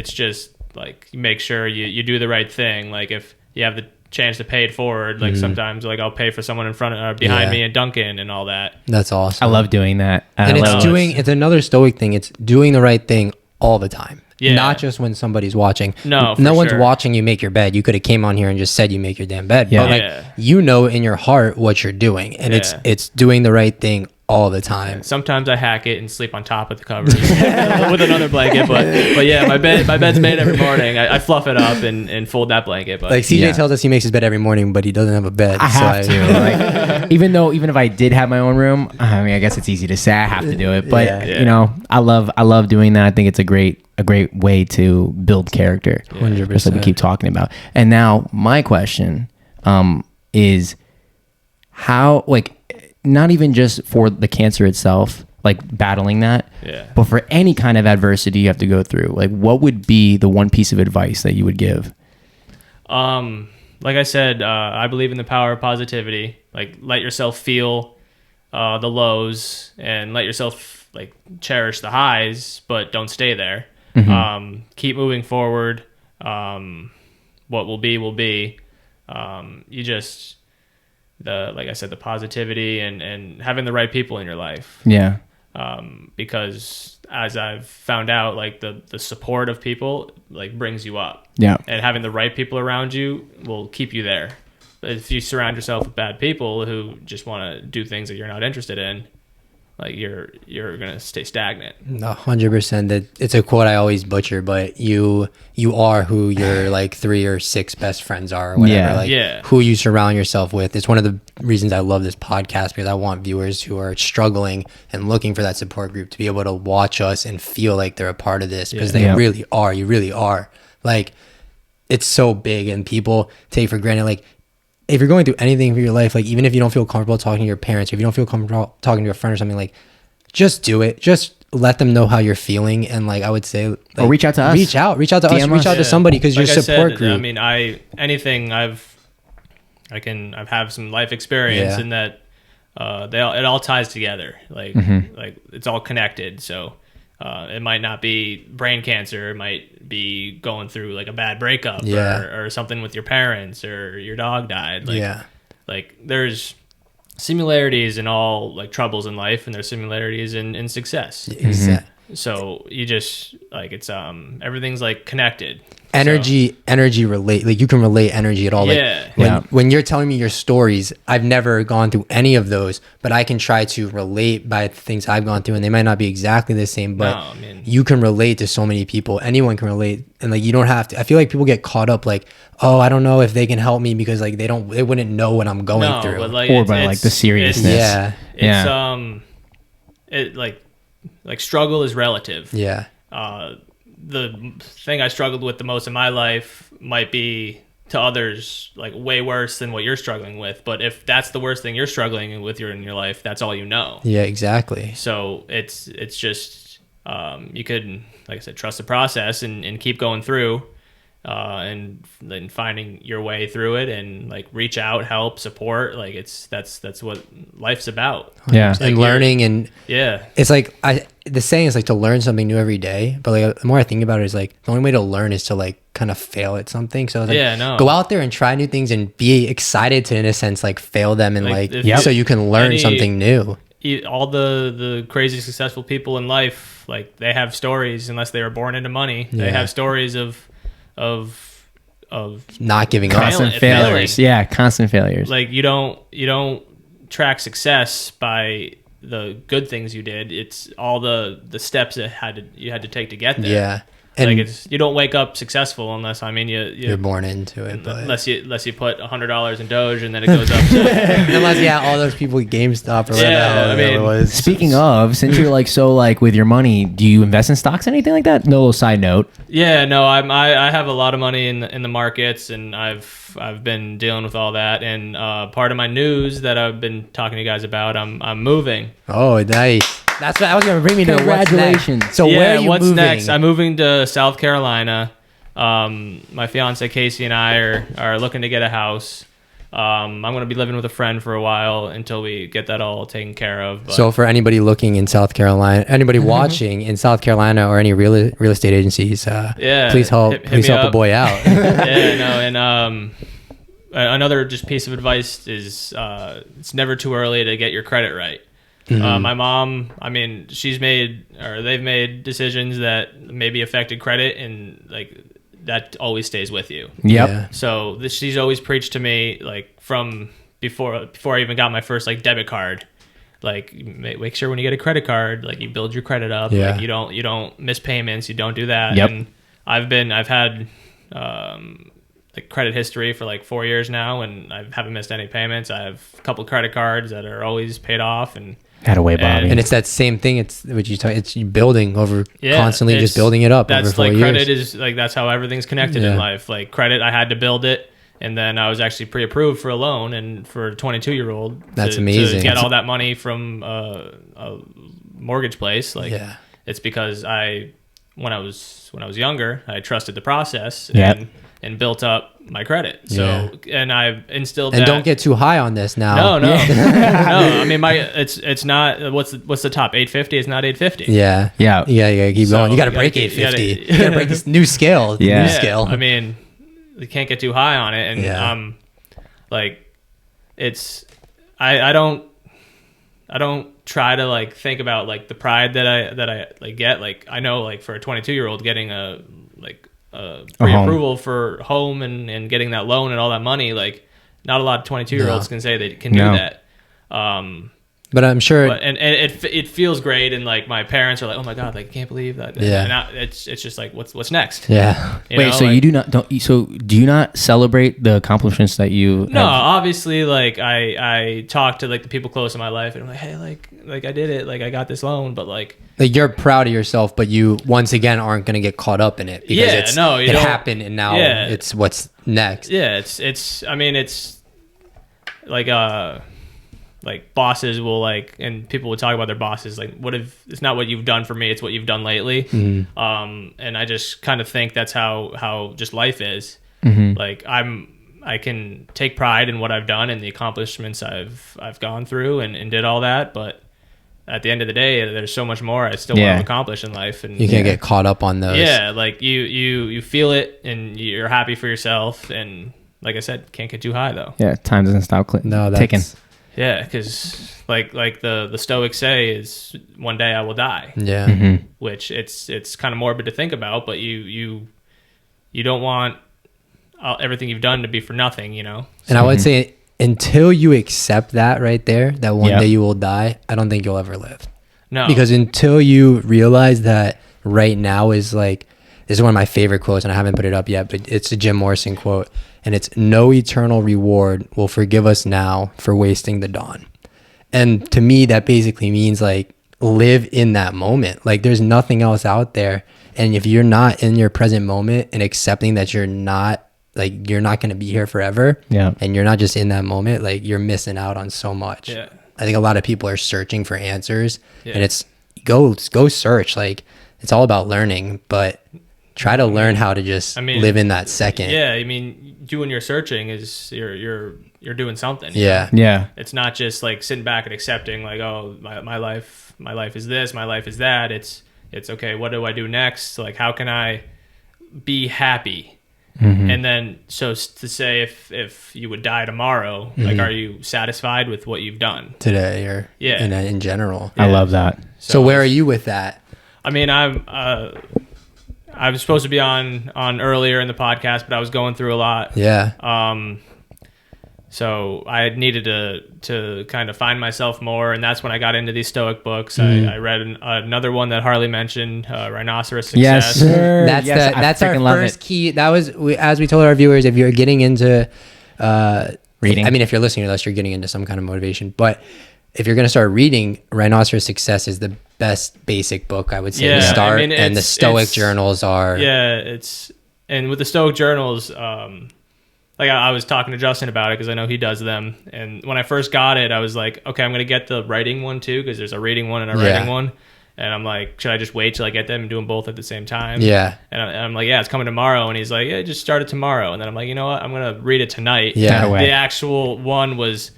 like, you make sure you do the right thing. Like, if you have the chance to pay it forward, like sometimes like I'll pay for someone in front of behind me and Duncan and all that. That's awesome. I love doing that. And it's another stoic thing. It's doing the right thing all the time. Not just when somebody's watching. No one's watching you make your bed. You could have came on here and just said you make your damn bed. But like, you know in your heart what you're doing, and it's doing the right thing all the time. Sometimes I hack it and sleep on top of the covers with another blanket, but yeah, my bed's made every morning. I fluff it up and fold that blanket. But like CJ tells us he makes his bed every morning, but he doesn't have a bed. I have to. Like, even if I did have my own room, I mean, I guess it's easy to say I have to do it, but you know, I love doing that. I think it's a great way to build character. 100%. Just like we keep talking about. And now my question is how, like, not even just for the cancer itself, like battling that, but for any kind of adversity you have to go through, like, what would be the one piece of advice that you would give? Like I said, I believe in the power of positivity. Like, let yourself feel the lows and let yourself like cherish the highs, but don't stay there. Keep moving forward. What will be will be. You just, like I said, the positivity and having the right people in your life. Because as I've found out, like, the support of people like brings you up. And having the right people around you will keep you there. But if you surround yourself with bad people who just want to do things that you're not interested in, like, you're gonna stay stagnant. 100%. That it's a quote I always butcher, but you are who your like 3 or 6 best friends are, or whatever. Who you surround yourself with. It's one of the reasons I love this podcast, because I want viewers who are struggling and looking for that support group to be able to watch us and feel like they're a part of this, because they really are. You really are. Like, it's so big, and people take for granted, like, if you're going through anything for your life, like, even if you don't feel comfortable talking to your parents, if you don't feel comfortable talking to a friend or something, like, just do it. Just let them know how you're feeling. And like, I would say, like, or reach out to us. Reach out to us. Reach out to somebody, because your support group. I mean, I've had some life experience in that it all ties together. Like, like, it's all connected. So it might not be brain cancer. It might be going through like a bad breakup or something with your parents, or your dog died. Like, there's similarities in all like troubles in life, and there's similarities in success. So you just like it's everything's like connected. Energy relate, like you can relate energy at all. Like when you're telling me your stories, I've never gone through any of those, but I can try to relate by the things I've gone through, and they might not be exactly the same, but you can relate to so many people. Anyone can relate, and like you don't have to. I feel like people get caught up like, oh, I don't know if they can help me because like they wouldn't know what I'm going through, but like, or by like the seriousness. It like struggle is relative. Yeah. The thing I struggled with the most in my life might be to others like way worse than what you're struggling with. But if that's the worst thing you're struggling with in your life, that's all you know. Yeah, exactly. So it's just you could, like I said, trust the process and keep going through and then finding your way through it and like reach out, help, support. Like that's what life's about. Yeah, like and learning and it's like the saying is like to learn something new every day, but like the more I think about it is like the only way to learn is to like kind of fail at something. So like, go out there and try new things and be excited to, in a sense, like fail them and like so you can learn something new. All the crazy successful people in life, like they have stories. Unless they were born into money, they have stories of not giving up, constant failures. Constant failures. Like you don't track success by the good things you did. It's all the steps that you had to take to get there. Yeah. And like you don't wake up successful unless you're born into it. But unless you put $100 in Doge and then it goes up. Unless all those people at GameStop or whatever it was. Speaking of, since you're like so like with your money, do you invest in stocks, anything like that? No, side note. Yeah, no, I have a lot of money in the markets, and I've been dealing with all that. And part of my news that I've been talking to you guys about, I'm moving. Oh, nice. That's what I was going to bring me to. Congratulations. So where are you moving? Next? I'm moving to South Carolina. My fiance Casey and I are looking to get a house. I'm going to be living with a friend for a while until we get that all taken care of. But. So for anybody looking in South Carolina, anybody watching in South Carolina or any real estate agencies, please help a boy out. And another just piece of advice is it's never too early to get your credit right. Mm-hmm. My mom, they've made decisions that maybe affected credit, and like that always stays with you. Yep. Yeah. So she's always preached to me, like from before I even got my first like debit card, like make sure when you get a credit card, like you build your credit up. Yeah. Like you don't miss payments. You don't do that. Yep. And I've had like credit history for like 4 years now, and I haven't missed any payments. I have a couple of credit cards that are always paid off, and had a way, Bobby. And it's that same thing. It's what you talk. It's building over constantly, just building it up. That's over 4 like years. Credit is like that's how everything's connected in life. Like credit, I had to build it, and then I was actually pre-approved for a loan, and for a 22-year-old, that's amazing. To get all that money from a mortgage place. Like it's because when I was younger, I trusted the process and built up my credit. So and I've instilled. And that. Don't get too high on this now. No. I mean, it's not. What's the top? 850. It's not 850. Yeah. Keep going. You got to break 850. You got to break this new scale. New scale. I mean, you can't get too high on it, and like it's. I don't try to like think about like the pride that I like get. Like I know like for a 22-year-old getting a pre-approval for home and getting that loan and all that money, like not a lot of 22-year-olds can say they can do that. But I'm sure, it feels great, and like my parents are like, oh my god, like I can't believe that. And it's just like what's next? Yeah. Wait, so you do you not celebrate the accomplishments that you? No, obviously, like I talk to like the people close in my life, and I'm like, hey, like I did it, like I got this loan, but like you're proud of yourself, but you once again aren't going to get caught up in it because it happened, and now it's what's next. Yeah, it's like bosses will like, and people would talk about their bosses like, what if it's not what you've done for me, it's what you've done lately. Mm-hmm. And I just kind of think that's how just life is. Mm-hmm. Like I can take pride in what I've done and the accomplishments I've gone through and did all that, but at the end of the day, there's so much more I still want to accomplish in life, and you can't get caught up on those. Yeah, like you feel it and you're happy for yourself, and like I said, can't get too high though. Yeah, time doesn't stop ticking. Yeah, because like the Stoics say is one day I will die. Yeah. Mm-hmm. Which it's kind of morbid to think about, but you don't want everything you've done to be for nothing, you know. And I would say until you accept that right there, that one day you will die, I don't think you'll ever live. No. Because until you realize that right now is like, this is one of my favorite quotes, and I haven't put it up yet, but it's a Jim Morrison quote, and it's, "No eternal reward will forgive us now for wasting the dawn." And to me, that basically means like, live in that moment. Like, there's nothing else out there. And if you're not in your present moment and accepting that you're not going to be here forever, and you're not just in that moment, like, you're missing out on so much. Yeah. I think a lot of people are searching for answers, and it's go search. Like, it's all about learning, but try to learn how to just live in that second. Yeah, I mean, doing your searching is you're doing something. Yeah. Yeah. It's not just like sitting back and accepting like, oh, my life is this, my life is that. It's okay, what do I do next? Like, how can I be happy? Mm-hmm. And then, so to say, if you would die tomorrow, like, are you satisfied with what you've done Today or in general? I love that. So where are you with that? I mean, I was supposed to be on earlier in the podcast, but I was going through a lot. Yeah. So I needed to kind of find myself more, and that's when I got into these Stoic books. I read another one that Harley mentioned, Rhinoceros Success. Yes, sir. That's our first key. That was, as we told our viewers, if you're getting into reading, I mean, if you're listening to us, you're getting into some kind of motivation. But if you're going to start reading, Rhinoceros Success is the best basic book, I would say, to start. I mean, and the Stoic journals are... Yeah, and with the Stoic journals... like I was talking to Justin about it because I know he does them. And when I first got it, I was like, okay, I'm going to get the writing one too, because there's a reading one and a writing one. And I'm like, should I just wait till I get them and do them both at the same time? Yeah. And I'm like, yeah, it's coming tomorrow. And he's like, yeah, just start it tomorrow. And then I'm like, you know what? I'm going to read it tonight. Yeah. The actual one was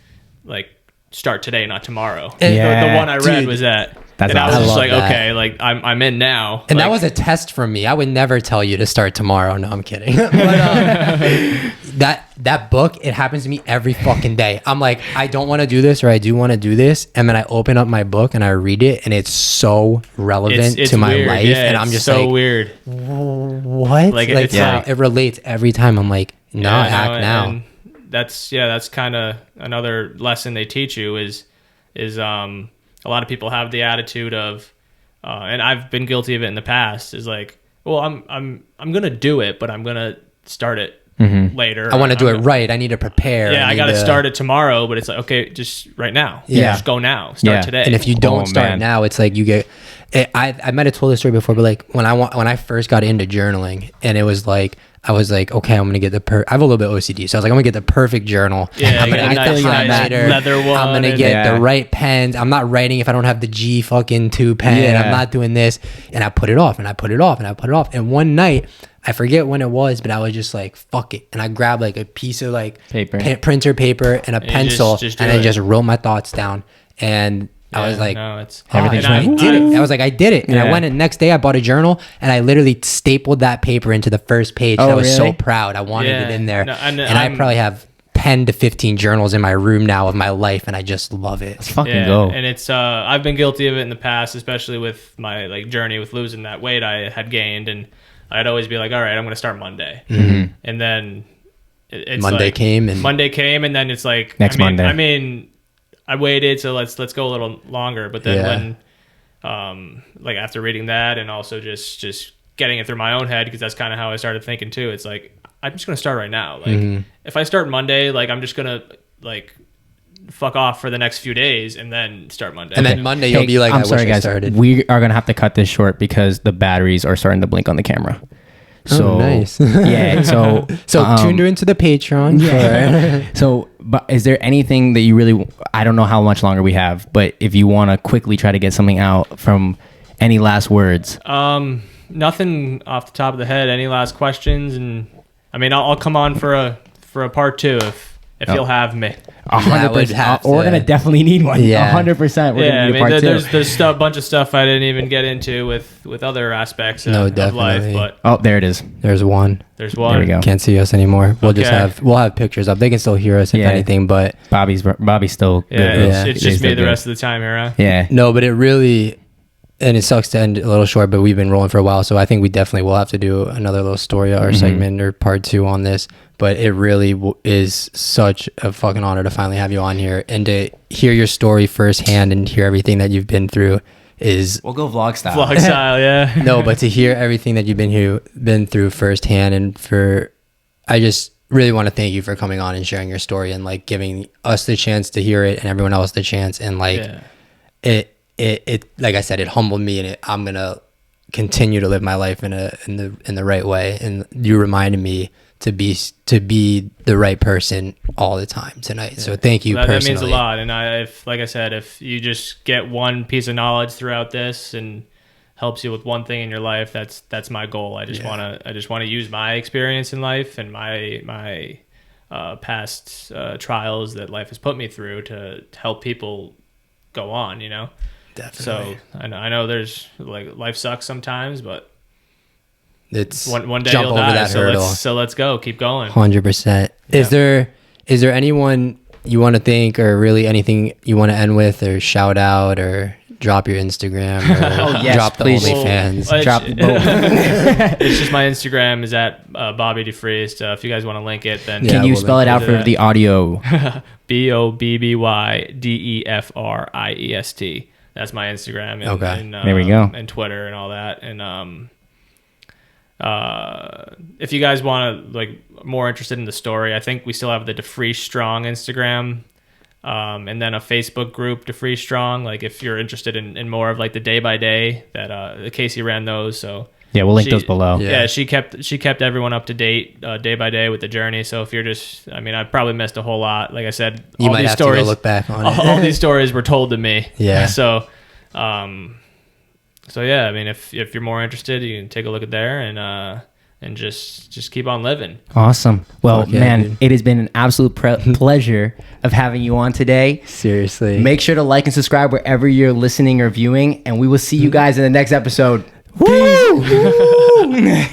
like, start today, not tomorrow. And the one I read was that. That's and I was awesome. just like, that. okay, like I'm in now. And like, that was a test from me. I would never tell you to start tomorrow. No, I'm kidding. But, that book, it happens to me every fucking day. I'm like, I don't want to do this, or I do want to do this, and then I open up my book and I read it, and it's so relevant it's to my weird. life, and I'm just so like, weird. What? Like, like it's it relates every time. I'm like, no, act now. And that's kind of another lesson they teach you is a lot of people have the attitude of, and I've been guilty of it in the past, is like, well, I'm gonna do it, but I'm gonna start it later. I want to do it right. I need to prepare. Yeah, I got to start it tomorrow, but it's like, okay, just right now. Yeah. Just go now. Start today. And if you don't start now, it's like you get. I might have told this story before, but like when I first got into journaling, and it was like, I was like, okay, I'm gonna get I have a little bit of OCD, so I was like, I'm gonna get the perfect journal. Yeah, I'm gonna get the highlighter. Leather one. I'm gonna get the right pens. I'm not writing if I don't have the G fucking 2 pen. Yeah. I'm not doing this. And I put it off, and I put it off, and I put it off. And one night, I forget when it was, but I was just like, fuck it. And I grabbed like a piece of like paper, printer paper and a pencil, and I just wrote my thoughts down. And I was like, everything's I did it. I was like, I did it. And I went, and the next day I bought a journal, and I literally stapled that paper into the first page. I was so proud. I wanted it in there. And I probably have 10 to 15 journals in my room now of my life, and I just love it. Let's fucking go. And it's I've been guilty of it in the past, especially with my like journey with losing that weight I had gained, and I'd always be like, all right, I'm going to start Monday. Mm-hmm. And then it's Monday like, came, and then it's like next Monday. I mean, I waited, so let's go a little longer. But then when, like after reading that, and also just getting it through my own head, because that's kind of how I started thinking too. It's like, I'm just gonna start right now. Like if I start Monday, like I'm just gonna like fuck off for the next few days, and then start Monday. And then Monday you'll be like, I'm sorry, wish guys. I started. We are gonna have to cut this short because the batteries are starting to blink on the camera. So nice. Yeah. So tune into the Patreon. Yeah. So, but is there anything that you really? I don't know how much longer we have, but if you want to quickly try to get something out from any last words. Nothing off the top of the head. Any last questions? And I mean, I'll come on for a part 2 if you'll have me. 100%. We're gonna definitely need one. Yeah. 100%. We're gonna need a part two. There's a bunch of stuff I didn't even get into with other aspects of life. But there it is. There's one. There we go. Can't see us anymore. We'll have pictures up. They can still hear us if anything, but Bobby's still good. It's just me the rest of the time here, huh? Yeah. No, but it really, and it sucks to end a little short, but we've been rolling for a while, so I think we definitely will have to do another little story or segment or part 2 on this. But it really is such a fucking honor to finally have you on here and to hear your story firsthand and hear everything that you've been through. We'll go vlog style. Vlog style, yeah. No, but to hear everything that you've been through firsthand, and I just really want to thank you for coming on and sharing your story and like giving us the chance to hear it and everyone else the chance. And like it like I said, it humbled me, and I'm gonna continue to live my life in the right way. And you reminded me to be the right person all the time tonight. So thank you personally. That means a lot. And if you just get one piece of knowledge throughout this and helps you with one thing in your life, that's my goal. I just want to use my experience in life and my past trials that life has put me through to help people go on, you know? Definitely. So I know there's like life sucks sometimes, but it's one day jump you'll over die. that hurdle. So let's go. Keep going. 100%. Yeah. Is there anyone you want to thank, or really anything you want to end with, or shout out, or drop your Instagram, or drop the OnlyFans? Drop the It's just my Instagram is at Bobby DeFriest. If you guys want to link it, then can you spell it out for the audio? BOBBYDEFRIEST. That's my Instagram. And, there we go. And Twitter and all that. And if you guys want to more interested in the story, I think we still have the DeFriest Strong Instagram, and then a Facebook group, DeFriest Strong. Like if you're interested in more of like the day by day that Casey ran those. So yeah, we'll link those below. Yeah, she kept everyone up to date day by day with the journey. So if you're I probably missed a whole lot. Like I said, you might have to go look back on it. All these stories were told to me. Yeah. So yeah, if you're more interested, you can take a look at there and just keep on living. Awesome. Well, dude. It has been an absolute pleasure of having you on today. Seriously. Make sure to like and subscribe wherever you're listening or viewing, and we will see you guys in the next episode. Woo!